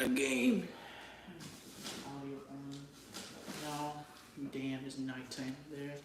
A game. Audio on. No. Damn, it's nighttime there.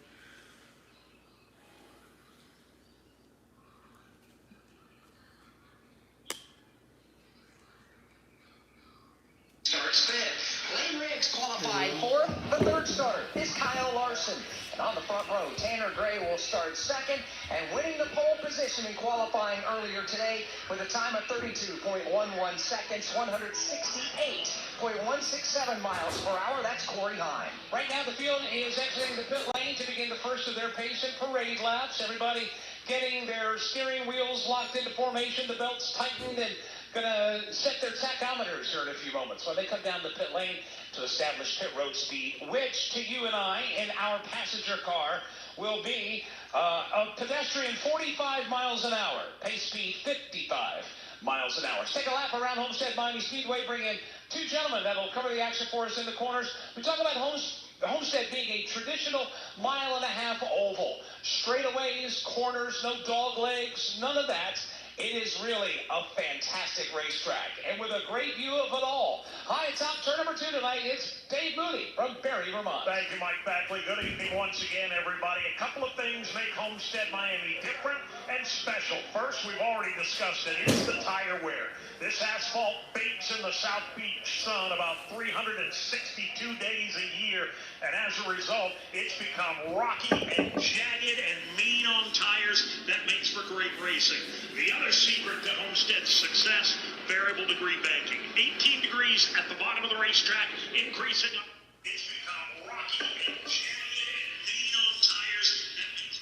Starts fifth. Lane Riggs qualified fourth. The third starter is Kyle Larson. And on the front row, Tanner Gray will start second and winning the pole position in qualifying earlier today with a time of 32.11 seconds, 168.167 miles per hour. That's Corey Heim. Right now the field is exiting the pit lane to begin the first of their pace and parade laps. Everybody getting their steering wheels locked into formation, the belts tightened, and going to set their tachometers here in a few moments when they come down the pit lane to establish pit road speed, which to you and I in our passenger car will be a pedestrian 45 miles an hour, pace speed 55 miles an hour. Let's take a lap around Homestead Miami Speedway, bring in two gentlemen that will cover the action for us in the corners. We talk about Homestead being a traditional mile-and-a-half oval. Straightaways, corners, no dog legs, none of that. It is really a fantastic racetrack, and with a great view of it all. High atop turn number 2 tonight, it's Dave Moody from Barrie, Vermont. Thank you, Mike Backley. Good evening once again, everybody. A couple of things make Homestead Miami different and special. First, we've already discussed it. It's the tire wear. This asphalt bakes in the South Beach sun about 362 days a year, and as a result, it's become rocky and jagged and mean on tires. That makes for great racing. The other secret to Homestead's success, variable degree banking. 18 degrees at the bottom of the racetrack, increasing up. It's become rocky and jagged and mean on tires. That makes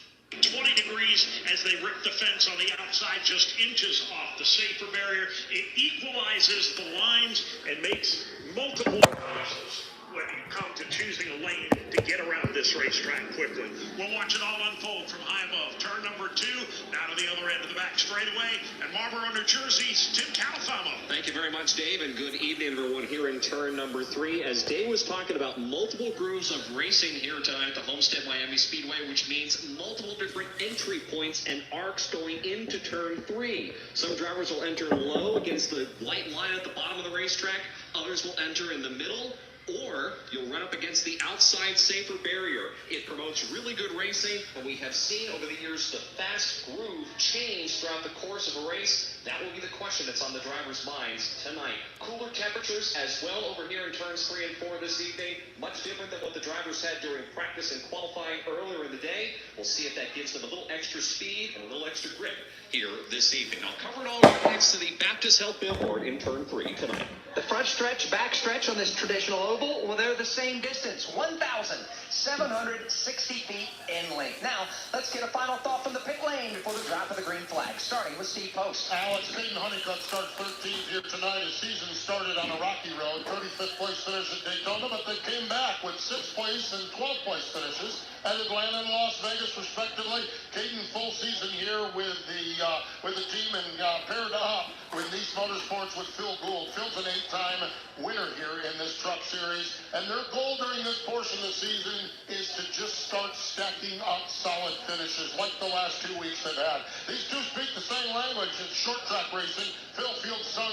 20 degrees as they rip the fence on the outside, just inches off the safer barrier. It equalizes the lines and makes multiple crosses when you come to choosing a lane to get around this racetrack quickly. We'll watch it all unfold from high above. Turn number 2, down to the other end of the back straightaway, and Marlboro, New Jersey's Tim Califano. Thank you very much, Dave, and good evening, everyone, here in turn number 3. As Dave was talking about multiple grooves of racing here tonight at the Homestead Miami Speedway, which means multiple different entry points and arcs going into turn 3. Some drivers will enter low against the light line at the bottom of the racetrack. Others will enter in the middle, or you'll run up against the outside safer barrier. It promotes really good racing, and we have seen over the years the fast groove change throughout the course of a race. That will be the question that's on the drivers' minds tonight. Cooler temperatures as well over here in turns 3 and 4 this evening. Much different than what the drivers had during practice and qualifying earlier in the day. We'll see if that gives them a little extra speed and a little extra grip here this evening. I'll cover it all right next to the Baptist Health billboard in turn 3 tonight. The front stretch, back stretch on this traditional oval, well, they're the same distance, 1,760 feet in length. Now, let's get a final thought from the pit lane before the drop of the green flag, starting with Steve Post. Alex Peyton Honeycutt starts 13th here tonight. His season started on a rocky road, 35th place finish at Daytona, but they came back with 6th place and 12th place finishes at Atlanta and Las Vegas, respectively. Caden, full season here with the team and paired up with Nice Motorsports with Phil Gould. Phil's an 8-time winner here in this truck series, and their goal during this portion of the season is to just start stacking up solid finishes like the last 2 weeks have had. These two speak the same language. It's short track racing. Phil fields a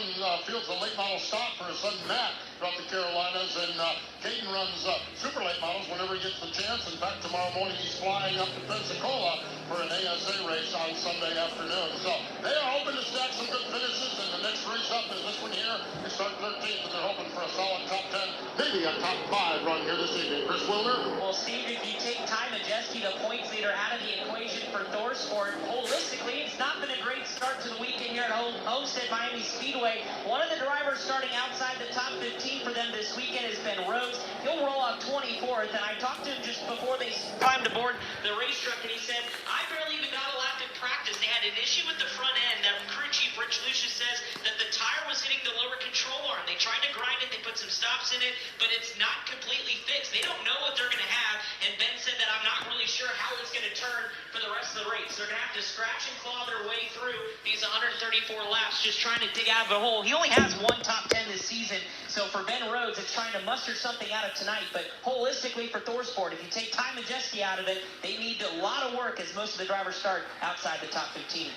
late model stock for his son Matt throughout the Carolinas, and Caden runs super late models whenever he gets the chance. In fact, tomorrow morning he's flying up to Pensacola for an ASA race on Sunday afternoon. So they are hoping to stack some good finishes, and the next race up is this one here. They start 13th, and they're hoping for a solid top 10, maybe a top 5 run here this evening. Chris Wilner? Well, Steve, if you take time adjusting the points leader out of the equation for ThorSport, holistically, it's not been a great start to the weekend here at Homestead Miami Speedway. One of the drivers starting outside the top 15 for them this weekend has been Rhodes. He'll roll out 24th, and I talked to him just before they climbed aboard the racetrack, and he said, I barely even got a lap in practice. They had an issue with the front end. That crew chief, Rich Lucius, says that the tire was hitting the lower control arm. They tried to grind it. They put some stops in it, but it's not completely fixed. They don't know what they're going to have, and Ben said that I'm not really sure how it's going to turn for the rest of the race. They're going to have to scratch and claw their way through these 134 laps just trying to dig out of the hole. He only has one top 10 this season, so for Ben Rhodes, it's trying to muster something out of tonight. But holistically for ThorSport, if you take Ty Majeski out of it, they need a lot of work as most of the drivers start outside the top 15.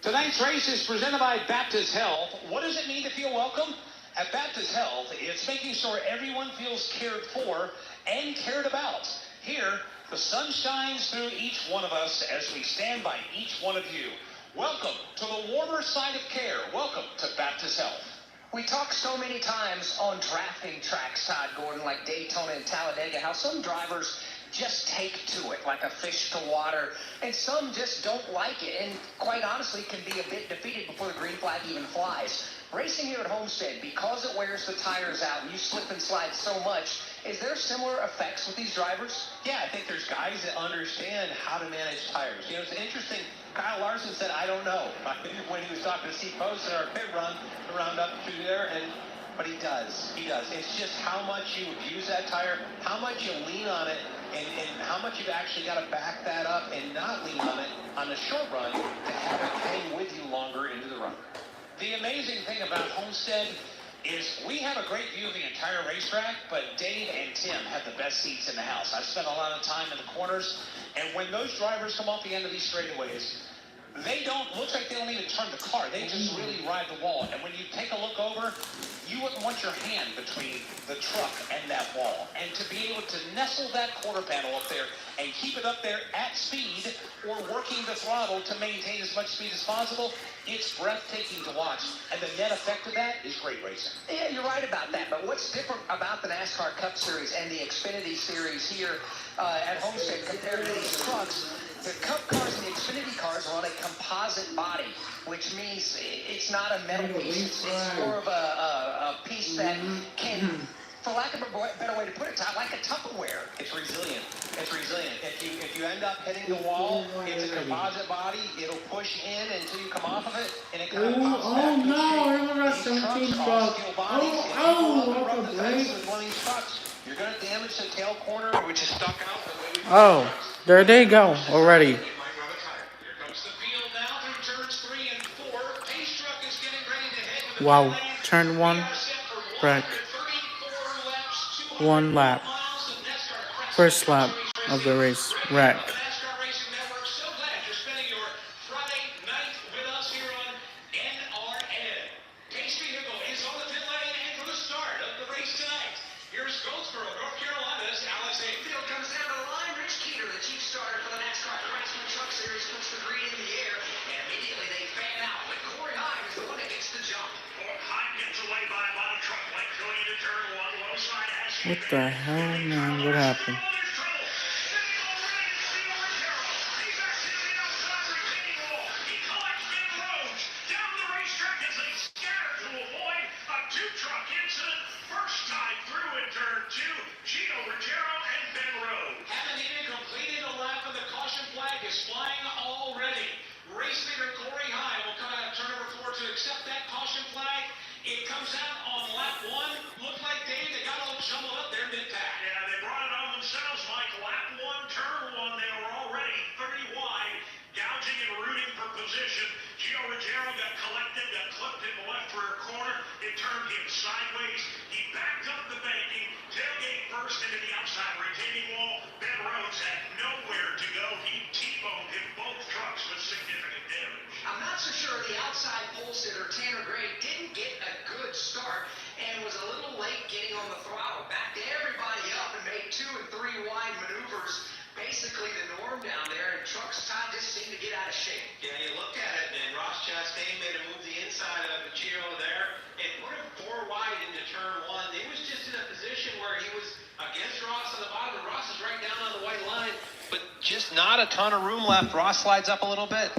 Tonight's race is presented by Baptist Health. What does it mean to feel welcome? At Baptist Health, it's making sure everyone feels cared for and cared about. Here, the sun shines through each one of us as we stand by each one of you. Welcome to the warmer side of care. Welcome to Baptist Health. We talk so many times on drafting tracks, Todd Gordon, like Daytona and Talladega, how some drivers just take to it like a fish to water, and some just don't like it, and quite honestly can be a bit defeated before the green flag even flies. Racing here at Homestead, because it wears the tires out and you slip and slide so much, is there similar effects with these drivers? Yeah, I think there's guys that understand how to manage tires. You know, it's interesting. Kyle Larson said, I don't know, when he was talking to Steve Post in our pit run around up through there, but he does. It's just how much you abuse that tire, how much you lean on it, and how much you've actually got to back that up and not lean on it on the short run to have it hang with you longer into the run. The amazing thing about Homestead is we have a great view of the entire racetrack, but Dave and Tim have the best seats in the house. I've spent a lot of time in the corners, and when those drivers come off the end of these straightaways, looks like they don't even turn the car. They just really ride the wall. And when you take a look over, you wouldn't want your hand between the truck and that wall. And to be able to nestle that quarter panel up there and keep it up there at speed or working the throttle to maintain as much speed as possible, it's breathtaking to watch. And the net effect of that is great racing. Yeah, you're right about that. But what's different about the NASCAR Cup Series and the Xfinity Series here at Homestead compared to these trucks? The Cup cars and the Xfinity cars are on a composite body, which means it's not a metal piece. It's more of a piece that can, for lack of a better way to put it, Todd, like a Tupperware. It's resilient. If you end up hitting the wall, it's a composite body. It'll push in until you come off of it, and it kind of pops back to shape. These trucks are steel bodies. If you rub the fence with one of these trucks, you're going to damage the tail corner, which is stuck out. Oh, there they go already. Here comes the field now through turns 3 and 4. Pace truck is getting ready to head with the Wow, turn 1, wreck. 1 lap. First lap of the race, wreck. NASCAR Racing Network, so glad you're spending your Friday night with us here on NRN. Pace vehicle is on the pit lane and for the start of the race tonight. Here's Goldsboro, North Carolina's Alex Hayes. Field comes down the line. Rich Keeter, the chief starter for the NASCAR Craftsman Truck Series, puts the green in the air, and immediately they fan out. But Corey Hine is the one that gets the jump. Hine gets away by about a truck length going into turn 1. Low side has What the hell, man? What happened? Haven't even completed a lap and the caution flag is flying already. Race leader Corey Hine will come out of turn number 4 to accept that caution flag. It comes out on lap 1. Looked like Dave, they got all jumbled up there mid-pack. Yeah, they brought it on themselves, Mike. Lap 1, turn 1, they were already 30 wide, gouging and rooting for position. Gio Ruggiero got collected, got clipped in the left rear corner. It turned him sideways. He backed up the banking, tailgate first into the outside retaining wall. Ben Rhodes had nowhere to go. He T-boned him, both trucks with significant damage. I'm not so sure the outside pole sitter, Tanner Gray, didn't get a good start and was a little late getting on the throttle. Backed everybody up and made 2 and 3 wide maneuvers. Basically the norm down there, and trucks, Todd, just seemed to get out of shape. Yeah, you look at it, and Ross Chastain made him move the inside of Gio there and put him 4 wide into turn 1. He was just in a position where he was against Ross on the bottom, and Ross is right down on the white line. But just not a ton of room left. Ross slides up a little bit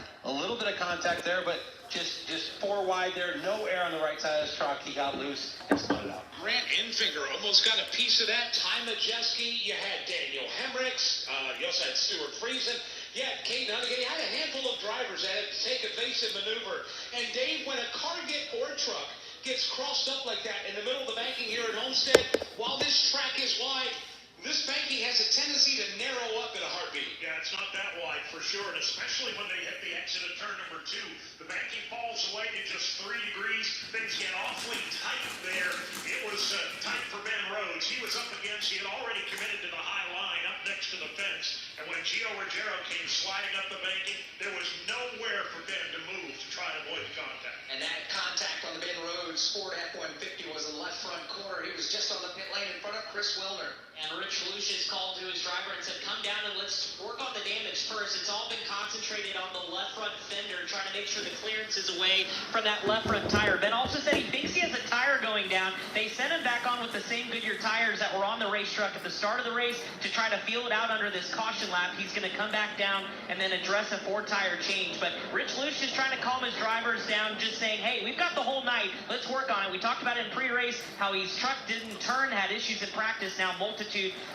of contact there, but just 4 wide there. No air on the right side of his truck. He got loose and spun it out. Grant Enfinger almost got a piece of that. Ty Majeski, you had Daniel Hemricks, you also had Stuart Friesen, you had Kate Hunnigan. You had a handful of drivers that had to take evasive maneuver. And Dave, when a car or truck gets crossed up like that in the middle of the banking here at Homestead, while this track is wide, this banking has a tendency to narrow up in a heartbeat. Yeah, it's not that wide for sure, and especially when they hit the exit of turn number 2. The banking falls away to just 3 degrees. Things get awfully tight there. It was tight for Ben Rhodes. He was up against, he had already committed to the high line up next to the fence. And when Gio Ruggiero came sliding up the banking, there was nowhere for Ben to move to try and avoid the contact. And that contact on the Ben Rhodes Ford F-150 was in the left front corner. He was just on the pit lane in front of Chris Wilner. And Rich Lucius called to his driver and said, come down and let's work on the damage first. It's all been concentrated on the left front fender, trying to make sure the clearance is away from that left front tire. Ben also said he thinks he has a tire going down. They sent him back on with the same Goodyear tires that were on the race truck at the start of the race to try to feel it out under this caution lap. He's going to come back down and then address a 4-tire change. But Rich Lucius trying to calm his drivers down, just saying, hey, we've got the whole night. Let's work on it. We talked about it in pre-race, how his truck didn't turn, had issues in practice. Now multitude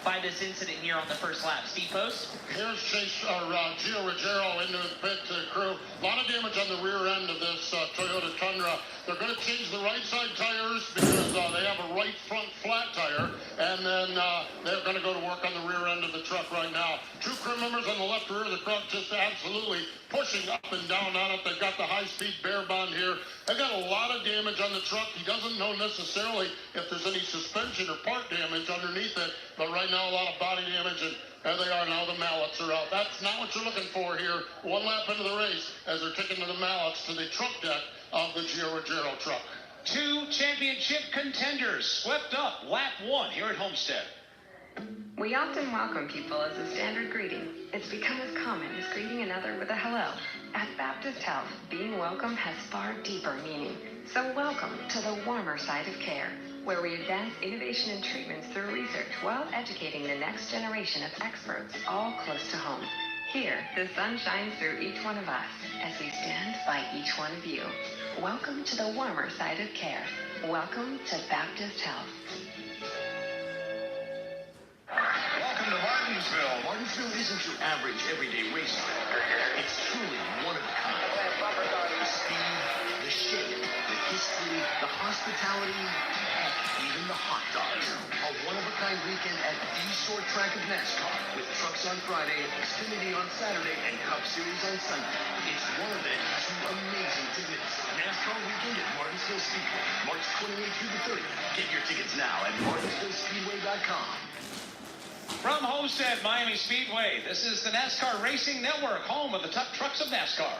by this incident here on the first lap. Steve Post. Here's Gio Ruggiero into the pit crew. A lot of damage on the rear end of this Toyota Tundra. They're going to change the right side tires because they have a right front flat tire, and then they're going to go to work on the rear end of the truck right now. 2 crew members on the left rear of the truck just absolutely pushing up and down on it. They've got the high-speed bear bond here. They've got a lot of damage on the truck. He doesn't know necessarily if there's any suspension or part damage underneath it, but right now a lot of body damage, and there they are now. The mallets are out. That's not what you're looking for here. 1 lap into the race as they're taking the mallets to the trunk deck of the Gio Ruggiero truck. 2 championship contenders swept up lap 1 here at Homestead. We often welcome people as a standard greeting. It's become as common as greeting another with a hello. At Baptist Health, being welcome has far deeper meaning. So welcome to the warmer side of care, where we advance innovation and treatments through research while educating the next generation of experts, all close to home. Here, the sun shines through each one of us as we stand by each one of you. Welcome to the warmer side of care. Welcome to Baptist Health. Welcome to Martinsville. Martinsville isn't your average everyday racetrack. It's truly one of a kind. The speed, the shape, the history, the hospitality, heck, even the hot dogs. A one-of-a-kind weekend at the short track of NASCAR with trucks on Friday, Xfinity on Saturday, and Cup Series on Sunday. It's one event too amazing to miss. NASCAR weekend at Martinsville Speedway, March 28th through the 30th. Get your tickets now at martinsvillespeedway.com. From Homestead, Miami Speedway, this is the NASCAR Racing Network, home of the tough trucks of NASCAR.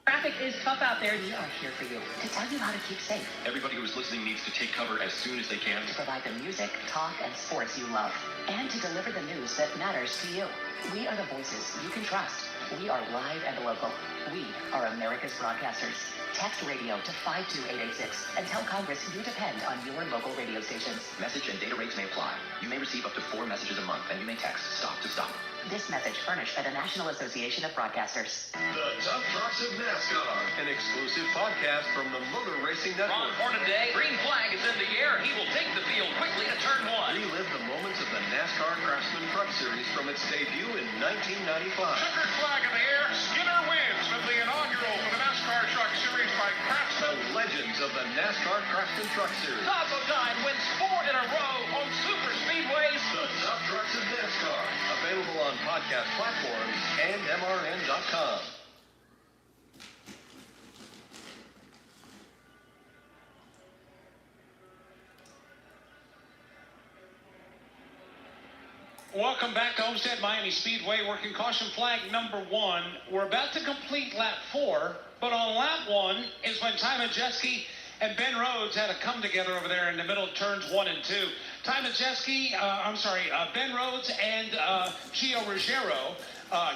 Traffic is tough out there. We are here for you to tell you how to keep safe. Everybody who is listening needs to take cover as soon as they can. To provide the music, talk, and sports you love. And to deliver the news that matters to you. We are the voices you can trust. We are live and local. We are America's broadcasters. Text radio to 52886 and tell Congress you depend on your local radio stations. Message and data rates may apply. You may receive up to 4 messages a month, and you may text stop to stop. This message furnished by the National Association of Broadcasters. The Tough Trucks of NASCAR. An exclusive podcast from the Motor Racing Network. Ron Horn today. Green flag is in the air. He will take the field quickly to turn 1. Relive the moments of the NASCAR Craftsman Truck Series from its debut in 1995. Checkered flag in the air. Skinner wins with the inaugural for the NASCAR Truck Series by Craftsman. The legends of the NASCAR Craftsman Truck Series. Taco Time wins 4 in a row on super speedways. The Tough Trucks of NASCAR. Available on podcast platforms and MRN.com. Welcome back to Homestead Miami Speedway, working caution flag number 1. We're about to complete lap 4, but on lap 1 is when Ty Majeski and Ben Rhodes had to come together over there in the middle of turns 1 and 2. Ty Majeski, Ben Rhodes and Gio Ruggiero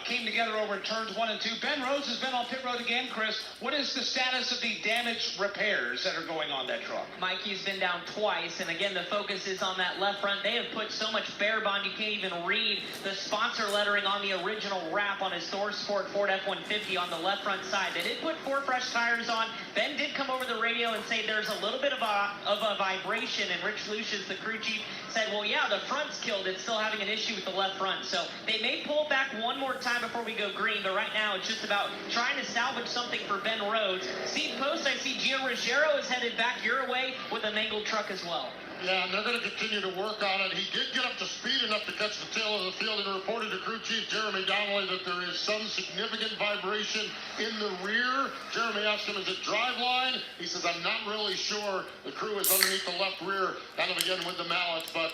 came together over in turns 1 and 2. Ben Rhodes has been on pit road again, Chris. What is the status of the damage repairs that are going on that truck? Mikey's been down twice, and again, the focus is on that left front. They have put so much bear bond, you can't even read the sponsor lettering on the original wrap on his ThorSport Ford F-150 on the left front side. They did put 4 fresh tires on. Ben did come over the radio and say there's a little bit of a vibration, and Rich Lucius, the crew chief, said, well, yeah, the front's killed. It's still having an issue with the left front. So they may pull back one more time before we go green, but right now it's just about trying to salvage something for Ben Rhodes. Steve Post, I see Gio Ruggiero is headed back your way with a mangled truck as well. Yeah, and they're going to continue to work on it. He did get up to speed enough to catch the tail of the field and reported to crew chief Jeremy Donnelly that there is some significant vibration in the rear. Jeremy asked him, is it driveline? He says, I'm not really sure. The crew is underneath the left rear, kind of again with the mallets, but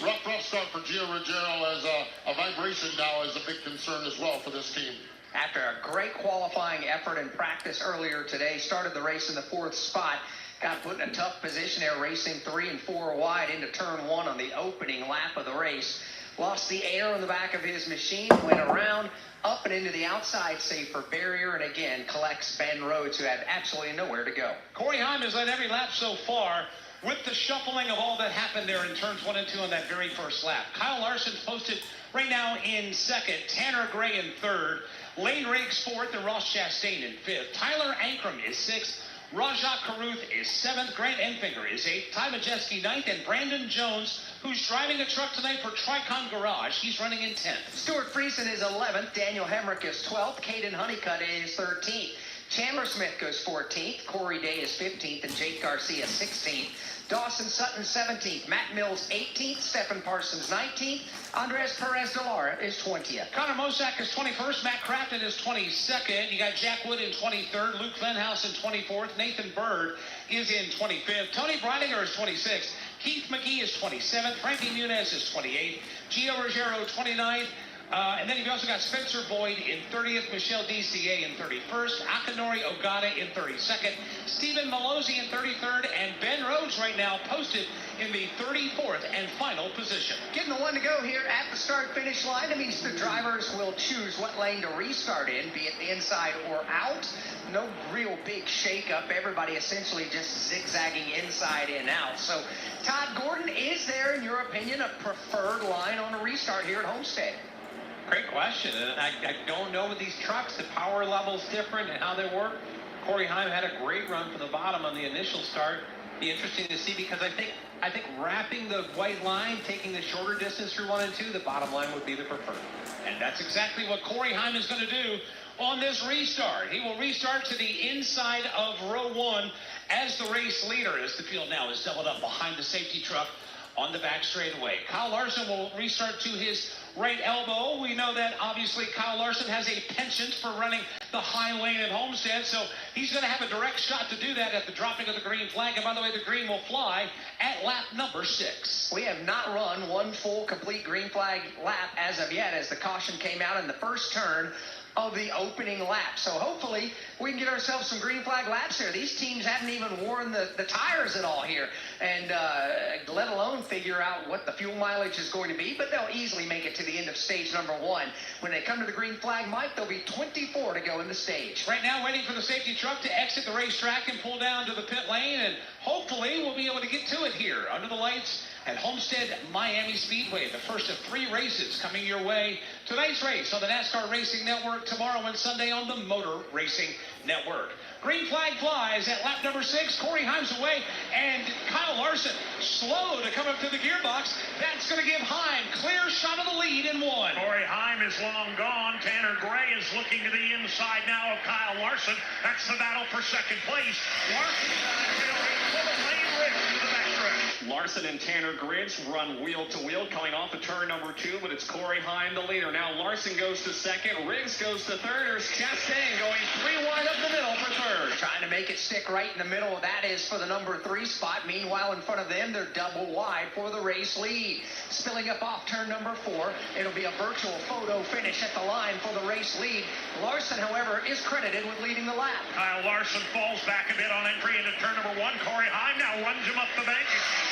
rough start for Gio Ruggiero as a vibration now is a big concern as well for this team. After a great qualifying effort in practice earlier today, started the race in the 4th spot. Got put in a tough position there, racing 3 and 4 wide into turn 1 on the opening lap of the race. Lost the air on the back of his machine, went around, up and into the outside safer barrier, and again collects Ben Rhodes, who had absolutely nowhere to go. Corey Heim has led every lap so far with the shuffling of all that happened there in turns 1 and 2 on that very first lap. Kyle Larson's posted right now in 2nd, Tanner Gray in 3rd, Lane Riggs 4th, and Ross Chastain in 5th. Tyler Ankrum is 6th. Rajat Karuth is 7th, Grant Enfinger is 8th, Ty Majeski 9th, and Brandon Jones, who's driving a truck tonight for Tricon Garage, he's running in 10th. Stuart Friesen is 11th, Daniel Hemrick is 12th, Caden Honeycutt is 13th, Chandler Smith goes 14th, Corey Day is 15th, and Jake Garcia 16th. Dawson Sutton 17th, Matt Mills 18th, Stephen Parsons 19th, Andres Perez de Lara is 20th. Connor Mosak is 21st, Matt Crafton is 22nd, you got Jack Wood in 23rd, Luke Glenhouse in 24th, Nathan Bird is in 25th, Tony Breidinger is 26th, Keith McGee is 27th, Frankie Muniz is 28th, Gio Ruggiero 29th, and then you've also got Spencer Boyd in 30th, Michelle DCA in 31st, Akinori Ogata in 32nd, Stephen Malozzi in 33rd, and Ben Rhodes right now posted in the 34th and final position. Getting the one to go here at the start-finish line. That means the drivers will choose what lane to restart in, be it the inside or out. No real big shake-up. Everybody essentially just zigzagging inside and out. So, Todd Gordon, is there, in your opinion, a preferred line on a restart here at Homestead? Great question. And I don't know with these trucks, the power level's different and how they work. Corey Heim had a great run from the bottom on the initial start. Be interesting to see, because I think wrapping the white line, taking the shorter distance through 1 and 2, the bottom line would be the preferred. And that's exactly what Corey Heim is going to do on this restart. He will restart to the inside of row 1 as the race leader, as the field now is doubled up behind the safety truck on the back straightaway. Kyle Larson will restart to his right elbow. We know that obviously Kyle Larson has a penchant for running the high lane at Homestead, so he's going to have a direct shot to do that at the dropping of the green flag. And by the way, the green will fly at lap number 6. We have not run one full complete green flag lap as of yet, as the caution came out in the first turn of the opening lap. So hopefully we can get ourselves some green flag laps here. These teams haven't even worn the tires at all here, and let alone figure out what the fuel mileage is going to be, but they'll easily make it to the end of stage number 1. When they come to the green flag, Mike, there'll be 24 to go in the stage. Right now, waiting for the safety truck to exit the racetrack and pull down to the pit lane, and hopefully we'll be able to get to it here under the lights at Homestead Miami Speedway, the first of 3 races coming your way. Tonight's race on the NASCAR Racing Network, tomorrow and Sunday on the Motor Racing Network. Green flag flies at lap number 6. Corey Heim's away, and Kyle Larson slow to come up to the gearbox. That's going to give Heim clear shot of the lead in 1. Corey Heim is long gone. Tanner Gray is looking to the inside now of Kyle Larson. That's the battle for second place. Larson full of lane Riggs to the backstretch. Larson and Tanner Griggs run wheel to wheel coming off of turn number 2, but it's Corey Heim the leader. Now Larson goes to 2nd, Riggs goes to 3rd. There's Chastain going 3 wide up the middle for 3rd. Trying to make it stick right in the middle. That is for the number 3 spot. Meanwhile, in front of them, they're double wide for the race lead. Spilling up off turn number 4. It'll be a virtual photo finish at the line for the race lead. Larson, however, is credited with leading the lap. Kyle Larson falls back a bit on entry into turn number 1. Corey Heim now runs him up the bank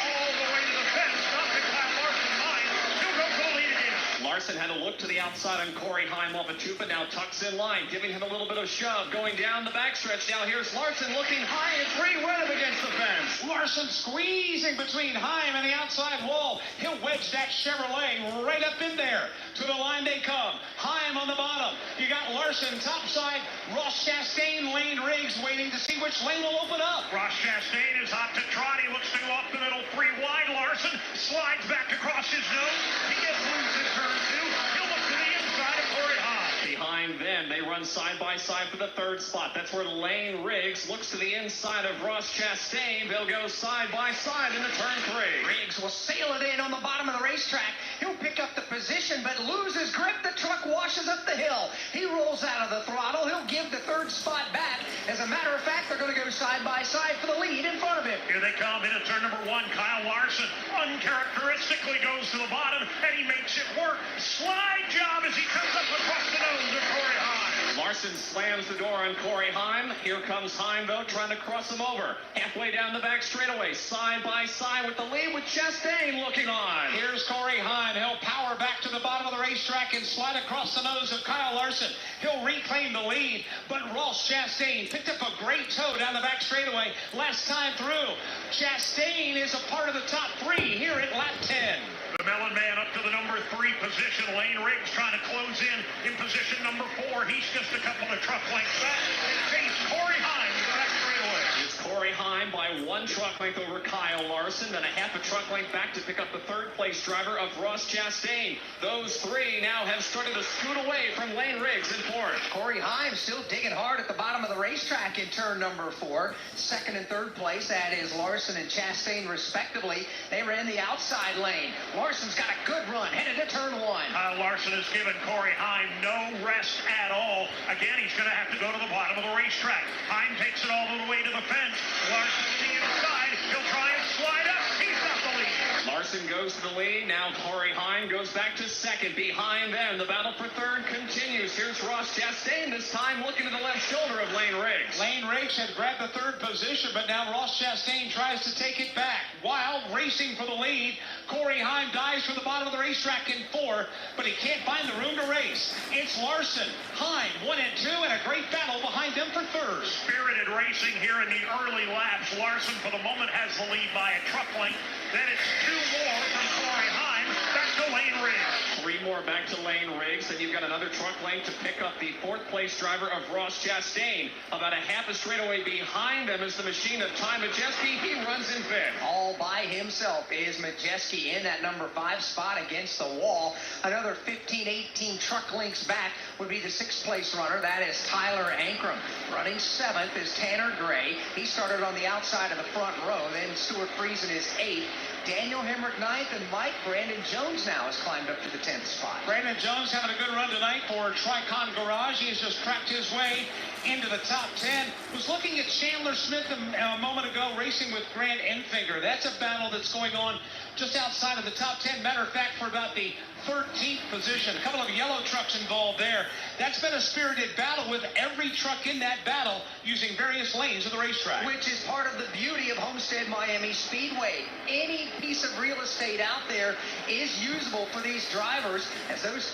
all the way to the fence. Nothing Kyle Larson mind. Still goes for the lead again. Larson had a look to the outside on Corey Heim off a 2, but now tucks in line, giving him a little bit of shove, going down the backstretch. Now here's Larson looking high and free, right up against the fence. Larson squeezing between Heim and the outside wall. He'll wedge that Chevrolet right up in there. To the line they come. Heim on the bottom. You got Larson topside. Ross Chastain, Lane Riggs waiting to see which lane will open up. Ross Chastain is hot to trot. He looks to go off the middle 3 wide. Larson slides back across his nose. He gets loose in turn 2. He'll look to the inside of Corey Heim. Behind them, they run run side by side for the third spot. That's where Lane Riggs looks to the inside of Ross Chastain. They'll go side by side into turn 3. Riggs will sail it in on the bottom of the racetrack. He'll pick up the position, but loses grip. The truck washes up the hill. He rolls out of the throttle. He'll give the third spot back. As a matter of fact, they're going to go side by side for the lead in front of him. Here they come into turn number 1. Kyle Larson uncharacteristically goes to the bottom, and he makes it work. Slide job as he comes up across the nose of Corey Heim. Larson slams the door on Corey Heim. Here comes Heim, though, trying to cross him over. Halfway down the back straightaway, side by side with the lead, with Chastain looking on. Here's Corey Heim. He'll power back to the bottom of the racetrack and slide across the nose of Kyle Larson. He'll reclaim the lead, but Ross Chastain picked up a great toe down the back straightaway last time through. Chastain is a part of the top 3 here at lap 10. The Mellon Man up to the number 3 position. Lane Riggs trying to close in position number 4. He's just a couple of truck lengths back. And chase Corey Heim to the back straightaway. It's Corey Heim by 1 truck length over Kyle Larson, then a half a truck length back to pick up the third place driver of Ross Chastain. Those 3 now have started to scoot away from Lane Riggs in 4th. Corey Heim still digging hard at the bottom of the racetrack in turn number 4. Second and third place, that is Larson and Chastain respectively. They ran the outside lane. Larson's got a good run, headed to turn 1. Kyle Larson has given Corey Heim no rest at all. Again, he's going to have to go to the bottom of the racetrack. Heim takes it all the way to the fence. Larson to the inside. He'll try and slide up. He's got the lead. Larson goes to the lead. Now Corey Heim goes back to second. Behind them, the battle for third continues. Here's Ross Chastain, this time looking to the left shoulder of Lane Riggs. Lane Riggs had grabbed the third position, but now Ross Chastain tries to take it back. While racing for the lead, Corey Heim dives for the bottom of the racetrack in 4, but he can't find the room to race. It's Larson, Heim, 1 and 2, and a great battle behind them for third. Spirited racing here in the early laps. Larson, for the moment, has the lead by a truck length. Then it's 2 more from Corey Heim. Back to Lane Riggs. 3 more back to Lane Riggs. Then you've got another truck length to pick up the 4th place driver of Ross Chastain. About a half a straightaway behind them is the machine of Ty Majeski. He runs in 5th. All by himself is Majeski in that number 5 spot against the wall. Another 15, 18 truck lengths back would be the 6th place runner. That is Tyler Ankrum. Running 7th is Tanner Gray. He started on the outside of the front row. Then Stuart Friesen is 8th. Daniel Hemrick 9th, and Brandon Jones now has climbed up to the 10th spot. Brandon Jones having a good run tonight for Tricon Garage. He has just cracked his way into the top 10. Was looking at Chandler Smith a moment ago, racing with Grant Enfinger. That's a battle that's going on just outside of the top 10. Matter of fact, for about the 13th position. A couple of yellow trucks involved there. That's been a spirited battle with every truck in that battle using various lanes of the racetrack. Which is part of the beauty of Homestead Miami Speedway. Any piece of real estate out there is usable for these drivers as those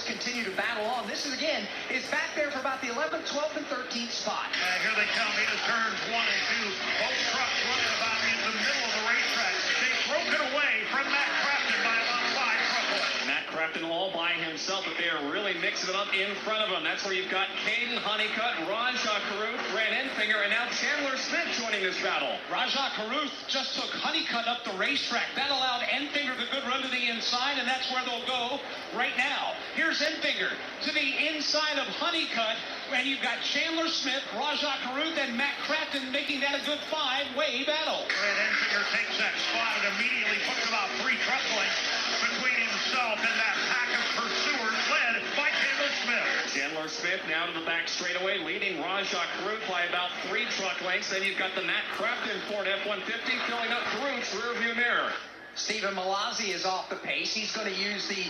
continue to battle on. This is back there for about the 11th, 12th, and 13th spot. Here they come into turns 1 and 2. Both trucks running about in the middle of the racetrack. They've broken away from Matt Crafton by about 5 truck lengths. Matt Crafton all by himself, but they are really mixing it up in front of him. That's where you've got Caden Honeycutt, Rajah Caruth, Grant Enfinger, and now Chandler Smith joining this battle. Rajah Caruth just took Honeycutt up the racetrack. That allowed Enfinger the good run to the inside, and that's where they'll go right now. Here's Enfinger to the inside of Honeycutt, and you've got Chandler Smith, Rajah Caruth, and Matt Crafton making that a good 5-way battle. Grant Enfinger takes that spot and immediately puts about 3 truck lengths between himself and that pack of pursuers led by Chandler Smith. Chandler Smith now to the back straightaway, leading Rajah Caruth by about 3 truck lengths. Then you've got the Matt Crafton Ford F-150 filling up Caruth's rearview mirror. Stephen Malazzi is off the pace. He's going to use the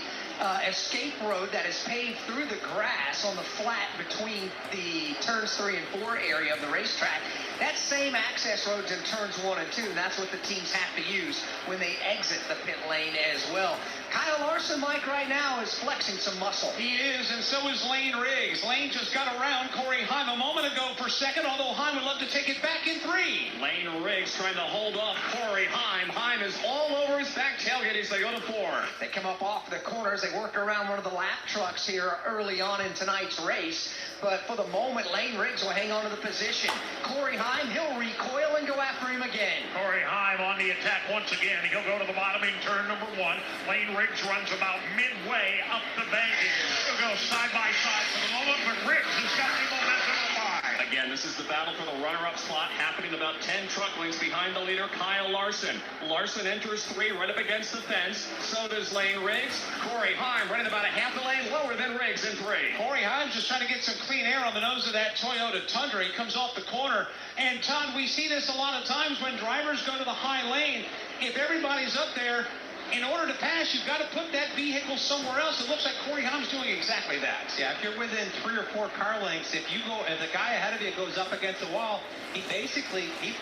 escape road that is paved through the grass on the flat between the turns 3 and 4 area of the racetrack. That same access road's in turns 1 and 2, and that's what the teams have to use when they exit the pit lane as well. Kyle Larson, Mike, right now is flexing some muscle. He is, and so is Lane Riggs. Lane just got around Corey Heim a moment ago for second, although Heim would love to take it back in 3. Lane Riggs trying to hold off Corey Heim. Heim is all over his back tailgate as they go to 4. They come up off the corners. They work around one of the lap trucks here early on in tonight's race. But for the moment, Lane Riggs will hang on to the position. Corey Heim Heim. He'll recoil and go after him again. Corey Heim on the attack once again. He'll go to the bottom in turn number 1. Lane Riggs runs about midway up the banking. He'll go side by side for the moment, but Riggs has got the momentum of the 5. Again, this is the battle for the runner-up slot, happening about 10 truck lengths behind the leader, Kyle Larson. Larson enters 3 right up against the fence. So does Lane Riggs. Corey Heim running about a half a lane lower than Riggs in 3. Corey Himes just trying to get some clean air on the nose of that Toyota Tundra. He comes off the corner. And, Todd, we see this a lot of times when drivers go to the high lane. If everybody's up there, in order to pass, you've got to put that vehicle somewhere else. It looks like Corey Haim's doing exactly that. Yeah, if you're within 3 or 4 car lengths, if the guy ahead of you goes up against the wall, he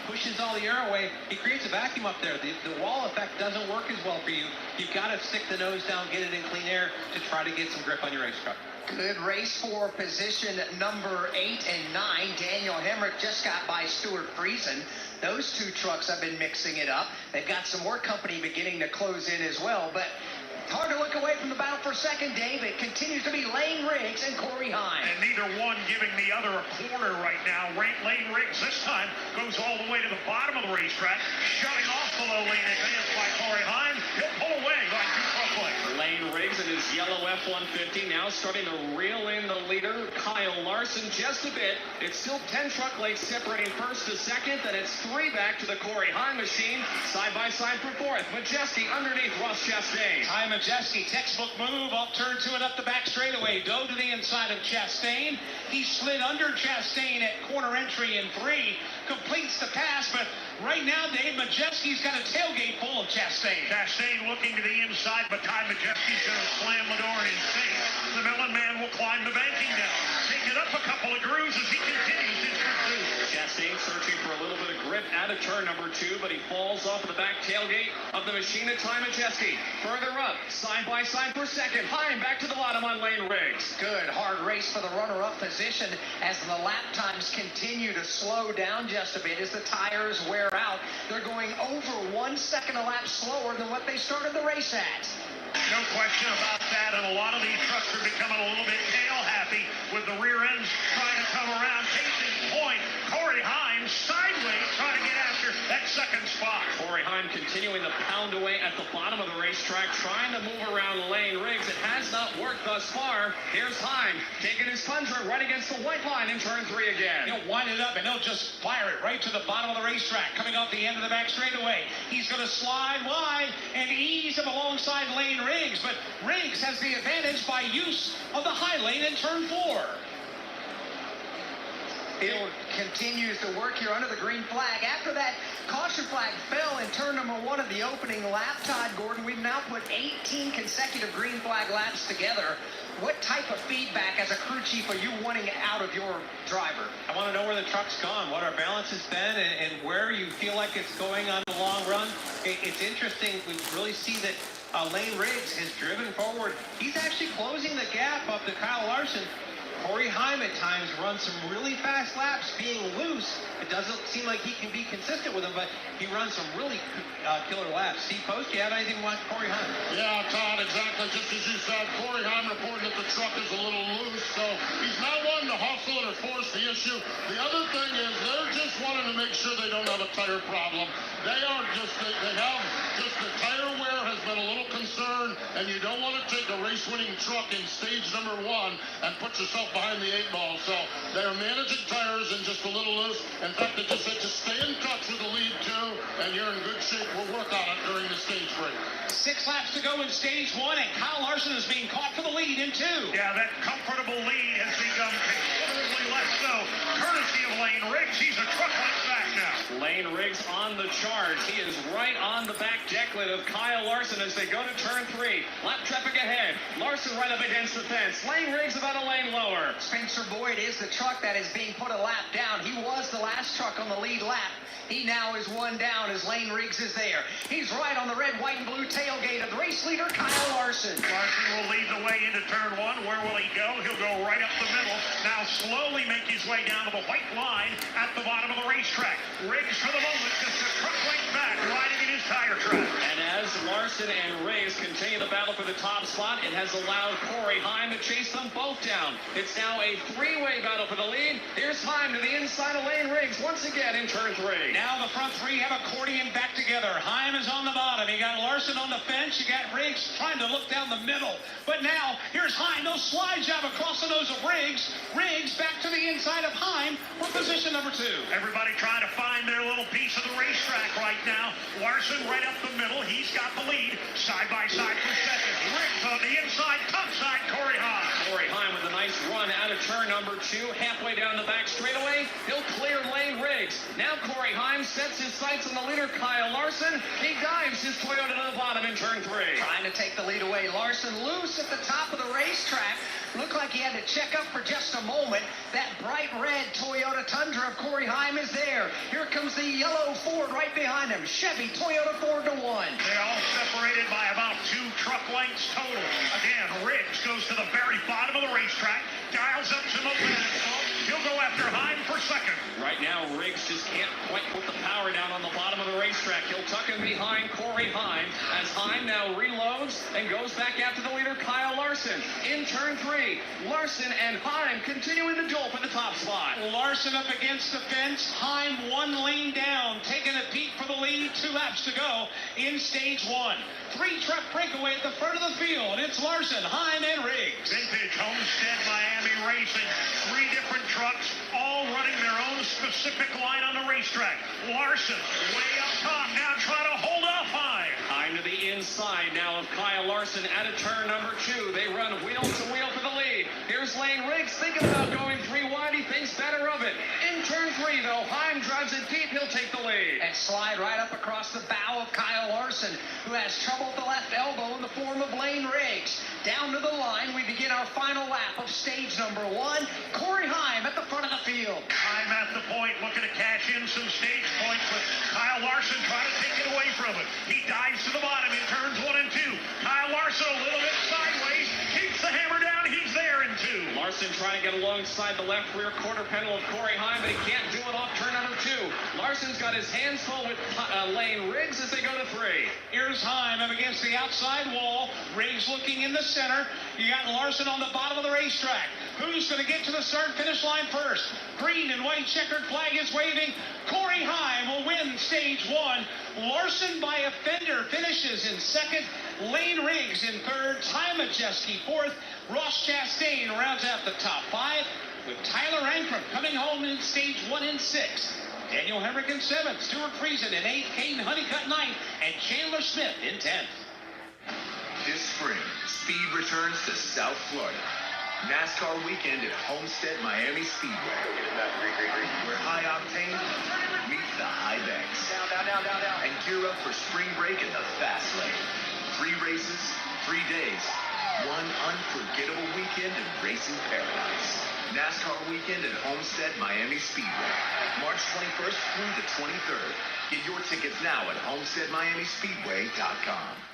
pushes all the air away. He creates a vacuum up there. The wall effect doesn't work as well for you. You've got to stick the nose down, get it in clean air to try to get some grip on your race truck. Good race for position number 8 and 9. Daniel Hemrick just got by Stuart Friesen. Those 2 trucks have been mixing it up. They've got some more company beginning to close in as well. But it's hard to look away from the battle for second, Dave. It continues to be Lane Riggs and Corey Heim. And neither one giving the other a quarter right now. Lane Riggs this time goes all the way to the bottom of the racetrack, shutting off the low lane advance by Corey Heim. He'll pull away by 2 truck lengths. Lane Riggs in his yellow F-150 now starting to reel in the leader, Kyle Larson, just a bit. It's still 10 truck lengths separating first to second, then it's 3 back to the Corey Heim machine. Side by side for 4th. Majeski underneath Ross Chastain. Hi, Majeski, textbook move off turn 2 and up the back straightaway. Dove to the inside of Chastain. He slid under Chastain at corner entry in 3. Completes the pass, but right now, Dave, Majeski's got a tailgate full of Chastain. Chastain looking to the inside, but Ty Majeski's going to slam the door and safe. The Mellon man will climb the banking now. Take it up a couple of grooves as he continues his pursuit. Chastain searching for a little bit of grip out of turn number 2, but he falls off the back tailgate of the machine at Ty Majeski. Further up, side by side for 2nd. Heim back to the bottom on Lane Riggs. Good hard race for the runner-up position as the lap times continue to slow down just a bit as the tires wear out. They're going over 1 second a lap slower than what they started the race at. No question about that, and a lot of these trucks are becoming a little bit tail happy with the rear ends trying to come around. Case in point, Corey Heim sideways trying to get after that 2nd spot. Corey Heim continuing to pound away at the bottom of the racetrack, trying to move around Lane Riggs. It has not worked thus far. Here's Heim taking his Tundra right against the white line in turn 3 again. He'll wind it up and he'll just fire it right to the bottom of the racetrack, coming off the end of the back straightaway. He's going to slide wide and ease him alongside Lane Riggs, but Riggs has the advantage by use of the high lane in turn 4. It continues to work here under the green flag. After that caution flag fell in turn number 1 of the opening lap, Todd Gordon, we've now put 18 consecutive green flag laps together. What type of feedback as a crew chief are you wanting out of your driver? I want to know where the truck's gone, what our balance has been, and where you feel like it's going on the long run. It's interesting. We really see that Lane Riggs has driven forward. He's actually closing the gap up to Kyle Larson. Corey Heim at times runs some really fast laps being loose. It doesn't seem like he can be consistent with him, but he runs some really killer laps. Steve Post, you have anything on Corey Heim? Yeah, Todd, exactly. Just as you said, Corey Heim reported that the truck is a little loose, so he's not wanting to hustle or force the issue. The other thing is they're just wanting to make sure they don't have a tire problem. They have just the tire wear has been a little concern, and you don't want to take a race-winning truck in stage number 1 and put yourself behind the 8 ball. So they're managing tires and just a little loose. In fact, they just said to stay in touch with the lead 2, and you're in good shape. We'll work on it during the stage break. 6 laps to go in stage 1, and Kyle Larson is being caught for the lead in 2. Yeah, that comfortable lead has become considerably less so. Courtesy of Lane Riggs, he's a truck length back now. Lane Riggs on the charge. He is right on the back decklet of Kyle Larson as they go to turn 3. Lap traffic ahead. Larson right up against the fence. Lane Riggs about a lane lower. Spencer Boyd is the truck that is being put a lap down. He was the last truck on the lead lap. He now is 1 down as Lane Riggs is there. He's right on the red, white, and blue tailgate of the race leader, Kyle Larson. Larson will lead the way into turn 1. Where will he go? He'll go right up the middle. Now slowly make his way down to the white line at the bottom of the racetrack. Riggs for the moment just a truck length back, riding in his tire track. And as as Larson and Riggs continue the battle for the top spot, it has allowed Corey Heim to chase them both down. It's now a three-way battle for the lead. Here's Heim to the inside of Lane Riggs once again in turn 3. Now the front three have accordion back together. Heim is on the bottom. You got Larson on the fence. You got Riggs trying to look down the middle. But now here's Heim. No slide job across the nose of Riggs. Riggs back to the inside of Heim for position number 2. Everybody trying to find their little piece of the racetrack right now. Larson right up the middle. He's got the lead. Side by side for second. Riggs on the inside. Top side, Corey Heim. Corey Heim with a nice run out of turn number 2. Halfway down the back straightaway, he'll clear Lane Riggs. Now Corey Heim sets his sights on the leader, Kyle Larson. He dives his Toyota to the bottom in turn 3. Trying to take the lead away. Larson loose at the top of the racetrack. Looked like he had to check up for just a moment. That bright red Toyota Tundra of Corey Heim is there. Here comes the yellow Ford right behind him. Chevy Toyota Ford to 1. They're all separated by about 2 truck lengths total. Again, Riggs goes to the very bottom of the racetrack, dials up some open asphalt. He'll go after Heim for second. Right now, Riggs just can't quite put the power down on the bottom of the racetrack. He'll tuck in behind Corey Heim as Heim now reloads and goes back after the leader, Kyle Larson. In turn 3, Larson and Heim continuing the duel for the top spot. Larson up against the fence. Heim 1 lane down, taking a peek for the lead. 2 laps to go in stage 1. 3-truck breakaway at the front of the field. It's Larson, Heim, and Riggs. Vintage Homestead Miami Racing. 3 different trucks, all running their own specific line on the racetrack. Larson way up top, now trying to hold off Heim. Heim to the inside now of Kyle Larson out of turn number 2. They run wheel to wheel for the lead. Here's Lane Riggs thinking about going 3 wide. He thinks better of it. In turn 3, though, Heim drives it deep. He'll take the lead. And slide right up across the bow of Kyle Larson, who has trouble at the left elbow in the form of Lane Riggs. Down to the line, we begin our final lap of stage number 1. Corey Heim at the front of the field. Heim at the point, looking to cash in some stage points, but Kyle Larson trying to take it away from him. He dives to the bottom in turns 1 and 2. Kyle Larson a little bit sideways, keeps the hammer down. He's there in 2. Larson trying to get alongside the left rear quarter pedal of Corey Heim, but he can't do it off turn number 2. Larson's got his hands full with Lane Riggs as they go to 3. Here's Heim up against the outside wall. Riggs looking in the center. You got Larson on the bottom of the racetrack. Who's going to get to the start-finish line first? Green and white checkered flag is waving. Corey Heim will win stage 1. Larson by a fender finishes in 2nd. Lane Riggs in 3rd. Ty Majeski 4th. Ross Chastain rounds out the top 5, with Tyler Ankrum coming home in stage 1 and 6. Daniel Hemrick in 7th. Stuart Friesen in 8th. Caden Honeycutt 9th. And Chandler Smith in 10th. This spring, speed returns to South Florida. NASCAR weekend at Homestead Miami Speedway, where high octane meets the high banks. Down. And gear up for spring break in the fast lane. 3 races, 3 days, 1 unforgettable weekend in racing paradise. NASCAR weekend at Homestead Miami Speedway, March 21st through the 23rd. Get your tickets now at homesteadmiamispeedway.com.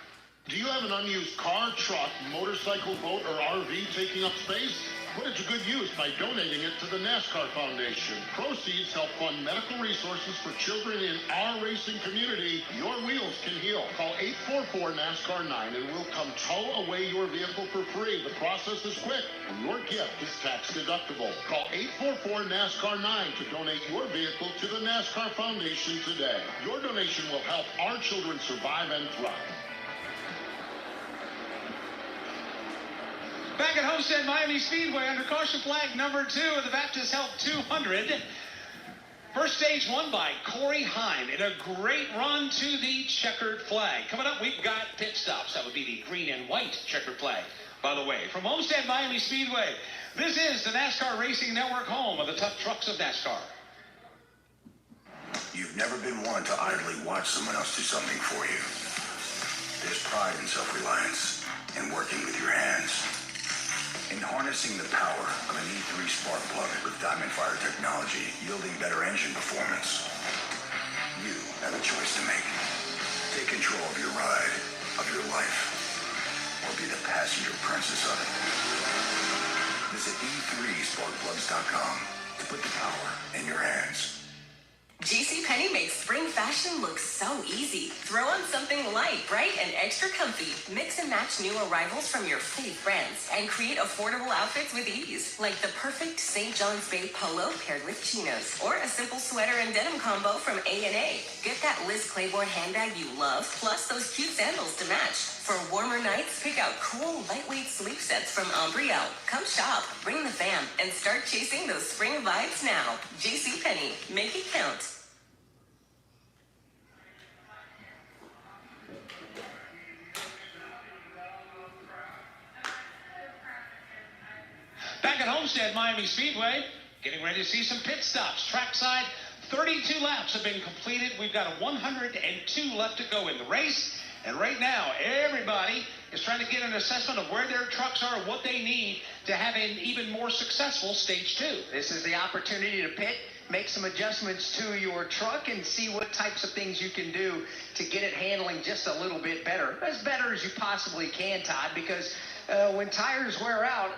Do you have an unused car, truck, motorcycle, boat, or RV taking up space? Put it to good use by donating it to the NASCAR Foundation. Proceeds help fund medical resources for children in our racing community. Your wheels can heal. Call 844-NASCAR-9 and we'll come tow away your vehicle for free. The process is quick and your gift is tax deductible. Call 844-NASCAR-9 to donate your vehicle to the NASCAR Foundation today. Your donation will help our children survive and thrive. Back at Homestead Miami Speedway under caution flag number 2 of the Baptist Health 200. First stage won by Corey Heim in a great run to the checkered flag. Coming up, we've got pit stops. That would be the green and white checkered flag. By the way, from Homestead Miami Speedway, this is the NASCAR Racing Network, home of the tough trucks of NASCAR. You've never been one to idly watch someone else do something for you. There's pride in self-reliance and working with your hands. In harnessing the power of an E3 spark plug with Diamond Fire technology yielding better engine performance, you have a choice to make. Take control of your ride, of your life, or be the passenger princess of it. Visit e3sparkplugs.com to put the power in your hands. JCPenney makes spring fashion look so easy. Throw on something light, bright, and extra comfy. Mix and match new arrivals from your fave brands and create affordable outfits with ease, like the perfect St. John's Bay polo paired with chinos, or a simple sweater and denim combo from A&A. Get that Liz Claiborne handbag you love, plus those cute sandals to match. For warmer nights, pick out cool, lightweight sleep sets from Umbriel. Come shop, bring the fam, and start chasing those spring vibes now. JCPenney, make it count. Back at Homestead Miami Speedway, getting ready to see some pit stops. Trackside, 32 laps have been completed. We've got 102 left to go in the race. And right now, everybody is trying to get an assessment of where their trucks are, what they need to have an even more successful Stage 2. This is the opportunity to pit, make some adjustments to your truck, and see what types of things you can do to get it handling just a little bit better. As better as you possibly can, Todd, because when tires wear out,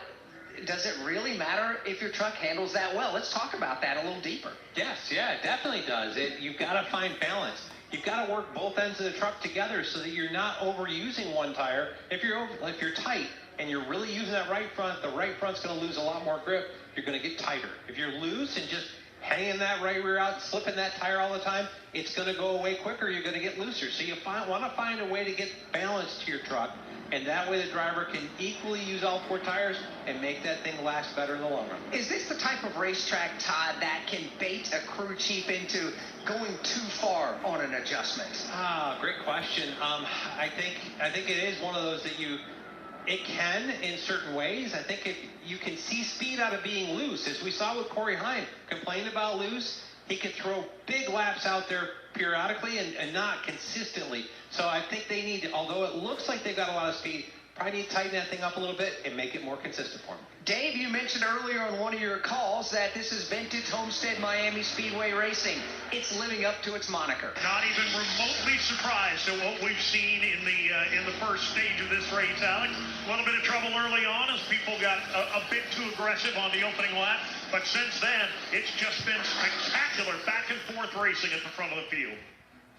does it really matter if your truck handles that well? Let's talk about that a little deeper. Yes, yeah, it definitely does. You've got to find balance. You've got to work both ends of the truck together so that you're not overusing one tire. If you're tight and you're really using that right front, the right front's going to lose a lot more grip. You're going to get tighter. If you're loose and just hanging that right rear out, slipping that tire all the time, it's going to go away quicker. You're going to get looser. So you want to find a way to get balance to your truck, and that way the driver can equally use all four tires and make that thing last better in the long run. Is this the type of racetrack, Todd, that can bait a crew chief into going too far on an adjustment? Great question. I think it is one of those that it can in certain ways. I think if you can see speed out of being loose, as we saw with Corey Heim, complained about loose, he could throw big laps out there periodically and not consistently. So I think they need to, although it looks like they've got a lot of speed, probably need to tighten that thing up a little bit and make it more consistent for them. Dave, you mentioned earlier on one of your calls that this is vintage Homestead Miami Speedway racing. It's living up to its moniker. Not even remotely surprised at what we've seen in the first stage of this race, Alex. A little bit of trouble early on as people got a bit too aggressive on the opening lap. But since then, it's just been spectacular back and forth racing at the front of the field.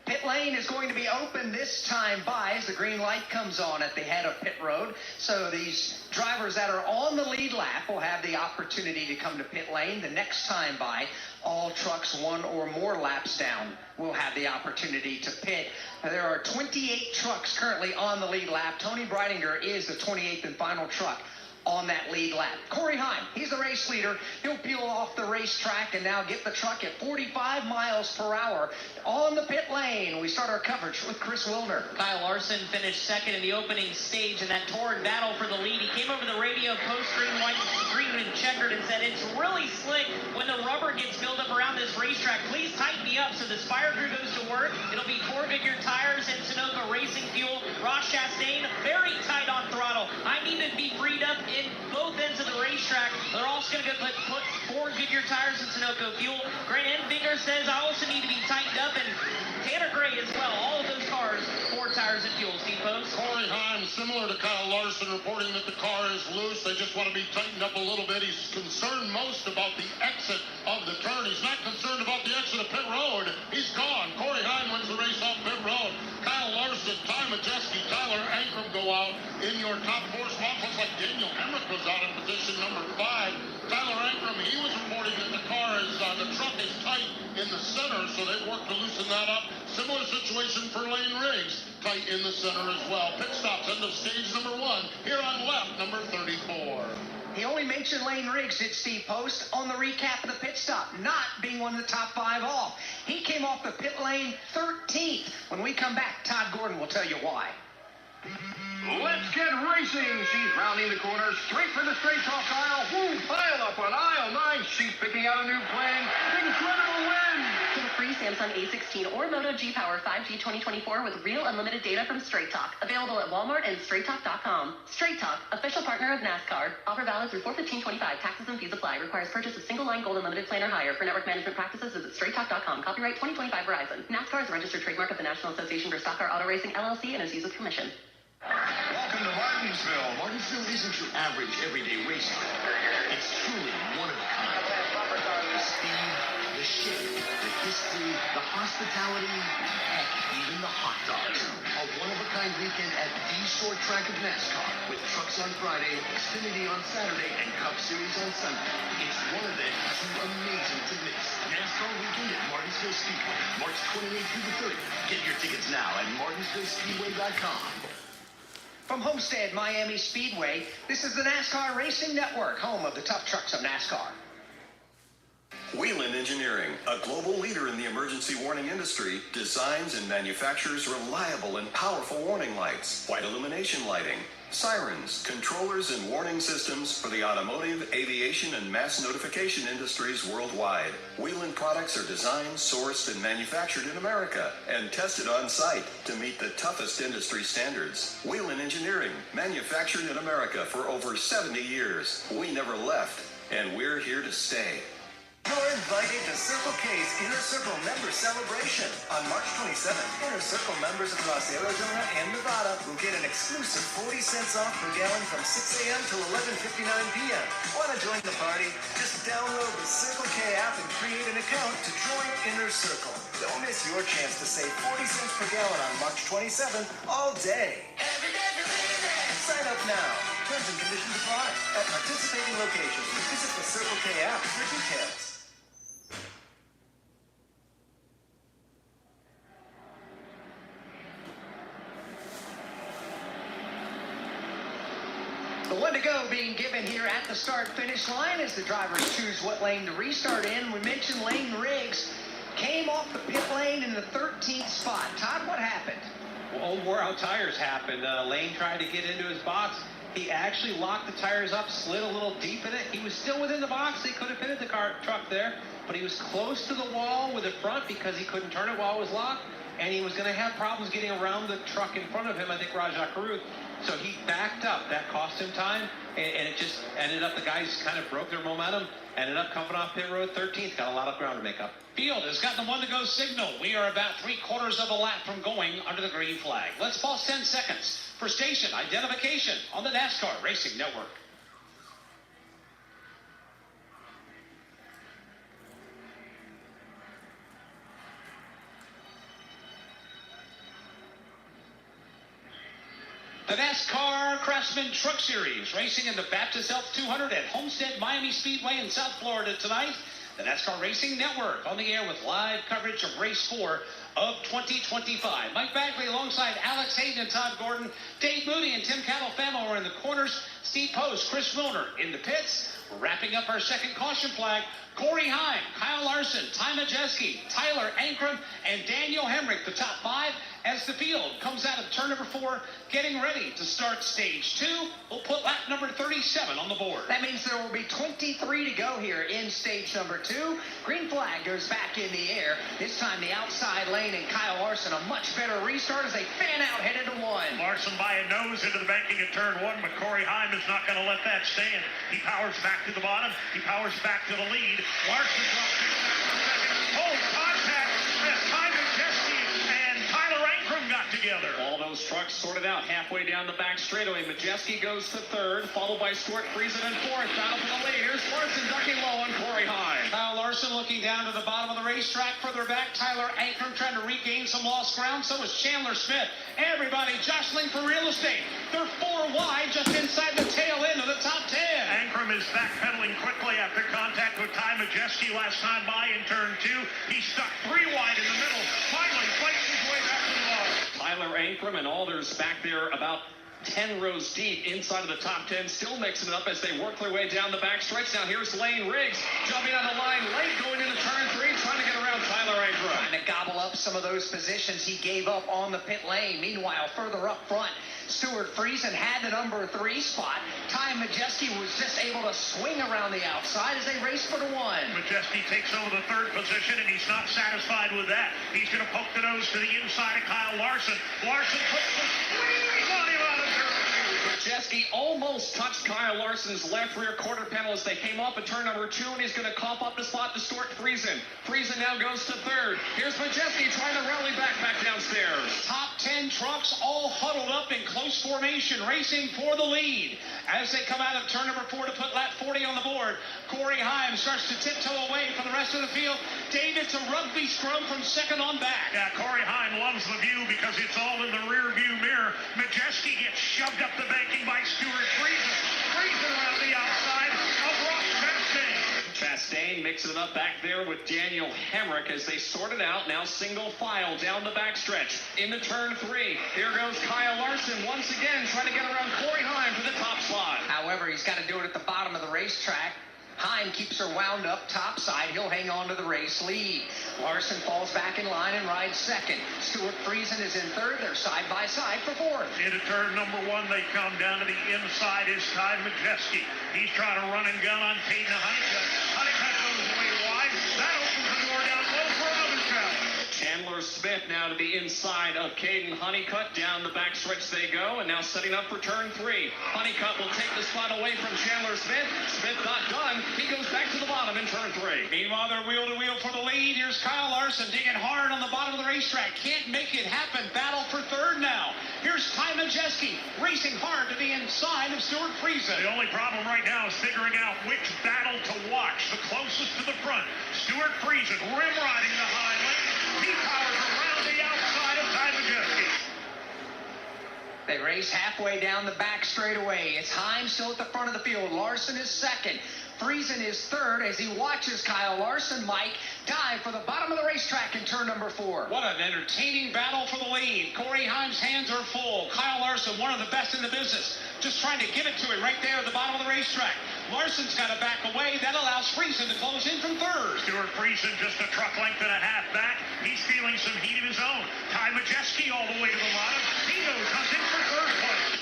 Pit lane is going to be open this time by as the green light comes on at the head of pit road. So these drivers that are on the lead lap will have the opportunity to come to pit lane. The next time by, all trucks one or more laps down will have the opportunity to pit. There are 28 trucks currently on the lead lap. Tony Breidinger is the 28th and final truck on that lead lap. Corey Heim, he's the race leader. He'll peel off the racetrack and now get the truck at 45 miles per hour on the pit lane. We start our coverage with Chris Wilner. Kyle Larson finished second in the opening stage in that torrid battle for the lead. He came over the radio post-green, white, green, and checkered and said, "It's really slick when the rubber gets built up around this racetrack. Please tighten me up." So the Spire crew goes to work. It'll be Core Goodyear tires and Sunoco Racing Fuel. Ross Chastain, very tight on throttle. I need to be freed up in both ends of the racetrack. They're also going to put 4 Goodyear tires and Sunoco fuel. Grant Enfinger says I also need to be tightened up, and Tanner Gray as well. All of those cars, 4 tires and fuel. Steve Post. Corey Heim, similar to Kyle Larson, reporting that the car is loose. They just want to be tightened up a little bit. He's concerned most about the exit of the turn. He's not concerned about the exit of pit road. He's gone. Corey Heim wins the race off pit road. Kyle Larson, Ty Majeski, Tyler Ankrum go out in your top 4 spots. Looks like Daniel Emmerich was out in position number 5. Tyler Ankrum, he was reporting that the truck is tight in the center, so they've worked to loosen that up. Similar situation for Lane Riggs, tight in the center as well. Pit stops, end of stage number 1, here on lap number 34. He only mentioned Lane Riggs, did Steve Post, on the recap of the pit stop, not being one of the top 5 off. He came off the pit lane 13th. When we come back, Todd Gordon will tell you why. Let's get racing. She's rounding the corner, straight for the straight talk aisle. Woo, pile up on aisle 9. She's picking out a new plan. Incredible win. Get a free Samsung A16 or Moto G Power 5G 2024 with real unlimited data from Straight Talk. Available at Walmart and StraightTalk.com. Straight Talk, official partner of NASCAR. Offer valid through 4/15/25. Taxes and fees apply. Requires purchase of single line gold unlimited plan or higher. For network management practices, visit StraightTalk.com. Copyright 2025 Verizon. NASCAR is a registered trademark of the National Association for Stock Car Auto Racing, LLC, and is used with permission. Welcome Welcome to Martinsville. Martinsville isn't your average everyday racetrack. It's truly one of a kind. The speed, the shape, the history, the hospitality, heck, even the hot dogs. A one-of-a-kind weekend at the short track of NASCAR with trucks on Friday, Xfinity on Saturday, and Cup Series on Sunday. It's one event too amazing to miss. NASCAR weekend at Martinsville Speedway, March 28th through the 30th. Get your tickets now at martinsvillespeedway.com. From Homestead Miami Speedway, this is the NASCAR Racing Network, home of the tough trucks of NASCAR. Whelen Engineering, a global leader in the emergency warning industry, designs and manufactures reliable and powerful warning lights, white illumination lighting, sirens, controllers, and warning systems for the automotive, aviation, and mass notification industries worldwide. Whelen products are designed, sourced, and manufactured in America and tested on site to meet the toughest industry standards. Whelen Engineering, manufactured in America for over 70 years. We never left, and we're here to stay. You're invited to Circle K's Inner Circle Member Celebration. On March 27th, Inner Circle members across Arizona and Nevada will get an exclusive 40 cents off per gallon from 6 a.m. till 11:59 p.m. Want to join the party? Just download the Circle K app and create an account to join Inner Circle. Don't miss your chance to save 40 cents per gallon on March 27th all day. Sign up now. Terms and conditions apply at participating locations. Visit the Circle K app for details. The one to go being given here at the start-finish line as the drivers choose what lane to restart in. We mentioned Lane Riggs came off the pit lane in the 13th spot. Todd, what happened? Well, old wore-out tires happened. Lane tried to get into his box. He actually locked the tires up, slid a little deep in it. He was still within the box. He could have pitted the truck there, but he was close to the wall with the front because he couldn't turn it while it was locked, and he was going to have problems getting around the truck in front of him, I think Rajah Caruth. So he backed up. That cost him time, and it just ended up the guys kind of broke their momentum, ended up coming off pit road 13th. Got a lot of ground to make up. Field has got the one to go signal. We are about 3/4 of a lap from going under the green flag. Let's pause 10 seconds for station identification on the NASCAR Racing Network. The NASCAR Craftsman Truck Series racing in the Baptist Health 200 at Homestead Miami Speedway in South Florida tonight. The NASCAR Racing Network on the air with live coverage of race 4 of 2025. Mike Bagley alongside Alex Hayden and Todd Gordon. Dave Moody and Tim Catalfamo are in the corners. Steve Post, Chris Milner in the pits. We're wrapping up our second caution flag. Corey Heim, Kyle Larson, Ty Majeski, Tyler Ankrum, and Daniel Hemrick, the top 5 as the field comes out of turn number 4, getting ready to start stage 2. We'll put lap number 37 on the board. That means there will be 23 to go here in stage number 2. Green flag goes back in the air. This time the outside lane and Kyle Larson a much better restart as they fan out headed to 1. Larson by a nose into the banking at turn 1, but Corey Heim is not going to let that stand. He powers back to the bottom. He powers back to the lead. Larson drops in back for second. Oh, contact as Ty Majeski and Tyler Ankrum got together. All those trucks sorted out halfway down the back straightaway. Majeski goes to 3rd, followed by Stuart Friesen in 4th. Battle for the lead. Here's Larson ducking low on Corey Heim. Kyle Larson looking down to the bottom of the racetrack. Further back, Tyler Ankrum trying to regain some lost ground. So is Chandler Smith. Everybody jostling for real estate. They're 4 wide just inside the tail end of the top 10. Ankrum is backpedaling quickly after contact with Ty Majeski last time by in turn 2. He stuck 3 wide in the middle. Finally fights his way back to the bottom. Tyler Ankrum and Alders back there about 10 rows deep inside of the top 10, still mixing it up as they work their way down the back stretch. Now here's Lane Riggs jumping on the line late going into turn 3, trying to get around Tyler Ankrum. Trying to gobble up some of those positions he gave up on the pit lane. Meanwhile, further up front, Stuart Friesen had the number 3 spot. Ty Majeski was just able to swing around the outside as they race for the 1. Majeski takes over the 3rd position, and he's not satisfied with that. He's going to poke the nose to the inside of Kyle Larson. Larson puts the squeeze on him out of turn 2. Majeski almost almost touched Kyle Larson's left rear quarter panel as they came off of turn number 2, and he's going to cough up the spot to Stuart Friesen. Friesen now goes to third. Here's Majeski trying to rally back downstairs. Top 10 trucks all huddled up in close formation, racing for the lead. As they come out of turn number 4 to put lap 40 on the board, Corey Heim starts to tiptoe away from the rest of the field. Dave, it's a rugby scrum from second on back. Yeah, Corey Heim loves the view because it's all in the rear view mirror. Majeski gets shoved up the banking by Stuart Friesen. Friesen around the outside of Ross Chastain. Chastain mixing it up back there with Daniel Hemrick as they sort it out. Now single file down the backstretch into turn 3. Here goes Kyle Larson once again trying to get around Corey Heim to the top spot. However, he's got to do it at the bottom of the racetrack. Heim keeps her wound up topside. He'll hang on to the race lead. Larson falls back in line and rides second. Stuart Friesen is in third. They're side by side for fourth. Into turn number 1, they come down to the inside is Ty Majeski. He's trying to run and gun on Caden Honeycutt. Honeycutt goes way wide. That opens the door down low for Robinson. Chandler Smith now to the inside of Caden Honeycutt. Down the backstretch they go, and now setting up for turn 3. Honeycutt will take the spot away from Chandler Smith. Smith not done. He goes back to the bottom in turn 3. Meanwhile, they're wheel to wheel for the lead. Here's Kyle Larson digging hard on the bottom of the racetrack. Can't make it happen. Battle for third now. Here's Ty Majeski racing hard to the inside of Stuart Friesen. The only problem right now is figuring out which battle to watch. The closest to the front, Stuart Friesen rim riding the high lane. He powers around the outside of Ty Majeski. They race halfway down the back straightaway. It's Heim still at the front of the field. Larson is second. Friesen is third as he watches Kyle Larson, Mike, dive for the bottom of the racetrack in turn number 4. What an entertaining battle for the lead. Corey Heim's hands are full. Kyle Larson, one of the best in the business, just trying to give it to him right there at the bottom of the racetrack. Larson's got to back away. That allows Friesen to close in from third. Stuart Friesen just a truck length and a half back. He's feeling some heat of his own. Ty Majeski all the way to the bottom. He goes hunting for third place.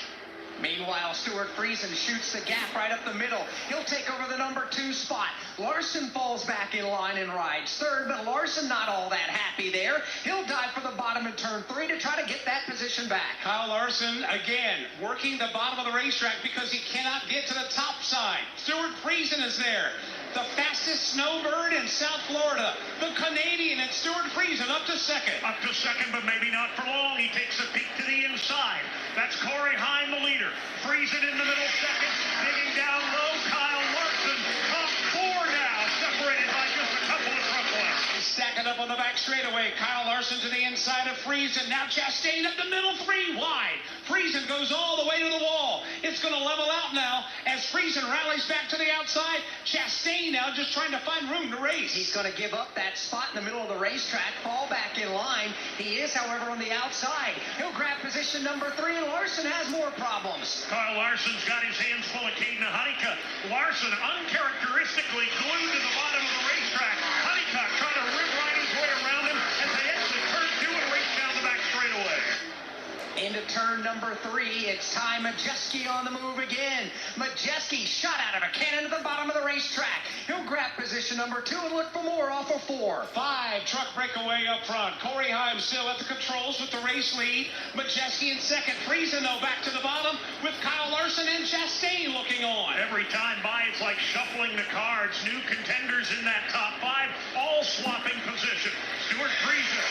Meanwhile, Stuart Friesen shoots the gap right up the middle. He'll take over the number 2 spot. Larson falls back in line and rides third, but Larson not all that happy there. He'll dive for the bottom in turn 3 to try to get that position back. Kyle Larson, again, working the bottom of the racetrack because he cannot get to the top side. Stuart Friesen is there. The fastest snowbird in South Florida. The Canadian and Stuart Friesen up to second. Up to second, but maybe not for long. He takes a peek to the inside. That's Corey Heim, the leader. Friesen in the middle second. Digging down low, Kyle Larson. Top 4 now, separated by just a couple of truck lengths. Stacking up on the back straightaway. Kyle Larson to the inside of Friesen. Now Chastain up the middle, 3 wide. Friesen goes all the way to the wall. It's going to level out now as Friesen rallies back to the outside. Chastain now just trying to find room to race. He's going to give up that spot in the middle of the racetrack, fall back in line. He is, however, on the outside. He'll grab position number 3, and Larson has more problems. Kyle Larson's got his hands full of Caden Honeycutt. Larson uncharacteristically glued to the bottom of the racetrack. Honeycutt trying to rip right his way around him as they exit turn 2 and race down the back straightaway. Into turn number 3, it's Ty Majeski on the move again. Majeski shot out of a cannon at the bottom of the racetrack. He'll grab position number 2 and look for more off of 4. 5 truck breakaway up front. Corey Heim still at the controls with the race lead. Majeski in second. Friesen, though, back to the bottom with Kyle Larson and Chastain looking on. Every time by, it's like shuffling the cards. New contenders in that top 5, all swapping position. Stuart Friesen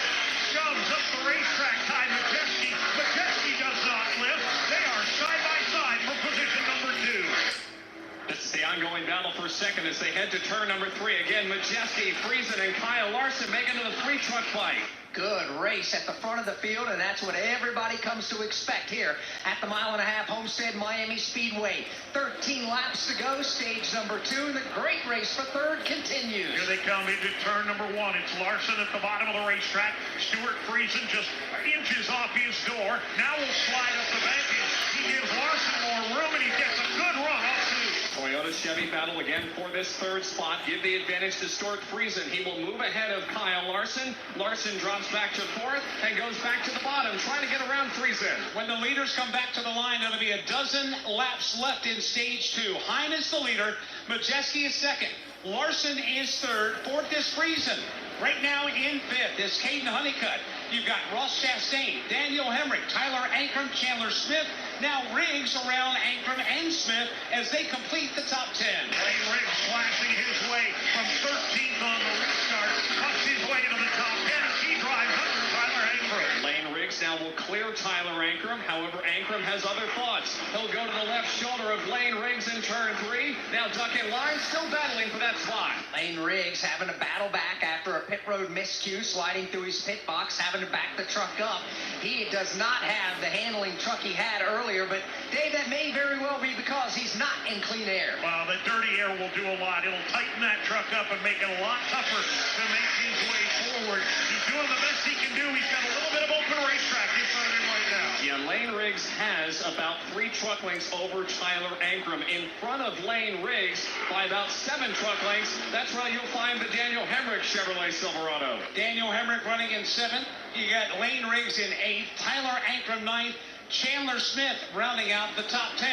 shoves up the racetrack. Ty Majeski. Majeski does not lift. They are side by side for position number 2. This is the ongoing battle for second as they head to turn number 3. Again, Majeski, Friesen, and Kyle Larson making to the 3-truck fight. Good race at the front of the field, and that's what everybody comes to expect here at the mile-and-a-half Homestead Miami Speedway. 13 laps to go, stage number 2, and the great race for third continues. Here they come into turn number 1. It's Larson at the bottom of the racetrack. Stuart Friesen just inches off his door. Now we'll slide up the banking. He gives Larson more room, and he gets a good run off 2. Toyota Chevy battle again for this 3rd spot. Give the advantage to Stuart Friesen. He will move ahead of Kyle Larson. Larson drops back to 4th and goes back to the bottom, trying to get around Friesen. When the leaders come back to the line, there'll be a dozen laps left in stage 2. Heim is the leader. Majeski is second. Larson is third. 4th is Friesen. Right now in 5th is Caden Honeycutt. you've got Ross Chastain, Daniel Hemrick, Tyler Ankrum, Chandler Smith. Now Riggs around Ankrum and Smith as they complete the top 10. Lane Riggs flashing his way from 13th on the restart, cuts his way to the top 10 as he drives under Tyler Ankrum. Lane Riggs now will clear Tyler Ankrum. However, Ankrum has other thoughts. He'll go to the left shoulder of Lane Riggs in turn 3. Now ducking line, still battling for that spot. Lane Riggs having to battle back after a pit road miscue, sliding through his pit box, having to back the truck up. He does not have the handling truck he had earlier, but Dave, that may very well be because he's not in clean air. Well, the dirty air will do a lot. It'll tighten that truck up and make it a lot tougher to make his way forward. He's doing the best he can do. He's got a little bit of open racetrack in front of him right now. Yeah, Lane Riggs has about 3 truck lengths over Tyler Ankrum. In front of Lane Riggs by about 7 truck lengths. That's where you'll find the Daniel Hemrick Chevrolet Silverado. Daniel Hemrick running in 7th. You got Lane Riggs in 8th. Tyler Ankrum 9th. Chandler Smith rounding out the top 10.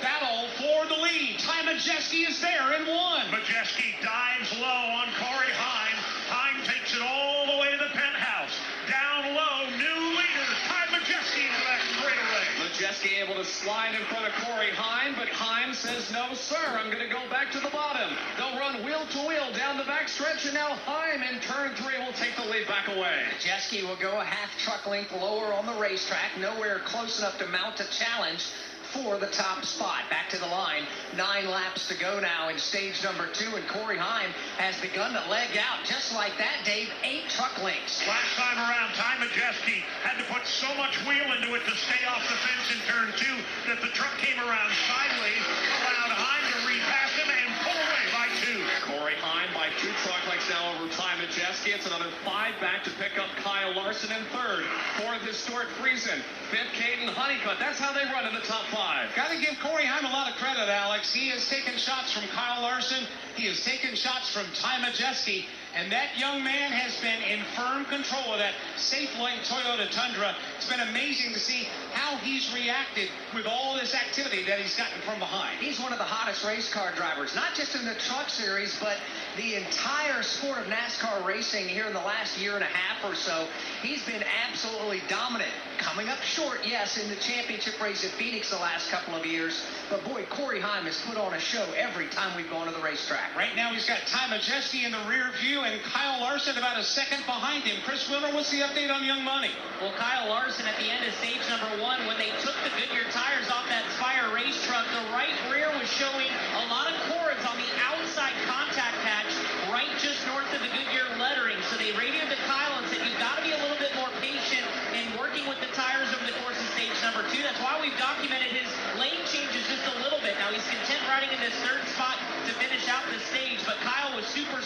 Battle for the lead. Ty Majeski is there in 1. Majeski dives low on Corey Heim. Heim takes it all the way to the penthouse. Down low, new leader, Ty Majeski into that straightaway. Majeski able to slide in front of Corey Heim, but Heim says, no, sir, I'm going to go back to the bottom. They'll run wheel to wheel down the back stretch, and now Heim in turn 3 will take the lead back away. Majeski will go a half truck length lower on the racetrack, nowhere close enough to mount a challenge for the top spot. Back to the line, 9 laps to go now in stage number 2, and Corey Heim has begun to leg out. Just like that, Dave, 8 truck lengths. Last time around, Ty Majeski had to put so much wheel into it to stay off the fence in turn 2 that the truck came around sideways, allowed Heim to repass him and pull away by 2. Corey Heim by 2 truck lengths now over Ty Majeski. It's another 5 back to pick up Kyle Larson in 3rd. 4th is Stuart Friesen. 5th, Caden Honeycutt. That's how they run in the top 5. Got to give Corey Heim a lot of credit, Alex. He has taken shots from Kyle Larson. He has taken shots from Ty Majeski. And that young man has been in firm control of that safe-like Toyota Tundra. It's been amazing to see how he's reacted with all this activity that he's gotten from behind. He's one of the hottest race car drivers, not just in the truck series, but the entire sport of NASCAR racing here in the last year and a half or so. He's been absolutely dominant. Coming up short, yes, in the championship race at Phoenix the last couple of years. But boy, Corey Heim has put on a show every time we've gone to the racetrack. Right now he's got Ty Majeski in the rear view and Kyle Larson about a second behind him. Chris Wheeler, what's the update on Young Money? Well, Kyle Larson at the end of stage number 1, when they took the Goodyear tires off that Spire race truck, the right rear was showing a lot of cords on the outside contact patch right just north of the Goodyear lettering. So they radioed to Kyle and said, you've got to be a little bit more patient in working with the tires over the course of stage number 2. That's why we've documented his lane changes just a little bit. Now he's content riding in this 3rd spot to finish out the stage, but Kyle was super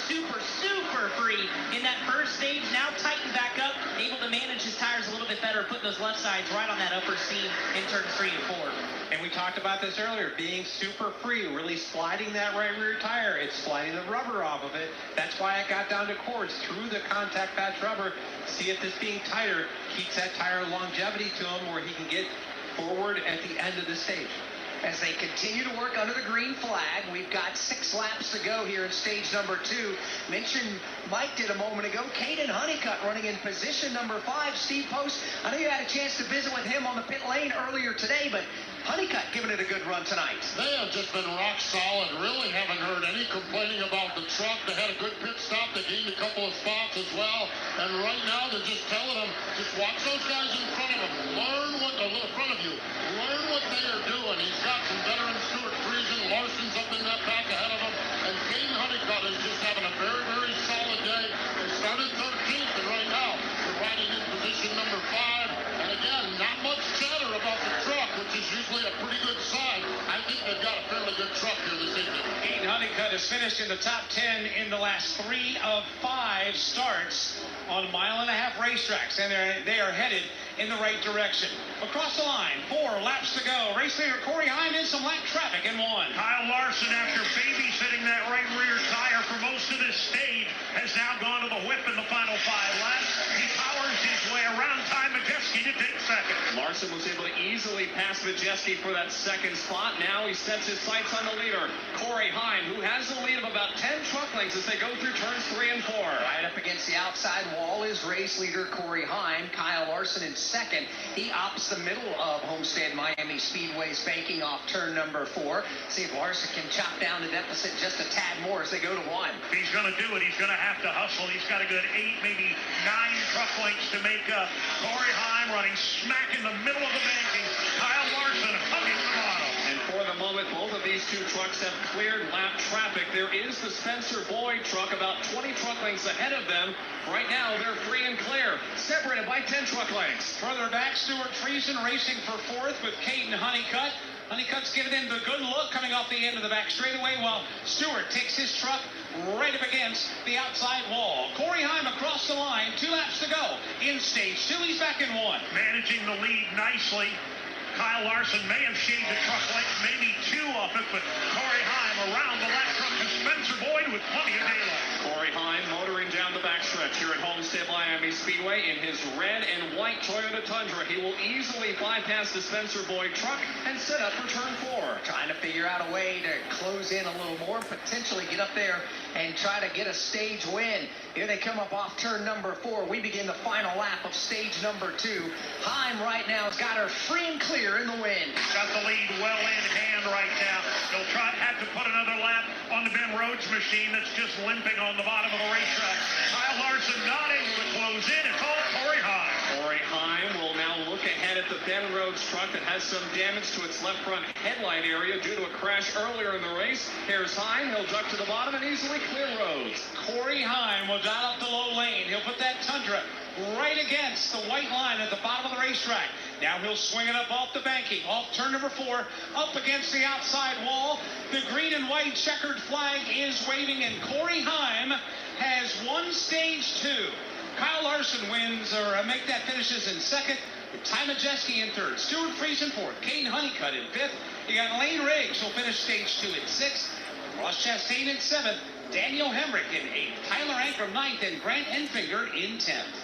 free in that first stage. Now tightened back up, able to manage his tires a little bit better, put those left sides right on that upper seam in turns 3 and 4. And we talked about this earlier, being super free, really sliding that right rear tire. It's sliding the rubber off of it. That's why it got down to cords through the contact patch rubber. See if this being tighter keeps that tire longevity to him where he can get forward at the end of the stage. As they continue to work under the green flag, we've got 6 laps to go here in stage number 2. Mentioned Mike did a moment ago, Caden Honeycutt running in position number 5. Steve Post, I know you had a chance to visit with him on the pit lane earlier today, but Honeycutt giving it a good run tonight. They have just been rock solid. Really haven't heard any complaining about the truck. They had a good pit stop. They gained a couple of spots as well. And right now they're just telling them, just watch those guys in front of them. Learn what they're in front of you. Learn what they are doing. He's got some veteran Stuart Friesen. Larson's up in that back ahead of him. And Caden Honeycutt is just having a very, very solid day. They started 13th, and right now they're riding in position number 5. And again, not much chatter about the truck, which is usually a pretty good sign. I think they've got a fairly good truck here this evening. Caden Honeycutt has finished in the top 10 in the last 3 of 5 starts on mile-and-a-half racetracks, and they are headed in the right direction. Across the line, 4 laps to go. Race leader Corey Heim in some lap traffic in 1. Kyle Larson, after babysitting that right rear tire for most goes to this stage, has now gone to the whip in the final 5 laps. He powers his way around Ty Majeski to take second. Larson was able to easily pass Majeski for that second spot. Now he sets his sights on the leader, Corey Heim, who has a lead of about 10 truck lengths as they go through turns 3 and 4. Right up against the outside wall is race leader Corey Heim. Kyle Larson in second. He opts the middle of Homestead Miami Speedway's banking off turn number 4. See if Larson can chop down the deficit just a tad more as they go to 1. He's going to do it. He's going to have to hustle. He's got a good 8, maybe 9 truck lengths to make up. Corey Heim running smack in the middle of the banking. Kyle Larson hugging the bottom. And for the moment, both of these two trucks have cleared lap traffic. There is the Spencer Boyd truck about 20 truck lengths ahead of them. Right now, they're free and clear, separated by 10 truck lengths. Further back, Stuart Friesen racing for 4th with Caden Honeycutt. Honeycutt's giving him the good look coming off the end of the back straightaway while Stewart takes his truck right up against the outside wall. Corey Heim across the line, 2 laps to go. In stage 2, he's back in 1. Managing the lead nicely. Kyle Larson may have shaved a truck length, maybe 2 off it, but Corey Heim around the left truck to Spencer Boyd with plenty of daylight. Corey Heim motoring down the backstretch here at Homestead Miami Speedway in his red and white Toyota Tundra. He will easily bypass the Spencer Boyd truck and set up for turn 4. Trying to figure out a way to close in a little more, potentially get up there and try to get a stage win. Here they come up off turn number 4. We begin the final lap of stage number 2. Heim right now has got her free and clear in the win. Got the lead well in hand right now. He'll have to put another lap on the Ben Rhodes machine that's just limping on the bottom of the racetrack. Kyle Larson not able to close in. It's all Corey Heim. Corey Heim will now look ahead at the Ben Rhodes truck that has some damage to its left front headlight area due to a crash earlier in the race. Here's Heim. He'll duck to the bottom and easily clear Rhodes. Corey Heim will dial up the low lane. He'll put that Tundra right against the white line at the bottom of the racetrack. Now he'll swing it up off the banking, off turn number 4, up against the outside wall. The green and white checkered flag is waving, and Corey Heim has won stage 2. Kyle Larson wins, or make that finishes in 2nd. Ty Majeski in 3rd. Stuart Friesen 4th. Caden Honeycutt in 5th. You got Lane Riggs, who'll finish stage 2 in 6th. Ross Chastain in 7th. Daniel Hemrick in 8th. Tyler Ankrum 9th. And Grant Enfinger in 10th.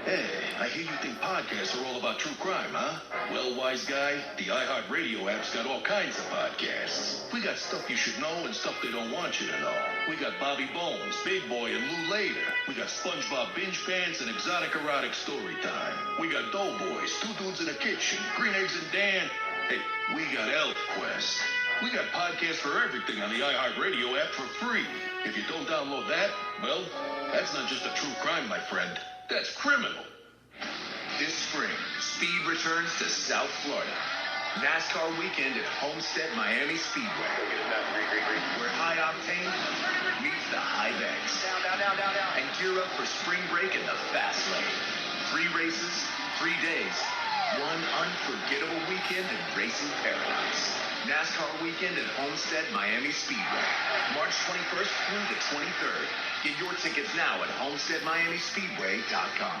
Hey, I hear you think podcasts are all about true crime, huh? Well, wise guy, the iHeartRadio app's got all kinds of podcasts. We got stuff you should know and stuff they don't want you to know. We got Bobby Bones, Big Boy, and Lou Later. We got SpongeBob Binge Pants and Exotic Erotic Story Time. We got Doughboys, Two Dudes in the Kitchen, Green Eggs and Dan. Hey, we got Elf Quest. We got podcasts for everything on the iHeartRadio app for free. If you don't download that, well, that's not just a true crime, my friend. That's criminal. This spring, speed returns to South Florida. NASCAR weekend at Homestead Miami Speedway. Where high octane meets the high banks. Down. And gear up for spring break in the fast lane. 3 races, 3 days. One unforgettable weekend in racing paradise. NASCAR weekend at Homestead Miami Speedway. March 21st through the 23rd. Get your tickets now at homesteadmiamispeedway.com.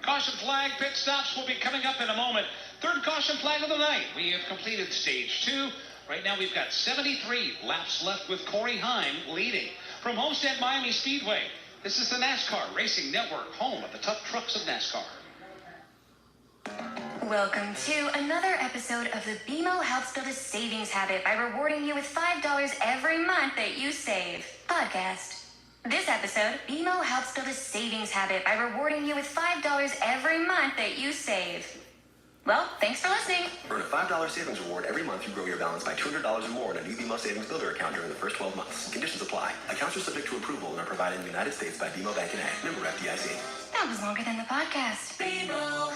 Caution flag pit stops will be coming up in a moment. 3rd caution flag of the night. We have completed stage 2. Right now we've got 73 laps left with Corey Heim leading. From Homestead Miami Speedway, this is the NASCAR Racing Network, home of the tough trucks of NASCAR. Welcome to another episode of the BMO Helps Build a Savings Habit by rewarding you with $5 every month that you save podcast. This episode, BMO helps build a savings habit by rewarding you with $5 every month that you save. Well, thanks for listening. Earn a $5 savings reward every month you grow your balance by $200 or more in a new BMO Savings Builder account during the first 12 months. Conditions apply. Accounts are subject to approval and are provided in the United States by BMO Bank and A. Member FDIC. That was longer than the podcast. BMO.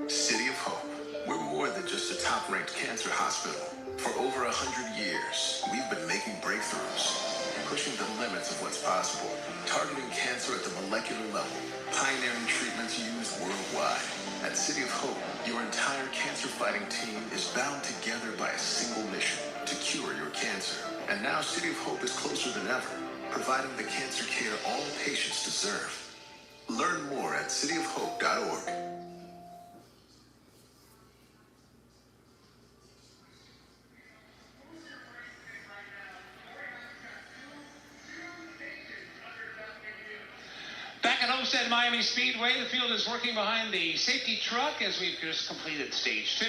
City of Hope. We're more than just a top-ranked cancer hospital. For over 100 years, we've been making breakthroughs, pushing the limits of what's possible, targeting cancer at the molecular level, pioneering treatments used worldwide. At City of Hope, your entire cancer-fighting team is bound together by a single mission, to cure your cancer. And now City of Hope is closer than ever, providing the cancer care all patients deserve. Learn more at cityofhope.org. Homestead Miami Speedway. The field is working behind the safety truck as we've just completed stage 2.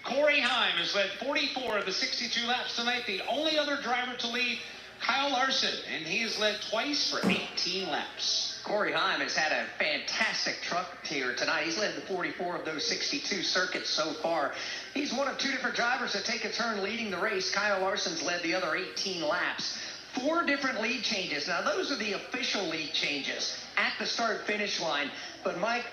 Corey Heim has led 44 of the 62 laps tonight. The only other driver to lead, Kyle Larson, and he has led twice for 18 laps. Corey Heim has had a fantastic truck here tonight. He's led the 44 of those 62 circuits so far. He's one of 2 different drivers to take a turn leading the race. Kyle Larson's led the other 18 laps. 4 different lead changes. Now, those are the official lead changes at the start-finish line. But, Mike,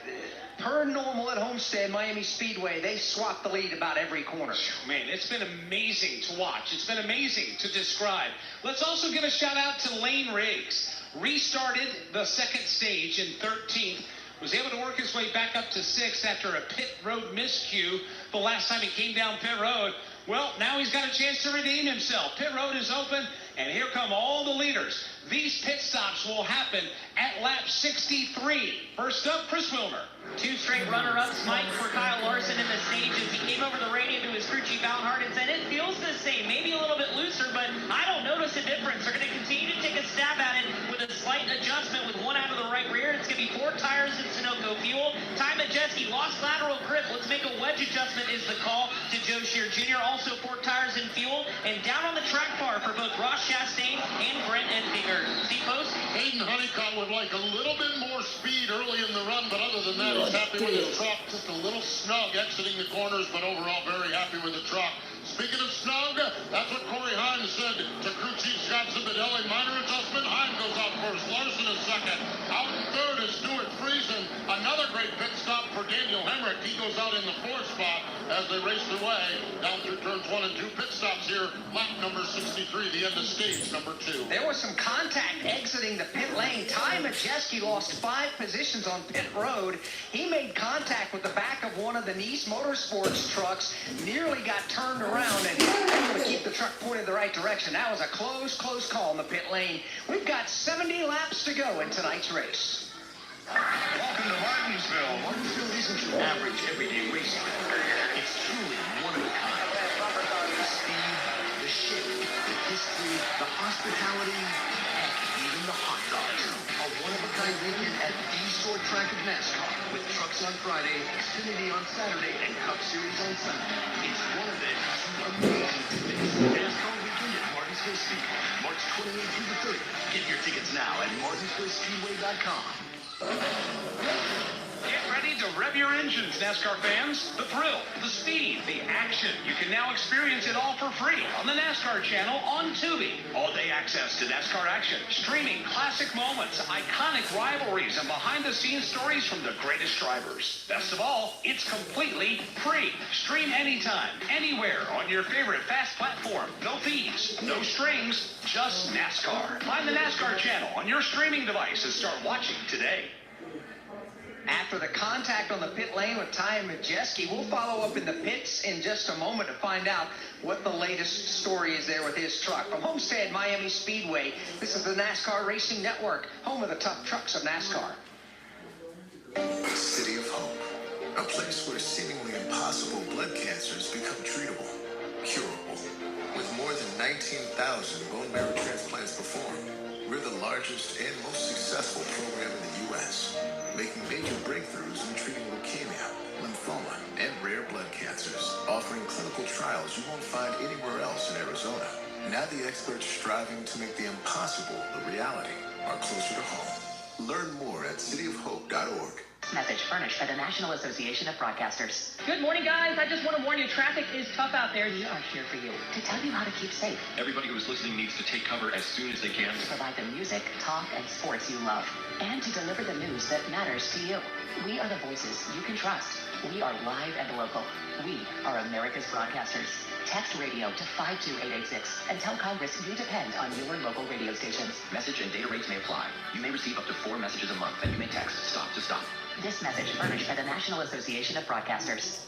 per normal at Homestead Miami Speedway, they swap the lead about every corner. Man, it's been amazing to watch. It's been amazing to describe. Let's also give a shout-out to Lane Riggs. Restarted the second stage in 13th. Was able to work his way back up to 6th after a pit road miscue the last time he came down pit road. Well, now he's got a chance to redeem himself. Pit road is open, and here come all the leaders. These pit stops will happen at lap 63. First up, Chris Wilmer. 2 straight runner-ups, Mike, for Kyle Larson in the stages. He came over the radio to his crew chief, Alan Hart, and said, it feels the same, maybe a little bit looser, but I don't notice a difference. They're going to continue to take a stab at it with a slight adjustment with 1 out of the right rear. It's going to be 4 tires in Sunoco fuel. Ty Majeski lost lateral grip. Let's make a wedge adjustment is the call to Joe Shear Jr. Also 4 tires in fuel. And down on the track bar for both Ross Chastain and Brent Enfinger. Steve Post? Hayden Honeycutt would like a little bit more speed early in the run, but other than that, he's happy with his truck. Just a little snug exiting the corners, but overall very happy with the truck. Speaking of snug, that's what Corey Heim said to crew chief Scott Zipadelli. Minor adjustment, Heim goes out first, Larson is second. Out in third is Stuart Friesen. Another great pit stop for Daniel Hemrick. He goes out in the 4th spot as they race their way down through turns 1 and 2. Pit stops here, lap number 63, the end of stage number 2. There was some contact exiting the pit lane. Ty Majeski lost 5 positions on pit road. He made contact with the back of one of the Nice Motorsports trucks, nearly got turned around and able to keep the truck pointed the right direction. That was a close call in the pit lane. We've got 70 laps to go in tonight's race. Welcome to Martinsville. Martinsville isn't your average everyday racing. It's truly one of a kind. The speed, the shape, the history, the hospitality, heck, even the hot dogs. A one-of-a-kind weekend at the short track of NASCAR with trucks on Friday, Xfinity on Saturday, and Cup Series on Sunday. It's one event, 2 amazing events. NASCAR weekend at Martinsville Speedway, March 28th through the 30th. Get your tickets now at martinsvillespeedway.com. Get ready to rev your engines, NASCAR fans. The thrill, the speed, the action. You can now experience it all for free on the NASCAR channel on Tubi. All-day access to NASCAR action, streaming classic moments, iconic rivalries, and behind-the-scenes stories from the greatest drivers. Best of all, it's completely free. Stream anytime, anywhere on your favorite fast platform. No fees, no strings, just NASCAR. Find the NASCAR channel on your streaming device and start watching today. After the contact on the pit lane with Ty Majeski, we'll follow up in the pits in just a moment to find out what the latest story is there with his truck. From Homestead Miami Speedway, this is the NASCAR Racing Network, home of the tough trucks of NASCAR. City of Hope, a place where seemingly impossible blood cancers become treatable, curable. With more than 19,000 bone marrow transplants performed, we're the largest and most successful program in the U.S., making major breakthroughs in treating leukemia, lymphoma, and rare blood cancers, offering clinical trials you won't find anywhere else in Arizona. Now the experts striving to make the impossible a reality are closer to home. Learn more at cityofhope.org. Message furnished by the National Association of Broadcasters. Good morning, guys. I just want to warn you, traffic is tough out there. We are here for you to tell you how to keep safe. Everybody who is listening needs to take cover as soon as they can. To provide the music, talk, and sports you love. And to deliver the news that matters to you. We are the voices you can trust. We are live and local. We are America's broadcasters. Text radio to 52886 and tell Congress you depend on your local radio stations. Message and data rates may apply. You may receive up to 4 messages a month, and you may text stop to stop. This message furnished by the National Association of Broadcasters.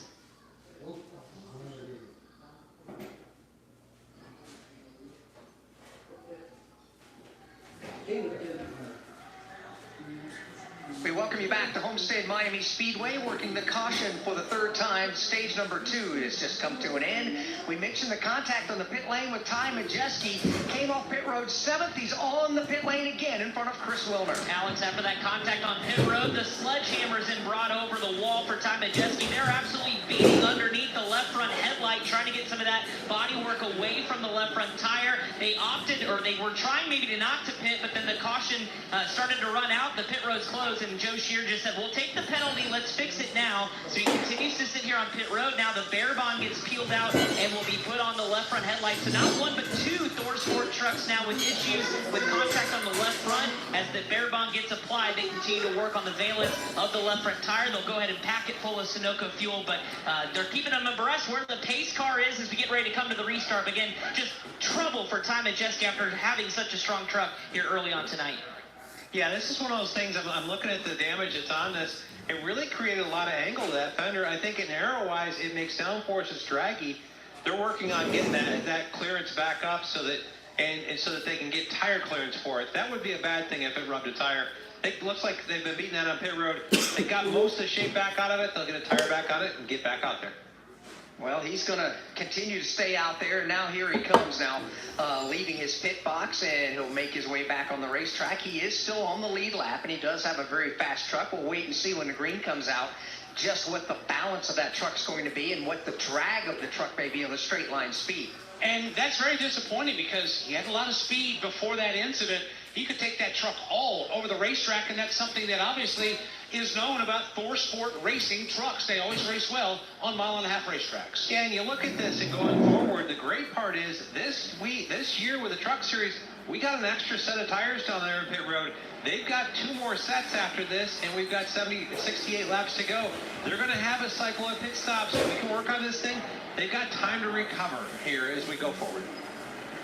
We welcome you back to Homestead Miami Speedway working the caution for the third time. Stage number 2 has just come to an end. We mentioned the contact on the pit lane with Ty Majeski. Came off pit road 7th. He's on the pit lane again in front of Chris Wilner. Alex, after that contact on pit road, the sledgehammer's been brought over the wall for Ty Majeski. They're absolutely beating underneath the left front headlight, trying to get some of that body work away from the left front tire. They opted, or they were trying maybe to not to pit, but then the caution started to run out. The pit road's closed, and Joe Shear just said, we'll take the penalty, let's fix it now. So he continues to sit here on pit road. Now the bear bond gets peeled out and will be put on the left front headlight. So not one, but 2 Thor Sport trucks now with issues with contact on the left front. As the bear bond gets applied, they continue to work on the valence of the left front tire. They'll go ahead and pack it full of Sunoco fuel, but they're keeping them abreast where the pace car is as we get ready to come to the restart. But again, just trouble for Ty Majeski after having such a strong truck here early on tonight. Yeah, this is one of those things, I'm looking at the damage that's on this. It really created a lot of angle to that fender. I think in aero-wise, it makes downforce draggy. They're working on getting that clearance back up so that and so that they can get tire clearance for it. That would be a bad thing if it rubbed a tire. It looks like they've been beating that on pit road. They got most of the shape back out of it. They'll get a tire back on it and get back out there. Well, he's going to continue to stay out there. Now here he comes now, leaving his pit box, and he'll make his way back on the racetrack. He is still on the lead lap, and he does have a very fast truck. We'll wait and see when the green comes out just what the balance of that truck's going to be and what the drag of the truck may be on the straight line speed. And that's very disappointing because he had a lot of speed before that incident. He could take that truck all over the racetrack, and that's something that obviously is known about Thor Sport racing trucks. They always race well on mile-and-a-half racetracks. Yeah, and you look at this and going forward, the great part is this year with the Truck Series, we got an extra set of tires down there in pit road. They've got 2 more sets after this, and we've got 68 laps to go. They're going to have a cycle of pit stops, so we can work on this thing. They've got time to recover here as we go forward.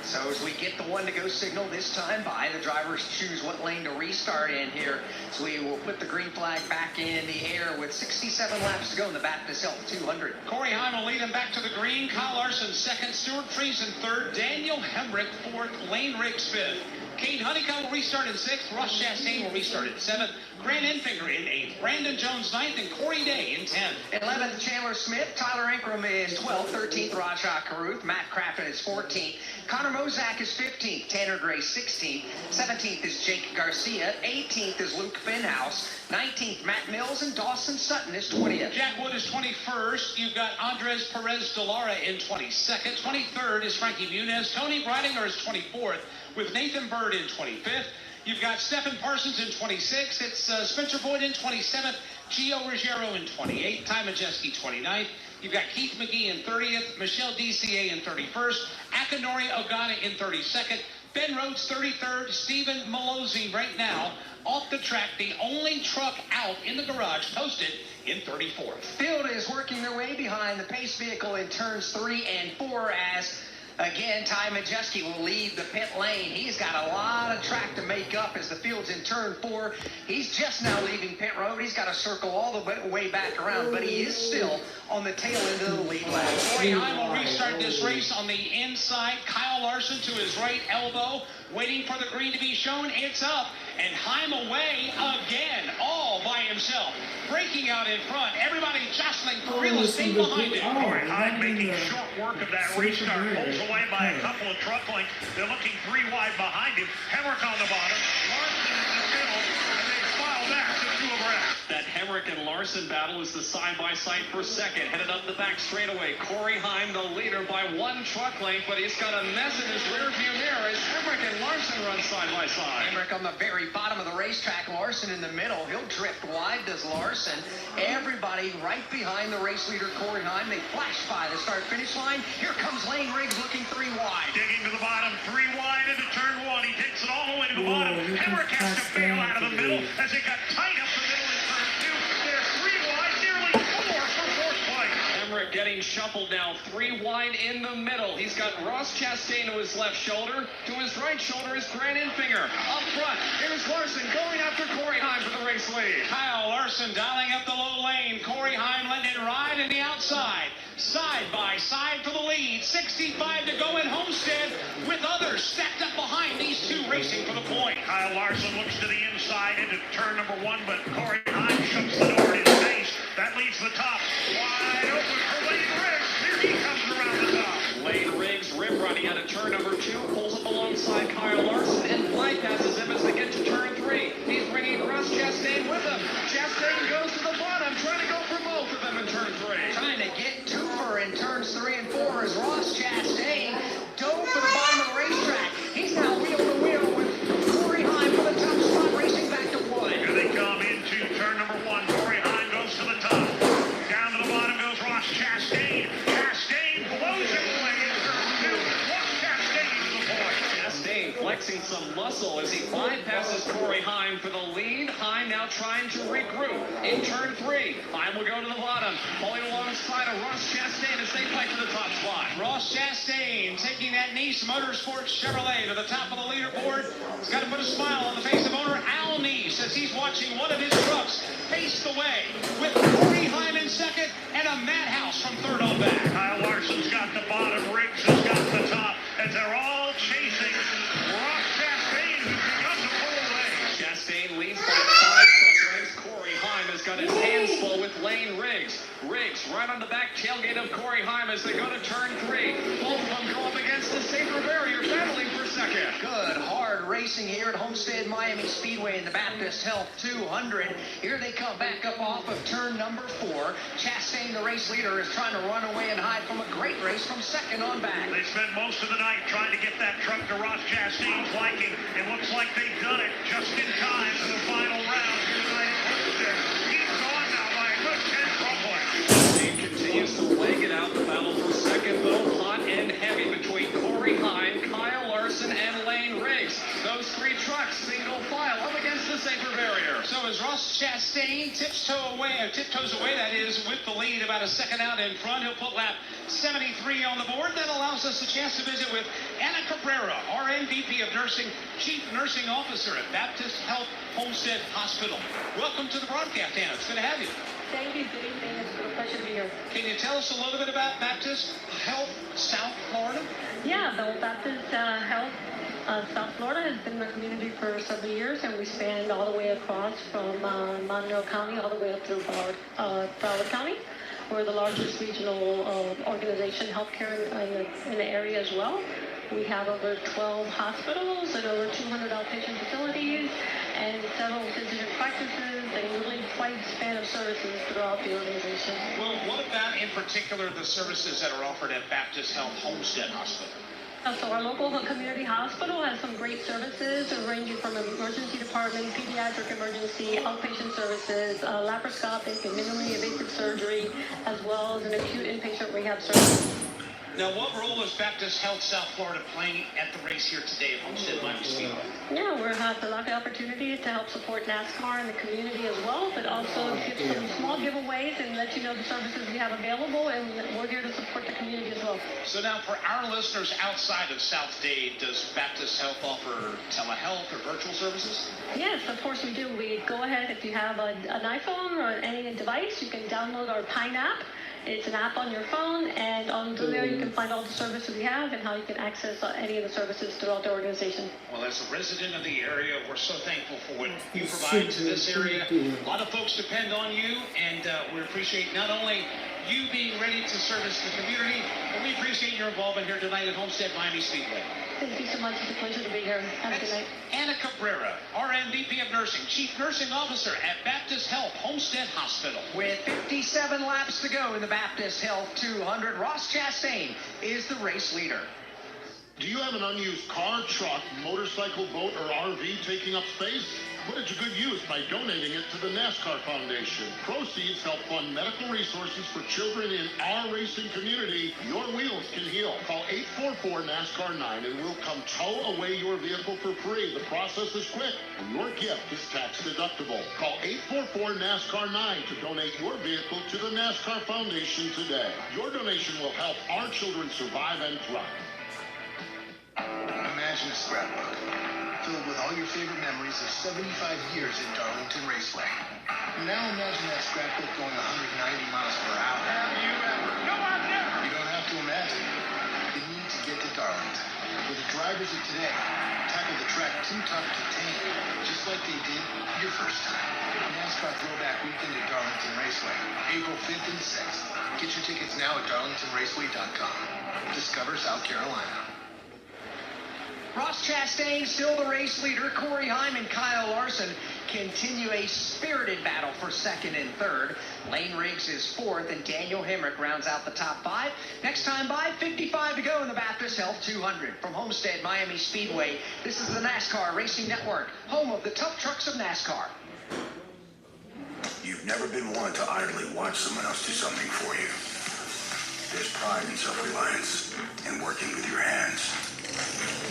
So as we get the 1-to-go signal this time by, the drivers choose what lane to restart in here. So we will put the green flag back in the air with 67 laps to go in the Baptist Health 200. Corey Heim will lead him back to the green. Kyle Larson second. Stuart Friesen third. Daniel Hemrick fourth. Lane Riggs fifth. Kate Honeycutt will restart in 6th. Russ Chastain will restart in 7th. Grant Enfinger in 8th. Brandon Jones 9th. And Corey Day in 10th. 11th, Chandler Smith. Tyler Ankrum is 12th. 13th, Rajah Caruth. Matt Crafton is 14th. Connor Mozak is 15th. Tanner Gray 16th. 17th is Jake Garcia. 18th is Luke Finhouse. 19th, Matt Mills. And Dawson Sutton is 20th. Jack Wood is 21st. You've got Andres Perez de Lara in 22nd. 23rd is Frankie Muniz. Tony Breidinger is 24th. With Nathan Bird in 25th. You've got Stephen Parsons in 26th. It's Spencer Boyd in 27th. Gio Ruggiero in 28th. Ty Majeski 29th. You've got Keith McGee in 30th. Michelle DCA in 31st. Akinori Ogata in 32nd. Ben Rhodes 33rd. Stephen Malozzi right now off the track. The only truck out in the garage posted in 34th. Field is working their way behind the pace vehicle in turns 3 and 4 as again, Ty Majeski will leave the pit lane. He's got a lot of track to make up as the field's in turn 4. He's just now leaving pit road. He's got to circle all the way back around, but he is still on the tail end of the lead lap. Corey Heim will restart this race on the inside. Kyle Larson to his right elbow, waiting for the green to be shown. It's up, and Heim away again, all by himself. Breaking out in front, everybody jostling for real estate behind him. Corey Heim making short work of that restart. Pulls away by a couple of truck lengths. They're looking 3 wide behind him. Hemrick on the bottom. Larson in the middle. And they file back to 2 abreast. That Hemrick and Larson battle is the side-by-side for second. Headed up the back straightaway. Corey Heim, the leader by 1 truck length, but he's got a mess in his rearview mirror as Hemrick and Larson run side-by-side. Hemrick on the very bottom of the racetrack. Larson in the middle. He'll drift wide, does Larson. Everybody right behind the race leader, Corey Heim. They flash by the start-finish line. Here comes Lane Riggs looking 3 wide. Digging to the bottom, 3 wide into turn 1. He takes it all the way to the bottom. Hemrick has to bail out of the middle as it got tight up the middle in turn 2. They're 3 wide, nearly 4 for 4th place. Hemrick getting shuffled now, 3 wide in the middle. He's got Ross Chastain to his left shoulder. To his right shoulder is Grant Enfinger. Up front, here's Larson going after Corey Heim for the race lead. Kyle Larson dialing up the low lane. Corey Heim letting it ride in the outside. Side by side for the lead. 65 to go in Homestead with others stacked up behind these 2 racing for the point. Kyle Larson looks to the inside into turn number 1, but Corey Heim shuts the door. the top. Wide open for Lane Riggs. Here he comes around the top. Lane Riggs, rip running out of turn number 2, pulls up alongside Kyle Larson and bypasses him as they get to turn 3. He's bringing Ross Chastain with him. Chastain goes to the bottom, trying to go for both of them in turn 3. Trying to get twofer in turns 3 and 4 as Ross Chastain dove for the bottom of the racetrack. He's now wheel to wheel with Corey Heim for the top spot, racing back to 1. Here they come into turn number 1. Corey Heim goes to the top. Down to the bottom goes Ross Chastain. Chastain blows it away in turn 2. Ross Chastain to the point. Chastain flexing some muscle as he bypasses Corey Heim for the lead. Heim now trying to regroup in turn 3. Heim will go to the bottom, pulling alongside of Ross Chastain as they fight for the top spot. Ross Chastain taking that Nice Motorsports Chevrolet to the top of the leaderboard. He's got to put a smile on the face of owner Al Nice as he's watching one of his trucks face the way with Corey Heim in second and a madhouse from third on back. Kyle Larson's got the bottom. Riggs has got the top. As they're all chasing Ross Chastain, who's begun to pull away. Chastain leads by 5 truck lengths. Corey Heim has got his hands full with Lane Riggs. Riggs right on the back tailgate of Corey Heim as they go to turn 3. Both of them go up against the safer barrier, battling for second. Good, hard racing here at Homestead Miami Speedway in the Baptist Health 200. Here they come back up off of turn number 4. Chastain, the race leader, is trying to run away and hide from a great race from second on back. They spent most of the night trying to get that truck to Ross Chastain's liking. It looks like they've done it just in time for the final round here tonight at Homestead. He's gone now by a good 10 front lengths. Chastain continues to leg it out. The battle for second, though, hot and heavy between Corey Heim, Kyle Larson, and Lane Riggs. Those 3 trucks single file up against the safer barrier. So as Ross Chastain tiptoes away, that is, with the lead about a second out in front, he'll put lap 73 on the board. That allows us a chance to visit with Anna Cabrera, our MVP of Nursing, Chief Nursing Officer at Baptist Health Homestead Hospital. Welcome to the broadcast, Anna. It's good to have you. Thank you. Good evening. It's a pleasure to be here. Can you tell us a little bit about Baptist Health South Florida? Yeah, the Baptist Health South Florida has been in the community for several years, and we span all the way across from Monroe County all the way up through Broward County. We're the largest regional organization, healthcare in the area as well. We have over 12 hospitals and over 200 outpatient facilities and several physician practices and really quite a span of services throughout the organization. Well, what about in particular the services that are offered at Baptist Health Homestead Hospital? So our local community hospital has some great services ranging from emergency department, pediatric emergency, outpatient services, laparoscopic and minimally invasive surgery, as well as an acute inpatient rehab service. Now, what role is Baptist Health South Florida playing at the race here today at Homestead Miami Speedway? Yeah, we have a lot of opportunities to help support NASCAR in the community as well, but also give some small giveaways and let you know the services we have available, and we're here to support the community as well. So now, for our listeners outside of South Dade, does Baptist Health offer telehealth or virtual services? Yes, of course we do. We go ahead, if you have an iPhone or any device, you can download our Pine app. It's an app on your phone, and on there you can find all the services we have and how you can access any of the services throughout the organization. Well, as a resident of the area, we're so thankful for what you provide to this area. A lot of folks depend on you, and we appreciate not only you being ready to service the community, but we appreciate your involvement here tonight at Homestead Miami Speedway. Thank you so much. It's a pleasure to be here. Have a good night. Anna Cabrera, our MVP of Nursing, Chief Nursing Officer at Baptist Health Homestead Hospital. With 57 laps to go in the Baptist Health 200, Ross Chastain is the race leader. Do you have an unused car, truck, motorcycle, boat, or RV taking up space? Put it to good use by donating it to the NASCAR Foundation. Proceeds help fund medical resources for children in our racing community. Your wheels can heal. Call 844-NASCAR-9 and we'll come tow away your vehicle for free. The process is quick and your gift is tax deductible. Call 844-NASCAR-9 to donate your vehicle to the NASCAR Foundation today. Your donation will help our children survive and thrive. Imagine a scrapbook filled with all your favorite memories of 75 years at Darlington Raceway. Now imagine that scrapbook going 190 miles per hour. Have you ever? No, I've never. You don't have to imagine. You need to get to Darlington. For the drivers of today, tax tackle the track too tough to tame, just like they did your first time. NASCAR Throwback Weekend at Darlington Raceway, April 5th and 6th. Get your tickets now at darlingtonraceway.com. Discover South Carolina. Ross Chastain, still the race leader. Corey Heim and Kyle Larson continue a spirited battle for second and third. Lane Riggs is fourth, and Daniel Hemrick rounds out the top five. Next time by, 55 to go in the Baptist Health 200. From Homestead Miami Speedway, this is the NASCAR Racing Network, home of the tough trucks of NASCAR. You've never been one to idly watch someone else do something for you. There's pride in self-reliance and working with your hands.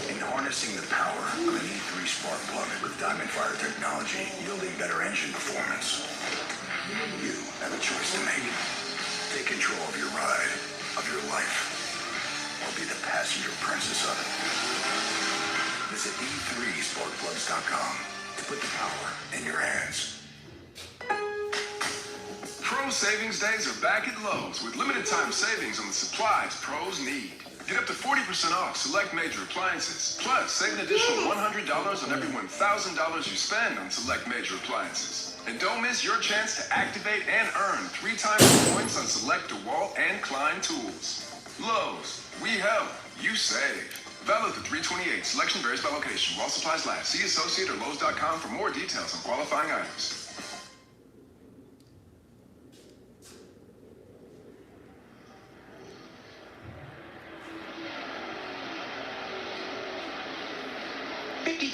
In harnessing the power of an E3 spark plug with Diamond Fire technology yielding better engine performance. You have a choice to make. Take control of your ride, of your life, or be the passenger princess of it. Visit E3sparkplugs.com to put the power in your hands. Pro Savings Days are back at Lowe's with limited time savings on the supplies pros need. Get up to 40% off select major appliances. Plus, save an additional $100 on every $1,000 you spend on select major appliances. And don't miss your chance to activate and earn 3 times the points on select DeWalt and Klein tools. Lowe's, we help, you save. Valid through 3/28. Selection varies by location. While supplies last. See associate or Lowe's.com for more details on qualifying items.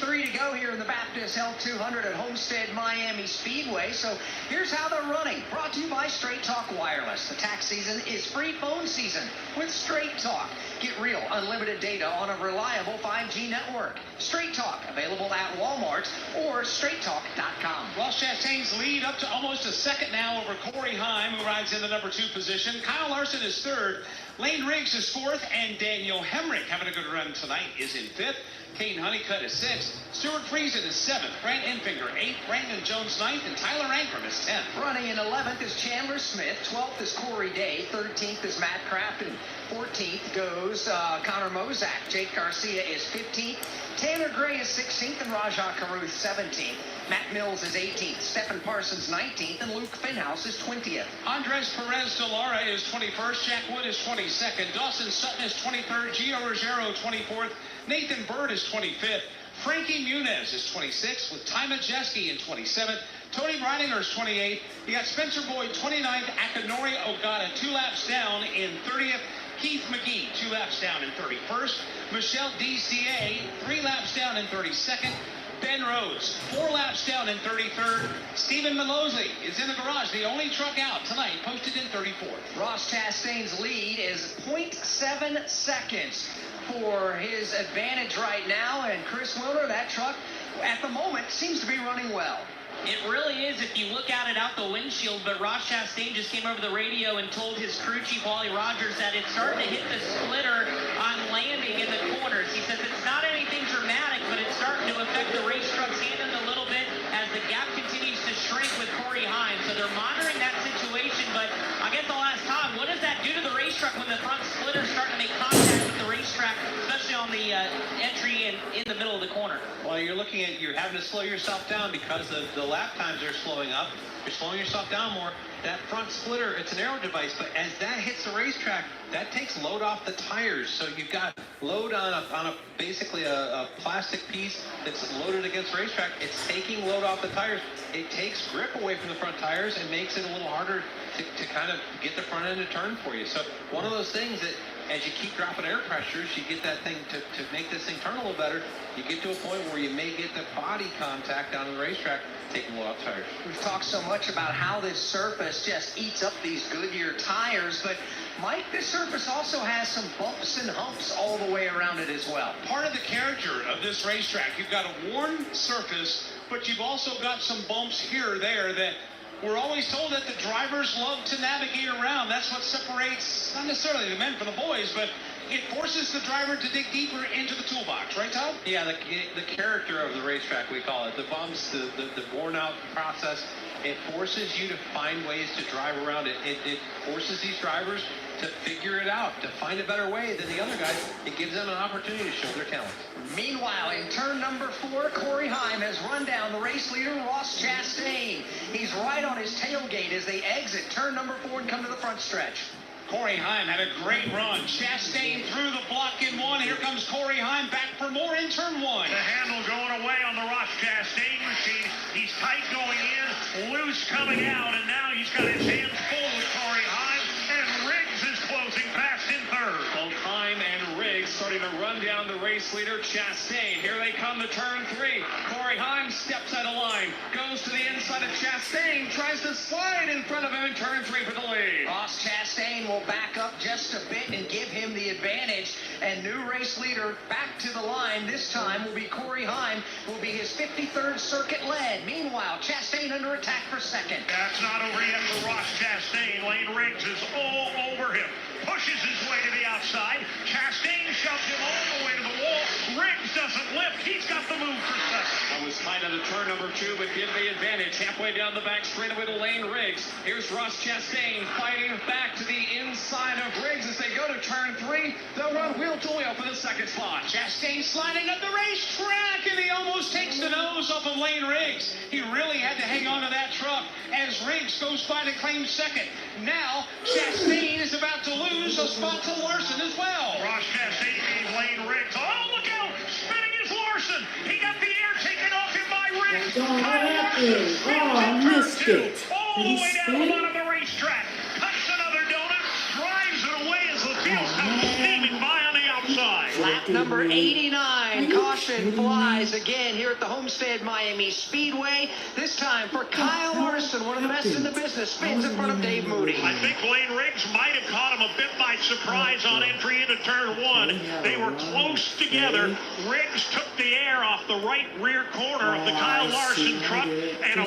To go here in the Baptist Health 200 at Homestead Miami Speedway. So here's how they're running. Brought to you by Straight Talk Wireless. The tax season is free phone season with Straight Talk. Get real, unlimited data on a reliable 5G network. Straight Talk, available at Walmart or straighttalk.com. Ross Chastain's lead up to almost a second now over Corey Heim, who rides in the number 2 position. Kyle Larson is third. Lane Riggs is fourth, and Daniel Hemrick, having a good run tonight, is in fifth. Kane Honeycutt is 6th, Stuart Friesen is 7th, Grant Enfinger 8th, Brandon Jones 9th, and Tyler Ankrum is 10th. Running in 11th is Chandler Smith, 12th is Corey Day, 13th is Matt Kraft, and 14th goes Connor Mozak. Jake Garcia is 15th, Tanner Gray is 16th, and Rajah Caruth 17th. Matt Mills is 18th, Stephen Parsons 19th, and Luke Finhouse is 20th. Andres Perez de Lara is 21st, Jack Wood is 22nd, Dawson Sutton is 23rd, Gio Ruggiero 24th, Nathan Bird is 25th, Frankie Muniz is 26th, with Ty Majeski in 27th, Tony Breininger is 28th, you got Spencer Boyd 29th, Akinori Ogata 2 laps down in 30th, Keith McGee 2 laps down in 31st, Michelle DCA 3 laps down in 32nd, Ben Rhodes 4 laps down in 33rd. Stephen Malozzi is in the garage, the only truck out tonight, posted in 34th. Ross Chastain's lead is 0.7 seconds for his advantage right now, and Chris Wilner, that truck at the moment seems to be running well. It really is if you look at it out the windshield, but Ross Chastain just came over the radio and told his crew chief, Wally Rogers, that it's starting to hit the splitter on landing in the corners. He says it's not anything dramatic, but it's starting to affect the race truck's handling a little bit as the gap continues to shrink with Corey Heim. So they're monitoring that situation, but I guess I'll ask Todd, what does that do to the racetrack when the front splitter's starting to make contact with the racetrack, especially on the entry and in the middle of the corner? Well, you're having to slow yourself down because of the lap times are slowing up. You're slowing yourself down more. That front splitter, it's an aero device, but as that hits the racetrack, that takes load off the tires. So you've got load on basically a plastic piece that's loaded against the racetrack. It's taking load off the tires. It takes grip away from the front tires and makes it a little harder to kind of get the front end to turn for you. So one of those things that as you keep dropping air pressures, you get that thing to make this thing turn a little better. You get to a point where you may get the body contact down the racetrack, taking low off tires. We've talked so much about how this surface just eats up these Goodyear tires, but Mike, this surface also has some bumps and humps all the way around it as well. Part of the character of this racetrack, you've got a worn surface, but you've also got some bumps here or there that we're always told that the drivers love to navigate around. That's what separates, not necessarily the men from the boys, but it forces the driver to dig deeper into the toolbox, right, Todd? Yeah, the character of the racetrack, we call it. The bumps, the worn out process, it forces you to find ways to drive around it. It forces these drivers to figure it out, to find a better way than the other guys. It gives them an opportunity to show their talents. Meanwhile, in turn number 4, Corey Heim has run down the race leader, Ross Chastain. He's right on his tailgate as they exit turn number 4 and come to the front stretch. Corey Heim had a great run. Chastain through the block in 1. Here comes Corey Heim back for more in turn 1. The handle going away on the Ross Chastain machine. He's tight going in, loose coming out, and now he's got his hands full with Corey Heim, and Riggs is closing fast in third. Both Heim and Riggs starting to run down the race leader, Chastain. Here they come to turn 3. Corey Heim steps out of line, goes to the inside of Chastain, tries to slide in front of him in turn 3 for the lead. Ross Chastain will back up just a bit and give him the advantage. And new race leader back to the line this time will be Corey Heim, will be his 53rd circuit lead. Meanwhile, Chastain under attack for second. That's not over yet for Ross Chastain. Lane Riggs is all over him. Pushes his way to the outside. Chastain shoves him all the way to the wall. Riggs doesn't lift. He's got the move for second. That was tight on the turn number 2, but give the advantage halfway down the back straightaway to Lane Riggs. Here's Ross Chastain fighting back to the inside of Riggs as they go to turn 3. They'll run wheel to wheel for the second spot. Chastain sliding up the racetrack, and he almost takes the nose off of Lane Riggs. He really had to hang on to that truck as Riggs goes by to claim second. Now, Chastain is about to lose a spot to Larson as well. Ross Chastain gave Lane Riggs. Oh, look out! Spinning is Larson. He got the air taken off him by Riggs. What happened? Oh, I missed it. All Did the he way down the spin? bottom of the racetrack. Cuts another donut. Drives it away as the field comes steaming by on the outside. Lap number 89. Caution flies again here at the Homestead Miami Speedway. This time for Kyle Larson, one of the best in the business, spins in front of Dave Moody. I think Lane Riggs might have caught him a bit by surprise on entry into turn 1. They were close together. Riggs took the air off the right rear corner of the Kyle Larson truck, and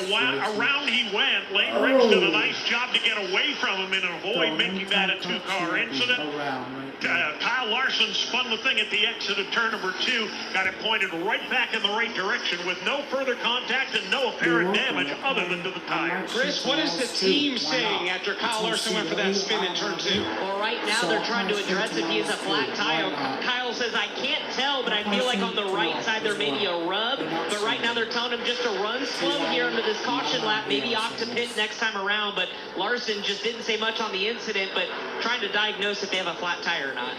around he went. Lane Riggs did a nice job to get away from him and avoid making that a 2-car incident. Kyle Larson spun the thing at the exit of turn number 2, got it pointed right back in the right direction with no further contact and no apparent damage other than to the tire. Chris, what is the team saying after Kyle Larson went for that spin in turn 2? Well, right now they're trying to address if he has a flat tire. Kyle says, I can't tell, but I feel like on the right side there may be a rub. But right now they're telling him just to run slow here into this caution lap, maybe off to pit next time around. But Larson just didn't say much on the incident, but trying to diagnose if they have a flat tire or not.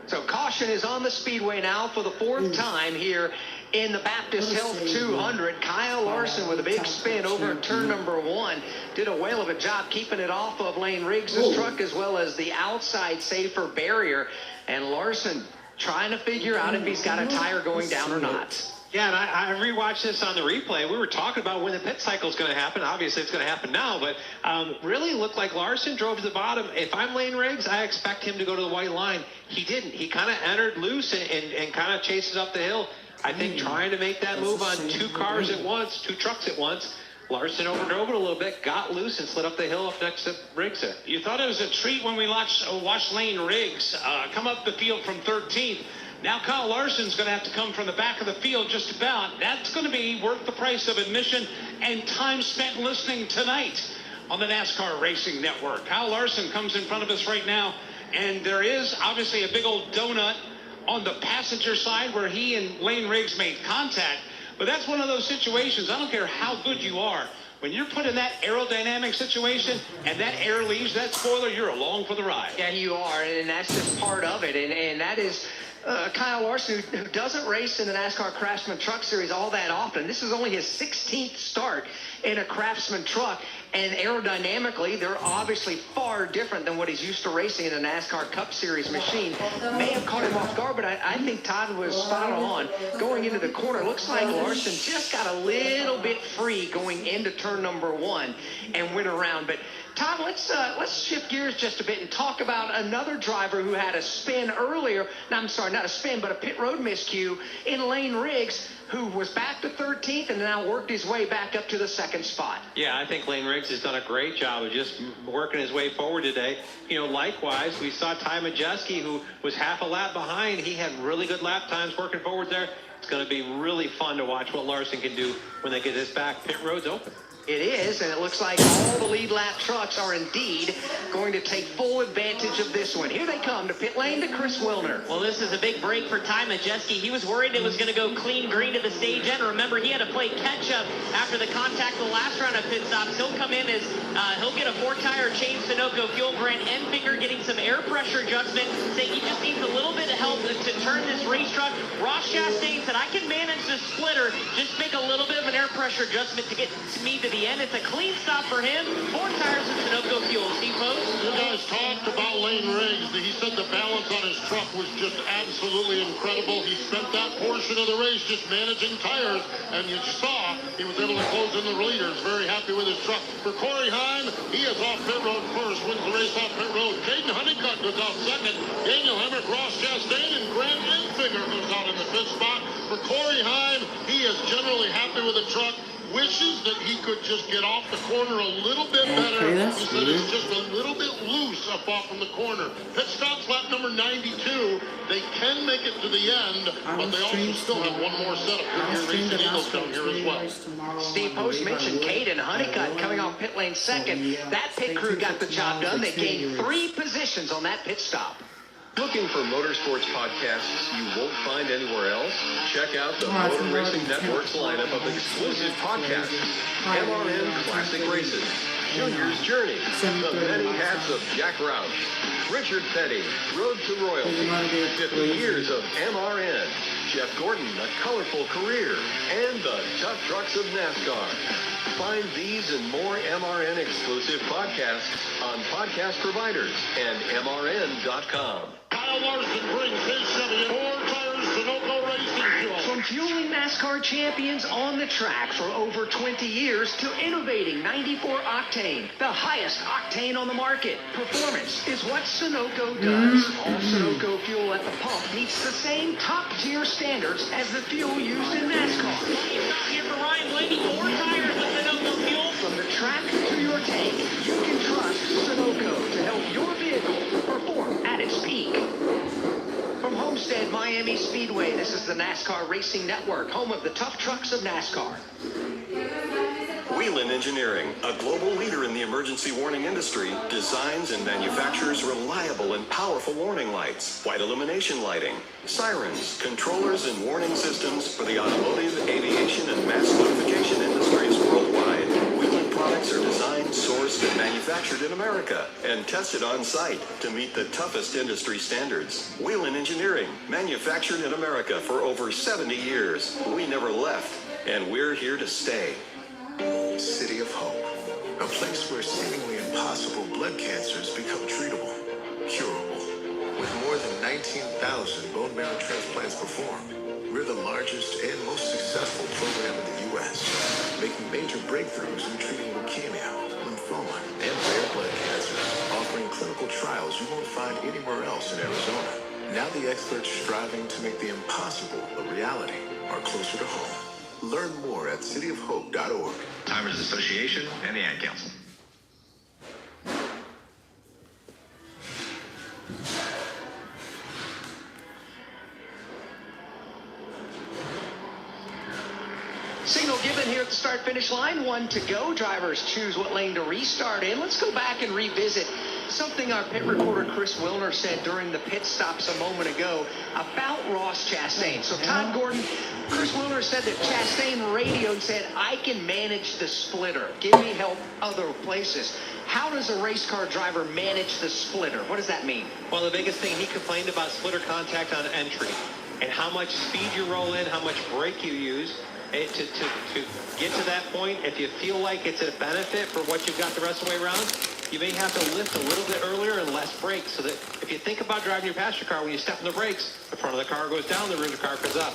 So caution is on the speedway now for the 4th time here in the Baptist Health 200. Kyle Larson with a big spin over in turn number 1. Did a whale of a job keeping it off of Lane Riggs' truck as well as the outside safer barrier. And Larson trying to figure out if he's got a tire going down or not. Yeah, and I rewatched this on the replay. We were talking about when the pit cycle is going to happen. Obviously, it's going to happen now, but really looked like Larson drove to the bottom. If I'm Lane Riggs, I expect him to go to the white line. He didn't. He kind of entered loose and kind of chases up the hill. I think trying to make that move on 2 cars at once, 2 trucks at once, Larson overdrove it a little bit, got loose, and slid up the hill up next to Riggs there. You thought it was a treat when we watched Lane Riggs come up the field from 13th. Now Kyle Larson's going to have to come from the back of the field just about. That's going to be worth the price of admission and time spent listening tonight on the NASCAR Racing Network. Kyle Larson comes in front of us right now, and there is obviously a big old donut on the passenger side where he and Lane Riggs made contact. But that's one of those situations, I don't care how good you are, when you're put in that aerodynamic situation and that air leaves that spoiler, you're along for the ride. Yeah, you are, and that's just part of it. And that is Kyle Larson, who doesn't race in the NASCAR Craftsman Truck Series all that often. This is only his 16th start in a Craftsman truck, and aerodynamically, they're obviously far different than what he's used to racing in a NASCAR Cup Series machine. May have caught him off guard, but I think Todd was spot on. Going into the corner, looks like Larson just got a little bit free going into turn number 1 and went around. But Todd, let's shift gears just a bit and talk about another driver who had a spin earlier. No, I'm sorry, not a spin, but a pit road miscue in Lane Riggs, who was back to 13th and now worked his way back up to the 2nd spot. Yeah, I think Lane Riggs has done a great job of just working his way forward today. You know, likewise, we saw Ty Majeski, who was half a lap behind. He had really good lap times working forward there. It's going to be really fun to watch what Larson can do when they get his back pit roads open. It is, and it looks like all the lead lap trucks are indeed going to take full advantage of this one. Here they come to pit lane to Chris Wilner. Well, this is a big break for Ty Majeski. He was worried it was going to go clean green to the stage end. Remember, he had to play catch-up after the contact the last round of pit stops. He'll come in as he'll get a 4-tire change Sunoco fuel. Grant Enfinger getting some air pressure adjustment, saying he just needs a little bit of help to turn this race truck. Ross Chastain said, I can manage the splitter, just make a little bit of an air pressure adjustment to get me to the end. It's a clean stop for him. 4 tires of Sunoco fuel. Steve Post. You guys talked about Lane Riggs. He said the balance on his truck was just absolutely incredible. He spent that portion of the race just managing tires, and you saw he was able to close in the leaders. Very happy with his truck. For Corey Heim, he is off pit road first, wins the race off pit road. Caden Honeycutt goes out second. Daniel Hemrick, Ross Chastain, and Grant Enfinger goes out in the fifth spot. For Corey Heim, he is generally happy with the truck. Wishes that he could just get off the corner a little bit better. He said it's just a little bit loose up off from the corner. Pit stops lap number 92. They can make it to the end, but they also still have one more setup. Racing Eagles down here as well. Steve Post mentioned Caden Honeycutt coming off pit lane second. That pit crew got the job done. They gained 3 positions on that pit stop. Looking for motorsports podcasts you won't find anywhere else? Check out the Motor Racing Network's lineup of exclusive podcasts. MRN Classic Races, Junior's Journey, The Many Hats of Jack Roush, Richard Petty, Road to Royalty, 50 Years of MRN, Jeff Gordon, A Colorful Career, and The Tough Trucks of NASCAR. Find these and more MRN exclusive podcasts on podcast providers and MRN.com. Kyle Larson brings his Chevy 4 tires Sunoco Racing Fuel. From fueling NASCAR champions on the track for over 20 years to innovating 94 octane, the highest octane on the market. Performance is what Sunoco does. All Sunoco fuel at the pump meets the same top-tier standards as the fuel used in NASCAR. Here for Ryan Blaney, 4 tires of Sunoco fuel. From the track to your tank, you can trust Sunoco to help your vehicle perform at its peak. From Homestead Miami Speedway, this is the NASCAR Racing Network, home of the tough trucks of NASCAR. Whelen Engineering, a global leader in the emergency warning industry, designs and manufactures reliable and powerful warning lights, white illumination lighting, sirens, controllers, and warning systems for the automotive, aviation, and mass notification industries worldwide. Whelen products are designed, sourced, and manufactured in America and tested on site to meet the toughest industry standards. Whelen Engineering, manufactured in America for over 70 years. We never left, and we're here to stay. City of Hope, a place where seemingly impossible blood cancers become treatable, curable. With more than 19,000 bone marrow transplants performed, we're the largest and most successful program in the U.S., making major breakthroughs in treating leukemia, lymphoma, and rare blood cancers, offering clinical trials you won't find anywhere else in Arizona. Now the experts striving to make the impossible a reality are closer to home. Learn more at cityofhope.org. Timers Association and the Ad Council. Signal given here at the start-finish line. 1 to go. Drivers choose what lane to restart in. Let's go back and revisit something our pit reporter Chris Wilner said during the pit stops a moment ago about Ross Chastain. So Todd Gordon, Chris Wilner said that Chastain radioed and said, I can manage the splitter. Give me help other places. How does a race car driver manage the splitter? What does that mean? Well, the biggest thing, he complained about splitter contact on entry and how much speed you roll in, how much brake you use. To get to that point, if you feel like it's a benefit for what you've got the rest of the way around, you may have to lift a little bit earlier and less brakes, so that if you think about driving your passenger car, when you step on the brakes, the front of the car goes down, the rear of the car goes up.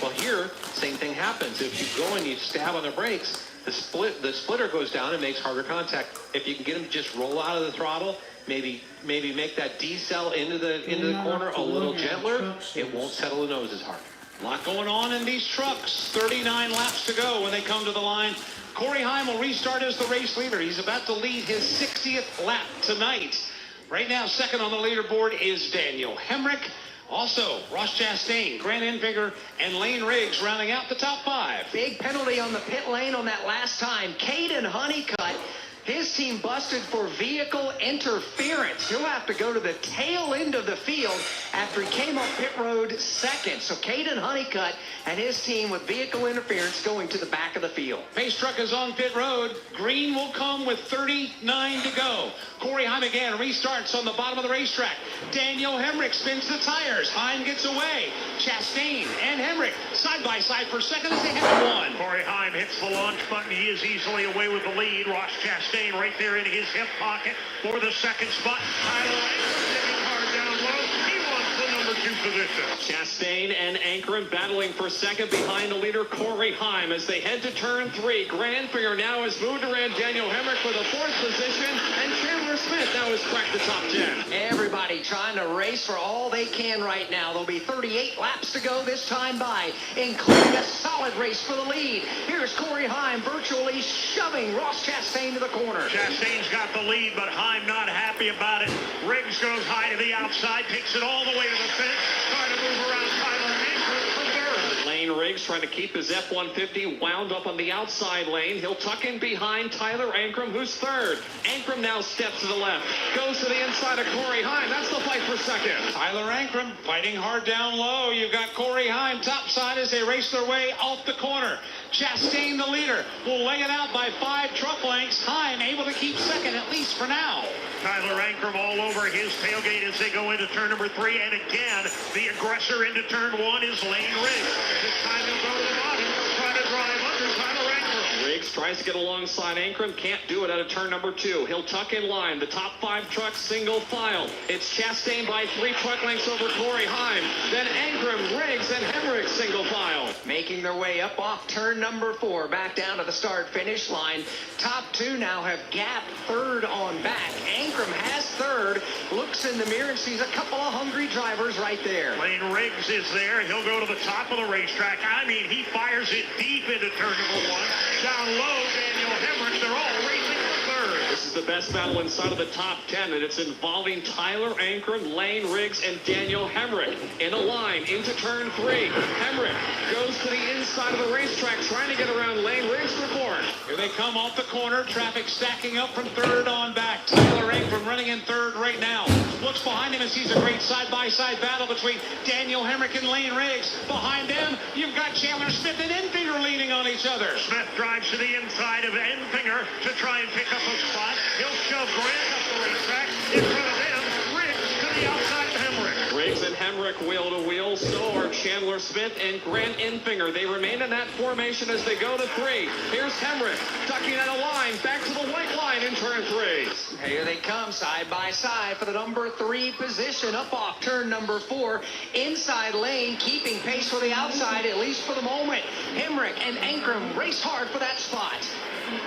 Well, here, same thing happens. If you go and you stab on the brakes, the splitter goes down and makes harder contact. If you can get them to just roll out of the throttle, maybe make that decel into the corner a little gentler, it won't settle the nose as hard. A lot going on in these trucks. 39 laps to go when they come to the line. Corey Heim will restart as the race leader. He's about to lead his 60th lap tonight. Right now, second on the leaderboard is Daniel Hemrick. Also, Ross Chastain, Grant Enfinger, and Lane Riggs rounding out the top 5. Big penalty on the pit lane on that last time. Caden Honeycutt, his team busted for vehicle interference. He'll have to go to the tail end of the field after he came up pit road second. So Caden Honeycutt and his team with vehicle interference going to the back of the field. Pace truck is on pit road. Green will come with 39 to go. Corey Heim again restarts on the bottom of the racetrack. Daniel Hemrick spins the tires. Heim gets away. Chastain and Hemrick side by side for second as they head to 1. Corey Heim hits the launch button. He is easily away with the lead. Ross Chastain right there in his hip pocket for the second spot. Tyler Ankrum sitting hard down low. He wants the number 2 position. Chastain and Ankrum battling for second behind the leader Corey Heim as they head to turn 3. Grant Enfinger now has moved around Daniel Hemrick for the 4th position, and Chandler Smith now has cracked the top 10. Everybody trying to race for all they can right now. There'll be 38 laps to go this time by, including a solid race for the lead. Here's Corey Heim virtually shoving Ross Chastain to the corner. Chastain's got the lead, but Heim not happy about it. Riggs goes high to the outside, takes it all the way to the fence, trying to move around Tyler Ankrum for 3rd. Lane Riggs trying to keep his F-150 wound up on the outside lane. He'll tuck in behind Tyler Ankrum, who's 3rd. Ankrum now steps to the left, goes to the inside of Corey Heim. That's the fight for second. Tyler Ankrum fighting hard down low. You've got Corey Heim topside as they race their way off the corner. Chastain, the leader, will lay it out by 5 truck lengths. Heim able to keep second, at least for now. Tyler Ankrum all over his tailgate as they go into turn number 3. And again, the aggressor into turn 1 is Lane Riggs. This time he'll go to the bottom, try to drive under Tyler Ankrum. Riggs tries to get alongside Ankrum, can't do it out of turn number 2. He'll tuck in line. The top 5 trucks single file. It's Chastain by 3 truck lengths over Corey Heim. Then Ankrum, Riggs, and Hemrick single file. Making their way up off turn number 4, back down to the start-finish line. Top 2 now have gap 3rd on back. Ankrum has 3rd, looks in the mirror and sees a couple of hungry drivers right there. Lane Riggs is there. He'll go to the top of the racetrack. I mean, he fires it deep into turn number 1. Down low, Daniel Hemrick. They're all racing for 3rd. This is the best battle inside of the top 10, and it's involving Tyler Ankrum, Lane Riggs, and Daniel Hemrick in a line into turn 3. Hemrick goes to the inside of the racetrack, trying to get around Lane Riggs for 4th. Here they come off the corner. Traffic stacking up from 3rd on back. Tyler Ankrum running in 3rd right now. Looks behind him and sees a great side-by-side battle between Daniel Hemrick and Lane Riggs. Behind them, you've got Chandler Smith and Enfinger leaning on each other. Smith drives to the inside of Enfinger to try and pick up a spot. He'll shove Grant up the racetrack. In front of him, Riggs to the outside of Hemrick. Riggs and Hemrick wheel to wheel. So are Chandler Smith and Grant Enfinger. They remain in that formation as they go to 3. Here's Hemrick tucking out a line back to the white line in turn 3. Here they come side by side for the number 3 position up off turn number 4. Inside lane, keeping pace for the outside, at least for the moment. Hemrick and Ankrum race hard for that spot.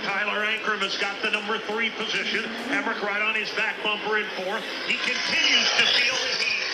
Tyler Ankrum has got the number 3 position. Hemrick right on his back bumper in 4th. He continues to feel the heat.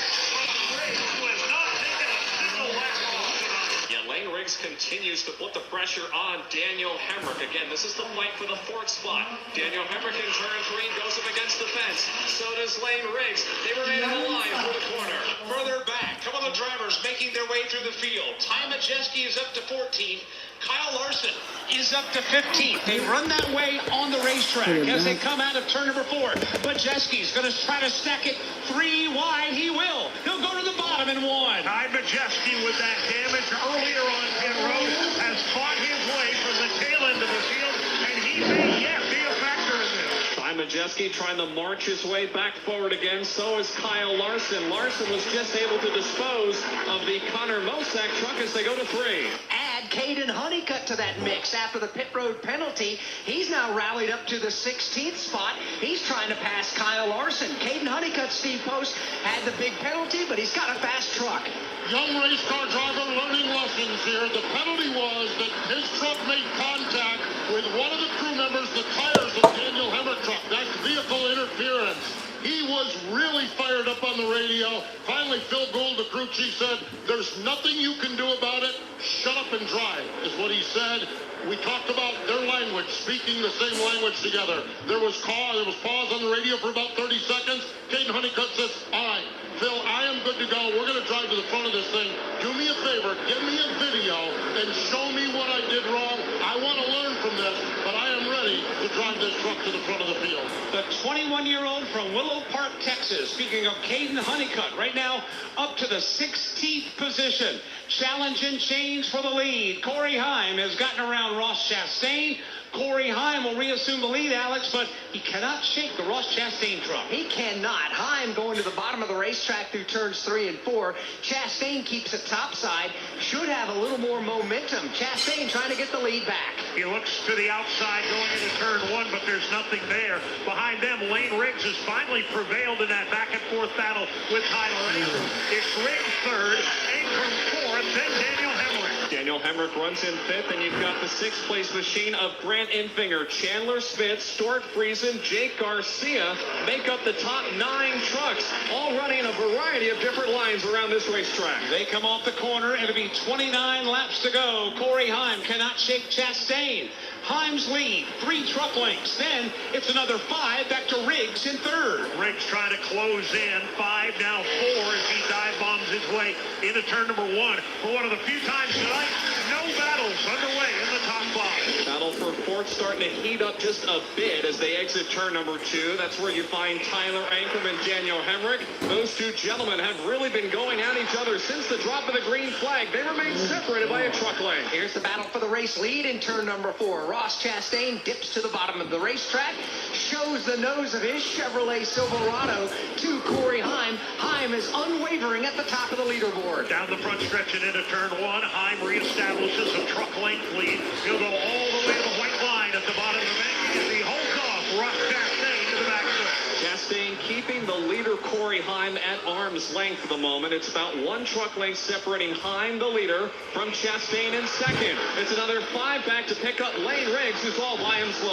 Riggs, who has not taken a single lap off tonight. Yeah, Lane Riggs continues to put the pressure on Daniel Hemrick. Again, this is the fight for the 4th spot. Daniel Hemrick in turn 3 goes up against the fence. So does Lane Riggs. They remain in the line for the corner. Further back, a couple of drivers making their way through the field. Ty Majeski is up to 14th. Kyle Larson is up to 15th. They run that way on the racetrack as they come out of turn number 4. Majeski's going to try to stack it 3 wide. He will. He'll go to the bottom in 1. Ty Majeski with that damage earlier on pit road has fought his way from the tail end of the field, and he's a yet be a factor in this. Ty Majeski trying to march his way back forward again. So is Kyle Larson. Larson was just able to dispose of the Connor Mosack truck as they go to 3. Add Caden Honeycutt to that mix after the pit road penalty. He's now rallied up to the 16th spot. He's trying to pass Kyle Larson. Caden Honeycutt, Steve Post, had the big penalty, but he's got a fast truck. Young race car driver learning lessons here. The penalty was that his truck made contact with one of the crew members, the tires of Daniel Hemrick truck. That's vehicle interference. He was really fired up on the radio. Finally, Phil Gould, the crew chief, said, "There's nothing you can do about it. Shut up and drive," is what he said. We talked about their language, speaking the same language together. There was pause on the radio for about 30 seconds. Caden Honeycutt says, "All right, Phil, I am good good to go. We're going to drive to the front of this thing. Do me a favor, give me a video and show me what I did wrong. I want to learn from this, but I am ready to drive this truck to the front of the field. The 21-year-old from Willow Park, Texas, speaking of Caden Honeycutt, right now up to the 16th position. Challenge and change for the lead. Corey Heim has gotten around Ross Chastain. Corey Heim will reassume the lead, Alex, but he cannot shake the Ross Chastain truck. He cannot. Heim going to the bottom of the racetrack through turns 3 and 4. Chastain keeps it topside. Should have a little more momentum. Chastain trying to get the lead back. He looks to the outside going into turn 1, but there's nothing there. Behind them, Lane Riggs has finally prevailed in that back and forth battle with Tyler Ankrum. It's Riggs third, Ankrum fourth, then Daniel Hemrick. Daniel Hemrick runs in 5th, and you've got the 6th place machine of Grant Enfinger, Chandler Smith, Stuart Friesen, Jake Garcia make up the top 9 trucks, all running a variety of different lines around this racetrack. They come off the corner. It'll be 29 laps to go. Corey Heim cannot shake Chastain. Heim's lead, 3 truck lengths. Then it's another 5 back to Riggs in 3rd. Riggs trying to close in. 5, now 4 as he dive bombs his way into turn number 1. For one of the few times tonight, no battles underway in the top 5. Battle for 4th starting to heat up just a bit as they exit turn number 2. That's where you find Tyler Ankrum and Daniel Hemrick. Those two gentlemen have really been going at each other since the drop of the green flag. They remain separated by a truck length. Here's the battle for the race lead in turn number 4. Ross Chastain dips to the bottom of the racetrack, shows the nose of his Chevrolet Silverado to Corey Heim. Heim is unwavering at the top of the leaderboard. Down the front stretch and into turn 1, Heim reestablishes a truck length lead. He'll go all the way to the white line at the bottom of the bank as he holds off Ross Chastain to the back stretch. Chastain keeping the leader Corey Heim at arm's length for the moment. It's about 1 truck length separating Heim, the leader, from Chastain in 2nd. It's another 5 back to pick up Lane Riggs, who's all by himself.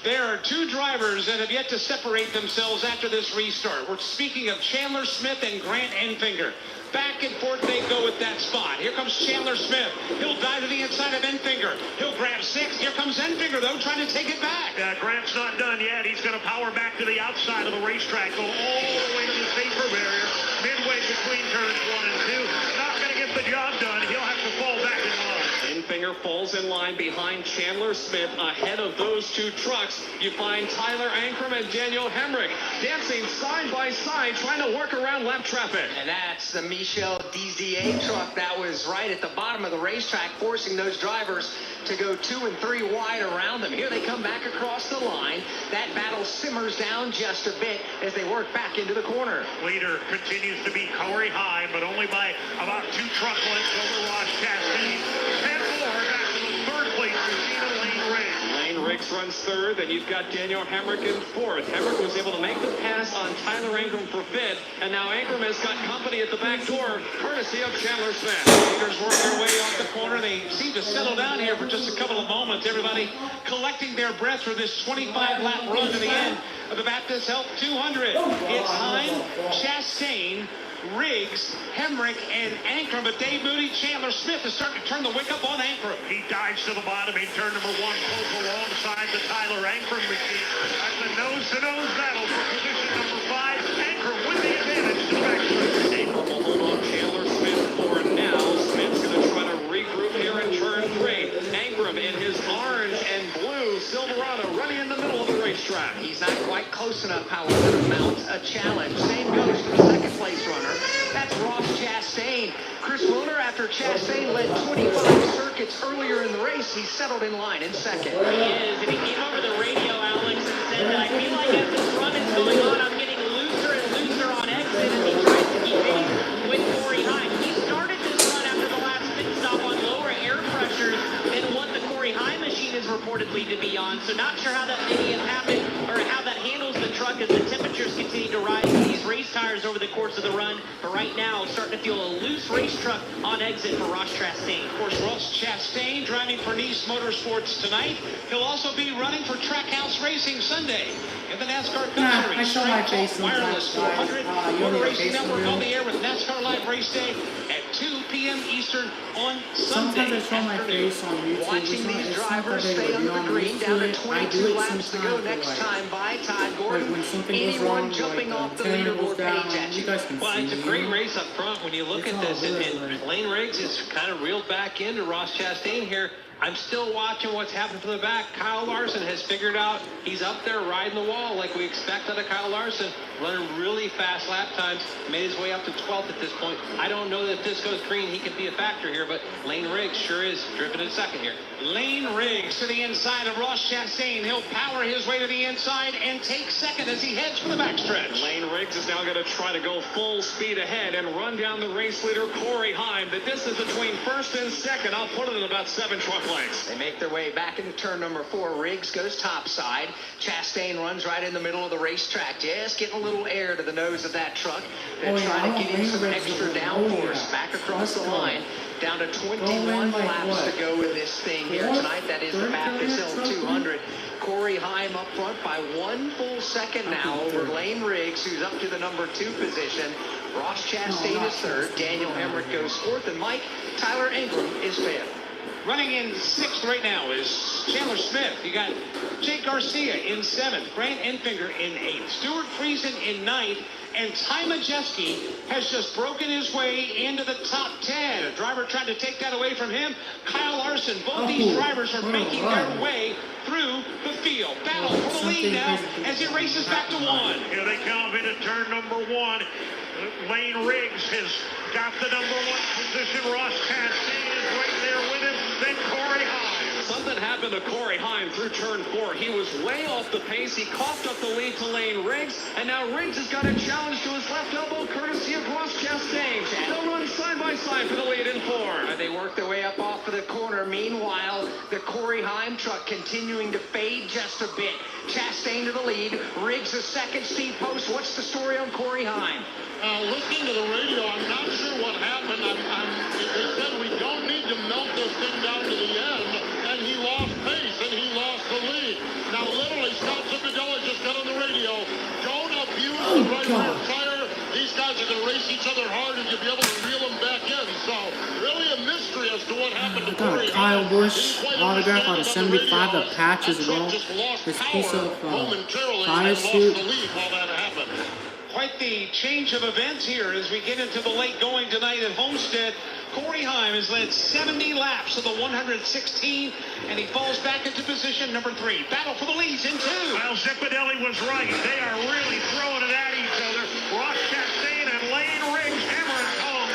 There are 2 drivers that have yet to separate themselves after this restart. We're speaking of Chandler Smith and Grant Enfinger. Back and forth they go with that spot. Here comes Chandler Smith. He'll dive to the inside of Enfinger. He'll grab 6. Here comes Enfinger, though, trying to take it back. Grant's not done yet. He's going to power back to the outside of the racetrack, go all the way to the safer barrier, midway between turns 1 and 2. Not going to get the job done. He'll have to fall back in line. Enfinger falls in line behind Chandler Smith. Ahead of those 2 trucks, you find Tyler Ankrum and Daniel Hemrick dancing side by side, trying to work around lap traffic. And that's the Michel DZA truck that was right at the bottom of the racetrack, forcing those drivers to go 2 and 3 wide around them. Here they come back across the line. That battle simmers down just a bit as they work back into the corner. Leader continues to be Corey Heim, but only by about 2 truck lengths over Ross Chastain. 10 more back to the 3rd place machine of Lane Riggs. Lane Riggs runs 3rd, and you've got Daniel Hemrick in 4th. Hemrick was able to make the pass on Tyler Ankrum for 5th, and now Ankrum has got company at the back door, courtesy of Chandler Smith. Leaders work their way off the corner. They seem to settle down here for just a couple of moments. Everybody collecting their breath for this 25-lap run to the end of the Baptist Health 200. It's Heim, Chastain, Riggs, Hemrick, and Ankrum, but Dave Moody, Chandler Smith is starting to turn the wick up on Ankrum. He dives to the bottom in turn number 1, close alongside the Tyler Ankrum machine. That's a nose-to-nose battle for position number 5. Ankrum with the advantage to the back stretch. Ankrum will hold on Chandler Smith for now. Smith's going to try to regroup here in turn 3. Ankrum in his orange and blue Silverado running in the middle of the racetrack. He's not quite close enough, however, to mount a challenge. Same goes for the 2nd place runner. That's Ross Chastain. Chris Wilner, after Chastain led 25 circuits earlier in the race, he settled in line in 2nd. He is, and he came over the radio, Alex, and said, I feel like as this run is going on, I'm getting looser and looser on exit as he tries to keep pace with Corey Heim. He started this run after the last pit stop on lower air pressures than what the Corey Heim machine is reportedly to be on, so not sure how that maybe has happened or how that handles the truck as the temperatures continue to rise in these race tires over the course of the run. But right now, starting to feel a loose race truck on exit for Ross Chastain. Of course, Ross Chastain driving for Nice Motorsports tonight. He'll also be running for Trackhouse Racing Sunday in the NASCAR Cup Series. I saw my face Wireless 400 Motor Racing Network on the air with NASCAR Live Race Day at 2 p.m. Eastern on Sometimes I Sunday show my face on YouTube. Watching these drivers stay on the green, down to 22 laps to go next time by Todd Gordon. When something goes Anyone wrong, jumping like off the antenna goes leaderboard down, page at you you. guys can Well, see it's a me, great you know? race up front when you look It's at all this. good, And like- Lane Riggs is kind of reeled back into Ross Chastain here. I'm still watching what's happening from the back. Kyle Larson has figured out he's up there riding the wall like we expect out of Kyle Larson, running really fast lap times, made his way up to 12th at this point. I don't know that if this goes green, he could be a factor here, but Lane Riggs sure is driven in second here. Lane Riggs to the inside of Ross Chastain. He'll power his way to the inside and take second as he heads for the backstretch. Lane Riggs is now going to try to go full speed ahead and run down the race leader, Corey Heim. The distance between first and second, I'll put it at about 7 truck lengths. They make their way back into turn number 4. Riggs goes topside. Chastain runs right in the middle of the racetrack, just getting a little air to the nose of that truck. They're trying to get in some extra downforce back across the line. Down to 21 laps to go in this thing here tonight. That is the Baptist Hill 200. Corey Heim up front by 1 full second now over Lane Riggs, who's up to the number 2 position. Ross Chastain is third. Daniel Hemrick goes fourth. And Mike, Tyler Ingram is fifth. Running in 6th right now is Chandler Smith. You got Jake Garcia in 7th, Grant Enfinger in 8th, Stuart Friesen in 9th, and Ty Majeski has just broken his way into the top 10. A driver tried to take that away from him. Kyle Larson. Both these drivers are making their way through the field. Battle for the lead now as it races back to 1. Here they come into turn number 1. Lane Riggs has got the number 1 position. Ross Chastain is right there with him. Then Corey Heim. Something happened to Corey Heim through turn 4. He was way off the pace. He coughed up the lead to Lane Riggs, and now Riggs has got a challenge to his left elbow, courtesy of Ross Chastain. They'll run side by side for the lead in 4. They work their way up off of the corner. Meanwhile, the Corey Heim truck continuing to fade just a bit. Chastain to the lead. Riggs a second. Steve Post, what's the story on Corey Heim? Listening to the radio, I'm not sure what happened. They said we don't need to melt this thing down to the end, and he lost pace, and he lost the lead. Now, literally, Scott Cipodelli just got on the radio. Don't abuse the right rear tire. These guys are going to race each other hard, and you'll be able to reel them back in. So, really a mystery as to what happened to Corey Kyle Heim. Busch autograph on a 75, the patch as well. This piece of fire suit. Quite the change of events here as we get into the late going tonight at Homestead. Corey Heim has led 70 laps of the 116, and he falls back into position number 3. Battle for the leads in 2. Well, Zipadelli was right. They are really throwing it at each other. Ross Chastain and Lane Riggs hammering home.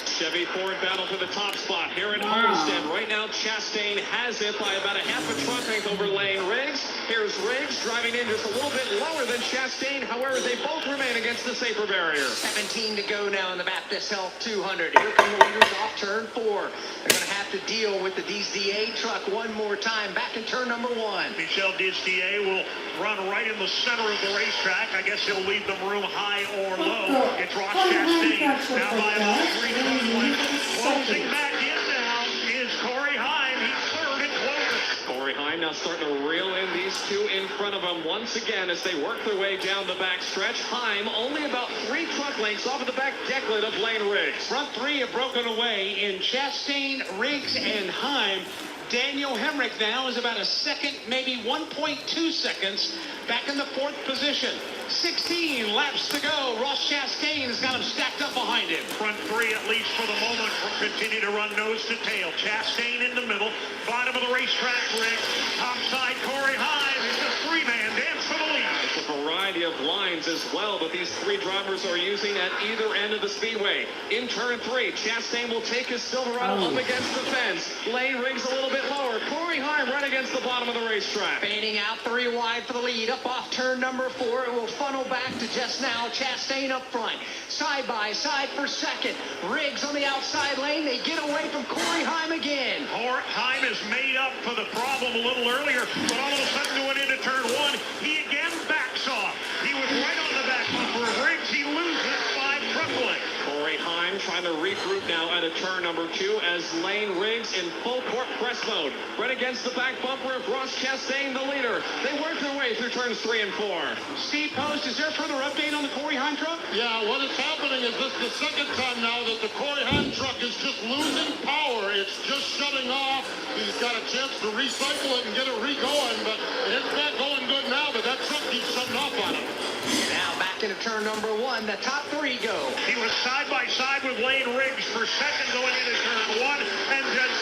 Chevy Ford battle for the top spot here at Homestead. Right now, Chastain has it by about a half a truck length over Lane Riggs. Here's Riggs driving in just a little bit lower than Chastain. However, they both remain against the safer barrier. 17 to go now in the Baptist Health 200. Here come the leaders off turn 4. They're going to have to deal with the DZA truck one more time. Back in turn number 1. Michel DZA will run right in the center of the racetrack. I guess he'll leave them room high or low. It's Ross Chastain now by about 3 truck lengths. Closing back in now is Corey Heim. He's third and closing. Corey Heim now starting to reel in these two in front of him once again as they work their way down the back stretch. Heim only about 3 truck lengths off of the back decklet of Lane Riggs. Front 3 have broken away in Chastain, Riggs, and Heim. Daniel Hemrick now is about a second, maybe 1.2 seconds back in the 4th position. 16 laps to go. Ross Chastain has got him stacked up behind him. Front 3, at least for the moment, continue to run nose to tail. Chastain in the middle. Bottom of the racetrack, Riggs. Top side, Corey Heim. It's a 3-man dance for the lead. It's a variety of lines as well that these 3 drivers are using at either end of the speedway. In turn 3, Chastain will take his Silverado up against the fence. Lane Riggs a little bit lower. Corey Heim right against the bottom of the racetrack. Fanning out 3 wide for the lead. Up off turn number 4. It will funnel back to just now. Chastain up front. Side by side for second. Riggs on the outside lane. They get away from Corey Heim again. Heim has made up for the problem a little earlier, but all of a sudden going into turn 1, he again backs off. He was right on the back bumper of Riggs. He loses 5 truck lengths. Corey Corey Heim trying to regroup now at a turn number 2 as Lane Riggs in full court press mode. Right against the back bumper of Ross Chastain, the leader. They work their way through turns 3 and 4. Steve Post, is there further update on the Corey Heim truck? Yeah, what is happening is this is the second time now that the Corey Heim truck is just losing power. It's just shutting off. He's got a chance to recycle it and get it re-going, but it's not going good now, but that truck keeps shutting off on him. Now back into turn number 1. The top 3 go. He was side by side with Lane Riggs for second going into turn 1 and just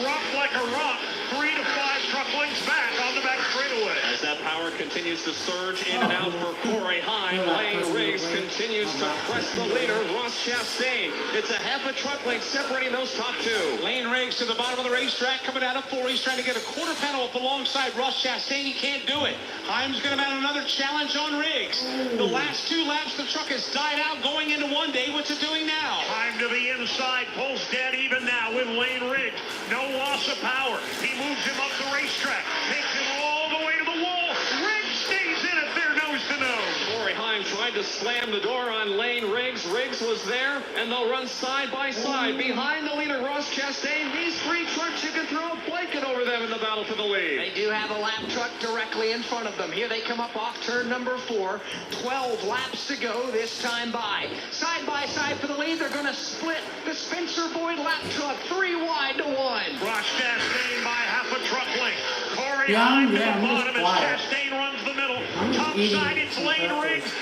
dropped like a rock 3 to 5 truck lengths back on the back straightaway. As that power continues to surge in and out for Corey Heim, Lane Riggs continues to press the leader, Ross Chastain. It's a half a truck length separating those top 2. Lane Riggs to the bottom of the racetrack, coming out of 4. He's trying to get a quarter panel up alongside Ross Chastain. He can't do it. Heim's going to mount another challenge on Riggs. The last 2 laps, the truck has died out going into one day. What's it doing now? Time to be inside. Pulls dead even now with Lane Riggs. No loss of power. He moves him up the racetrack. Takes him all the way to the wall. Riggs stays in it there nose to nose. Corey Heim tried to slam the door on Lane Riggs. Riggs was there, and they'll run side by side. Behind the leader, Ross Chastain. These 3 trucks, you can throw a blanket over them in the battle for the lead. They do have a lap truck directly in front of them. Here they come up off turn number 4. 12 laps to go this time by side for the lead. They're going to split the Spencer Boyd lap truck 3 wide to 1. Ross Chastain by half a truck length. Corey Yeah, Heim to yeah, the I'm bottom as quiet. Chastain runs the middle. Top eating side, it's some Lane breakfast. Riggs.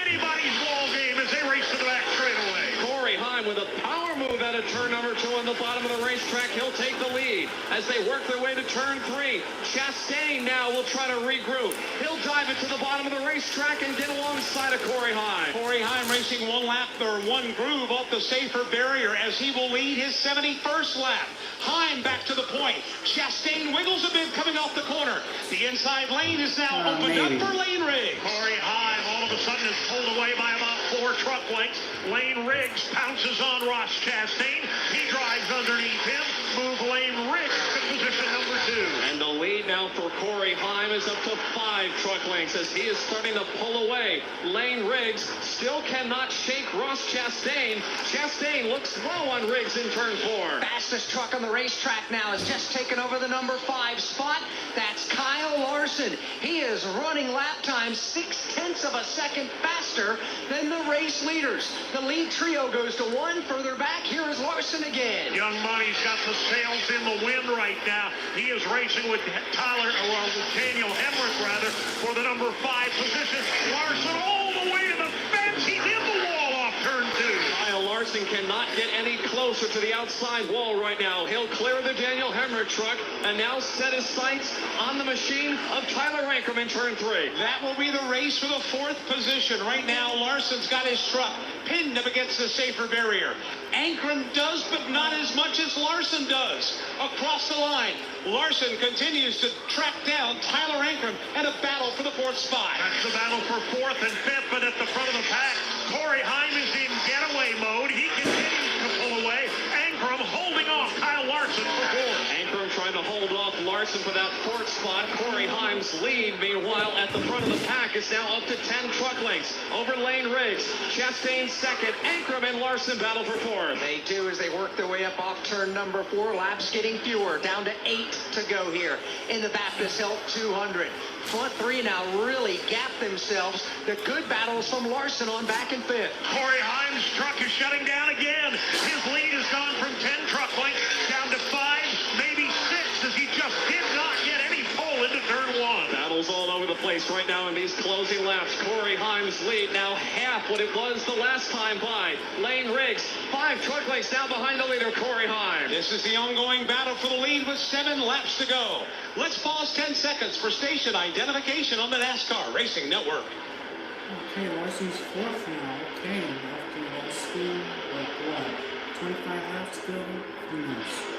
Anybody's ball game as they race to the back straightaway. Corey Heim with a power move out of turn number 2 on the bottom of the racetrack. He'll take the lead as they work their way to turn 3. Chastain now will try to regroup. He'll dive it to the bottom of the racetrack and get alongside of Corey Heim. Corey Heim racing 1 lap or 1 groove off the safer barrier as he will lead his 71st lap. Heim back to the point. Chastain wiggles a bit coming off the corner. The inside lane is now opened up for Lane Riggs. Corey Heim all of a sudden is pulled away by about 4 truck lengths. Lane Riggs pounces on Ross Chastain. He drives underneath him. Move Lane Riggs to position number 2. And the lead now for Corey Heim is up to 5 truck lengths as he is starting to pull away. Lane Riggs still cannot shake Ross Chastain. Chastain looks low on Riggs in turn 4. Fastest truck on the racetrack now has just taken over the number 5 spot. That's Kyle Larson. He is running lap time 0.6 of a second faster than the race leaders. The lead trio goes to 1 further back. Here is Larson again. Young Money's got the sails in the wind right now. He is racing with Daniel Hemrick for the number 5 position. Larson all the way to the fence. He's in the wall off turn 2. Kyle Larson cannot get any closer to the outside wall right now. He'll clear the Daniel Hemrick truck and now set his sights on the machine of Tyler Ankrum in turn 3. That will be the race for the 4th position. Right now, Larson's got his truck pinned up against the safer barrier. Ankrum does, but not as much as Larson does. Across the line, Larson continues to track down Tyler Ankrum and a battle for the 4th spot. That's the battle for 4th and 5th, but at the front of the pack, Corey Heim is in getaway mode. He continues to pull away. Ankrum holding off Kyle Larson for 4th. Ankrum trying to hold off Larson for that 4th spot. Corey Heim's lead, meanwhile, at the front of the pack is now up to 10 truck lengths over Lane Riggs. Chastain 2nd. Ankrum and Larson battle for 4th. They do as they work their way up off turn number 4. Laps getting fewer, down to 8 to go here in the Baptist Health 200. Front 3 now really gap themselves. The good battles from Larson on back in 5th. Corey Heim's truck is shutting down again. His lead has gone from 10 truck lengths down to 5, maybe 6, as he just did not get any pole into turn 1. Battles all over the place right now in these closing laps. Corey Heim's lead now half what it was the last time by. Lane Riggs, 5 truck lengths down behind the leader, Corey Heim. This is the ongoing battle for the lead with 7 laps to go. Let's pause 10 seconds for station identification on the NASCAR Racing Network. Okay, Larson's 4th now. Okay, after that speed, like what? 25 laps to go? Who knows?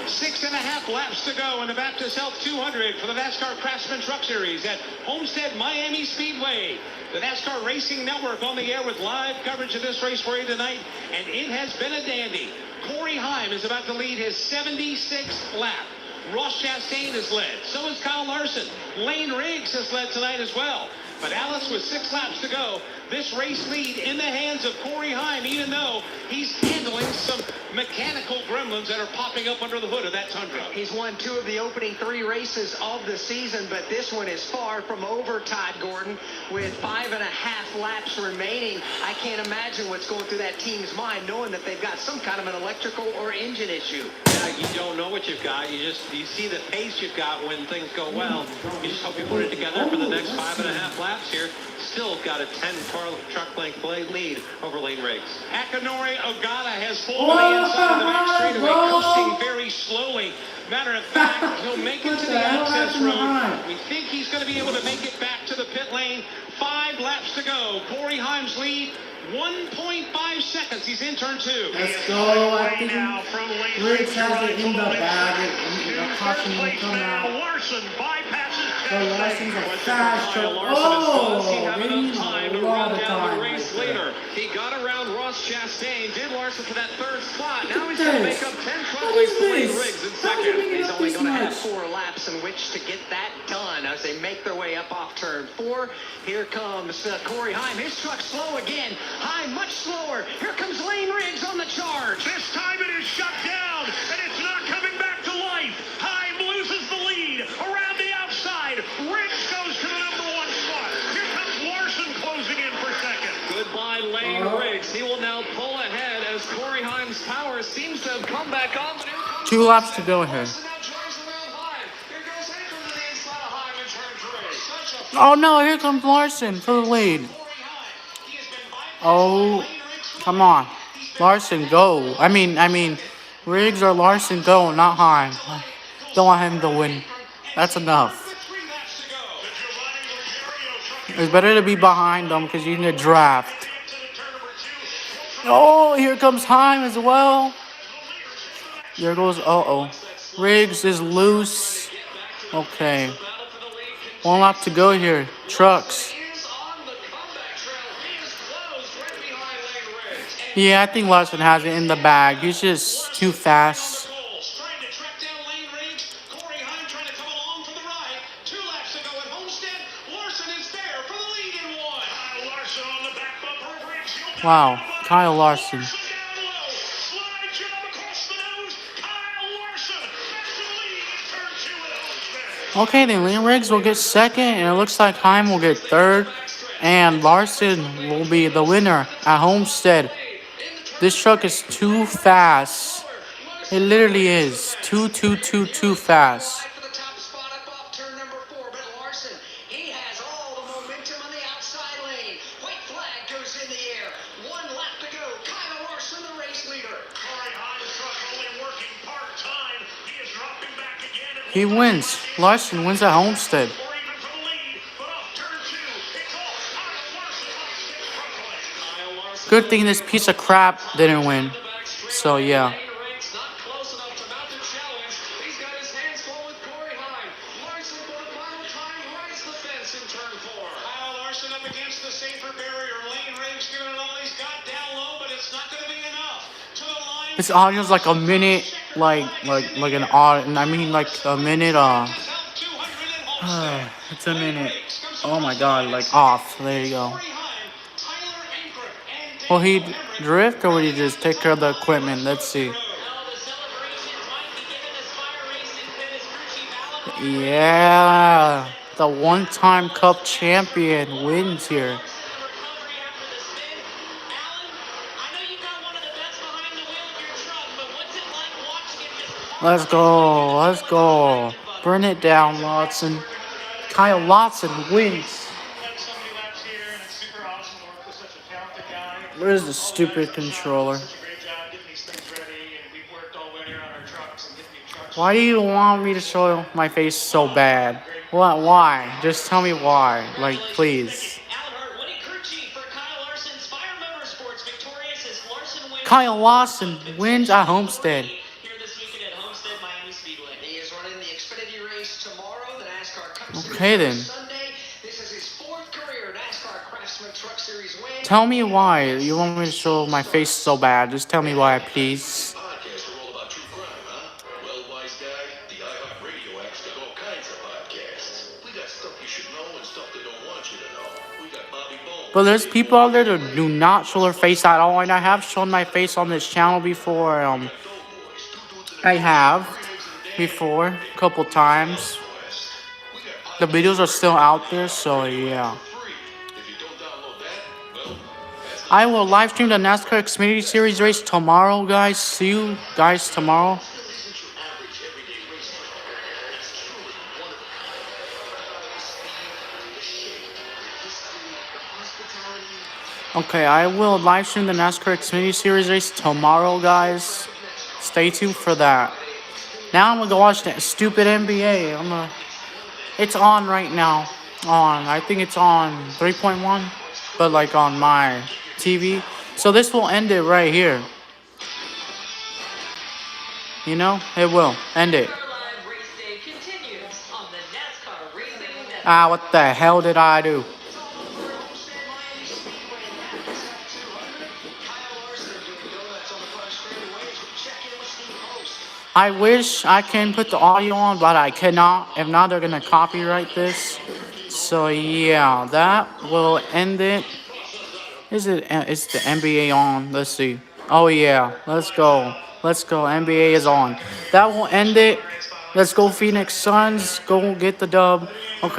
6.5 laps to go in the Baptist Health 200 for the NASCAR Craftsman Truck Series at Homestead Miami Speedway. The NASCAR Racing Network on the air with live coverage of this race for you tonight, and it has been a dandy. Corey Heim is about to lead his 76th lap. Ross Chastain has led. So has Kyle Larson. Lane Riggs has led tonight as well. But Alice, with 6 laps to go, this race lead in the hands of Corey Heim, even though he's handling some mechanical gremlins that are popping up under the hood of that Tundra. He's won 2 of the opening 3 races of the season, but this one is far from over, Todd Gordon. With 5.5 laps remaining, I can't imagine what's going through that team's mind, knowing that they've got some kind of an electrical or engine issue. Yeah, you don't know what you've got. You see the pace you've got when things go well. You just hope you put it together for the next 5.5 laps here. Still got a 10-car truck length lead over Lane Riggs. Akinori Ogata has pulled to the inside of the back straightaway, coasting very slowly. Matter of fact, he'll make it to the access road. We think he's going to be able to make it back to the pit lane. 5 laps to go. Corey Heim's lead, 1.5 seconds. He's in turn 2. Let's go. I think Riggs has it in the bag. The caution will come out. Larson bypasses So Larson's a fast truck. Oh, they need a lot of time right there. He got around Ross Chastain, did Larson for that 3rd spot. Now he's What going to is make up 10 truck What lengths is to Lane this? Riggs in How did second. he make it He's up only this going to have much? 4 laps in which to get that done as they make their way up off turn 4. Here comes Corey Heim. His truck's slow again. Heim much slower. Here comes Lane Riggs on the charge. This time it is shut down, and it's not coming back to life. Heim loses the lead. Around the outside, Riggs goes to the number 1 spot. Here comes Larson closing in for second. Goodbye, Lane Riggs. He will now pull ahead as Corey Heim's power seems to have come back on. But here comes 2 laps to go here. Larson now drives around Heim. Here goes Aker to the inside of Heim in turn 3. Such a Oh no, here comes Larson for the lead. Oh, come on. Larson, go. I mean, Riggs or Larson, go, not Heim. Don't want him to win. That's enough. It's better to be behind them because you can get draft. Oh, here comes Heim as well. There goes, uh-oh. Riggs is loose. Okay. 1 lap to go here. Trucks. Yeah, I think Larson has it in the bag. He's just too fast. Wow, Kyle Larson. Okay, then Lane Riggs will get second, and it looks like Heim will get third, and Larson will be the winner at Homestead. This truck is too fast. It literally is too fast. He wins. Larson wins at Homestead. Good thing this piece of crap didn't win. So, yeah. This audio's like a minute, like an odd, I mean like a minute, it's a minute, oh my god, like off, there you go. Will he drift or will he just take care of the equipment? Let's see. Yeah, the one-time cup champion wins here. Let's go. Let's go. Burn it down, Watson. Kyle Watson wins. Where's the stupid controller? Why do you want me to show my face so bad? What? Why? Just tell me why. Like, please. Kyle Lawson wins at Homestead. Okay then. Tell me why you want me to show my face so bad. Just tell me why, please. But there's people out there that do not show their face at all, and I have shown my face on this channel before. I have before a couple times. The videos are still out there, so yeah. I will live stream the NASCAR Xfinity Series race tomorrow, guys. See you guys tomorrow. Okay, I will live stream the NASCAR Xfinity Series race tomorrow, guys. Stay tuned for that. Now I'm gonna go watch that stupid NBA. It's on right now. I think it's on 3.1, but like on my TV. So this will end it right here. You know, it will end it. Ah, what the hell did I do? I wish I can put the audio on, but I cannot. If not, they're gonna copyright this. So yeah, that will end it. Is the NBA on? Let's see. Oh yeah, let's go. Let's go. NBA is on. That will end it. Let's go Phoenix Suns. Go get the dub. Okay.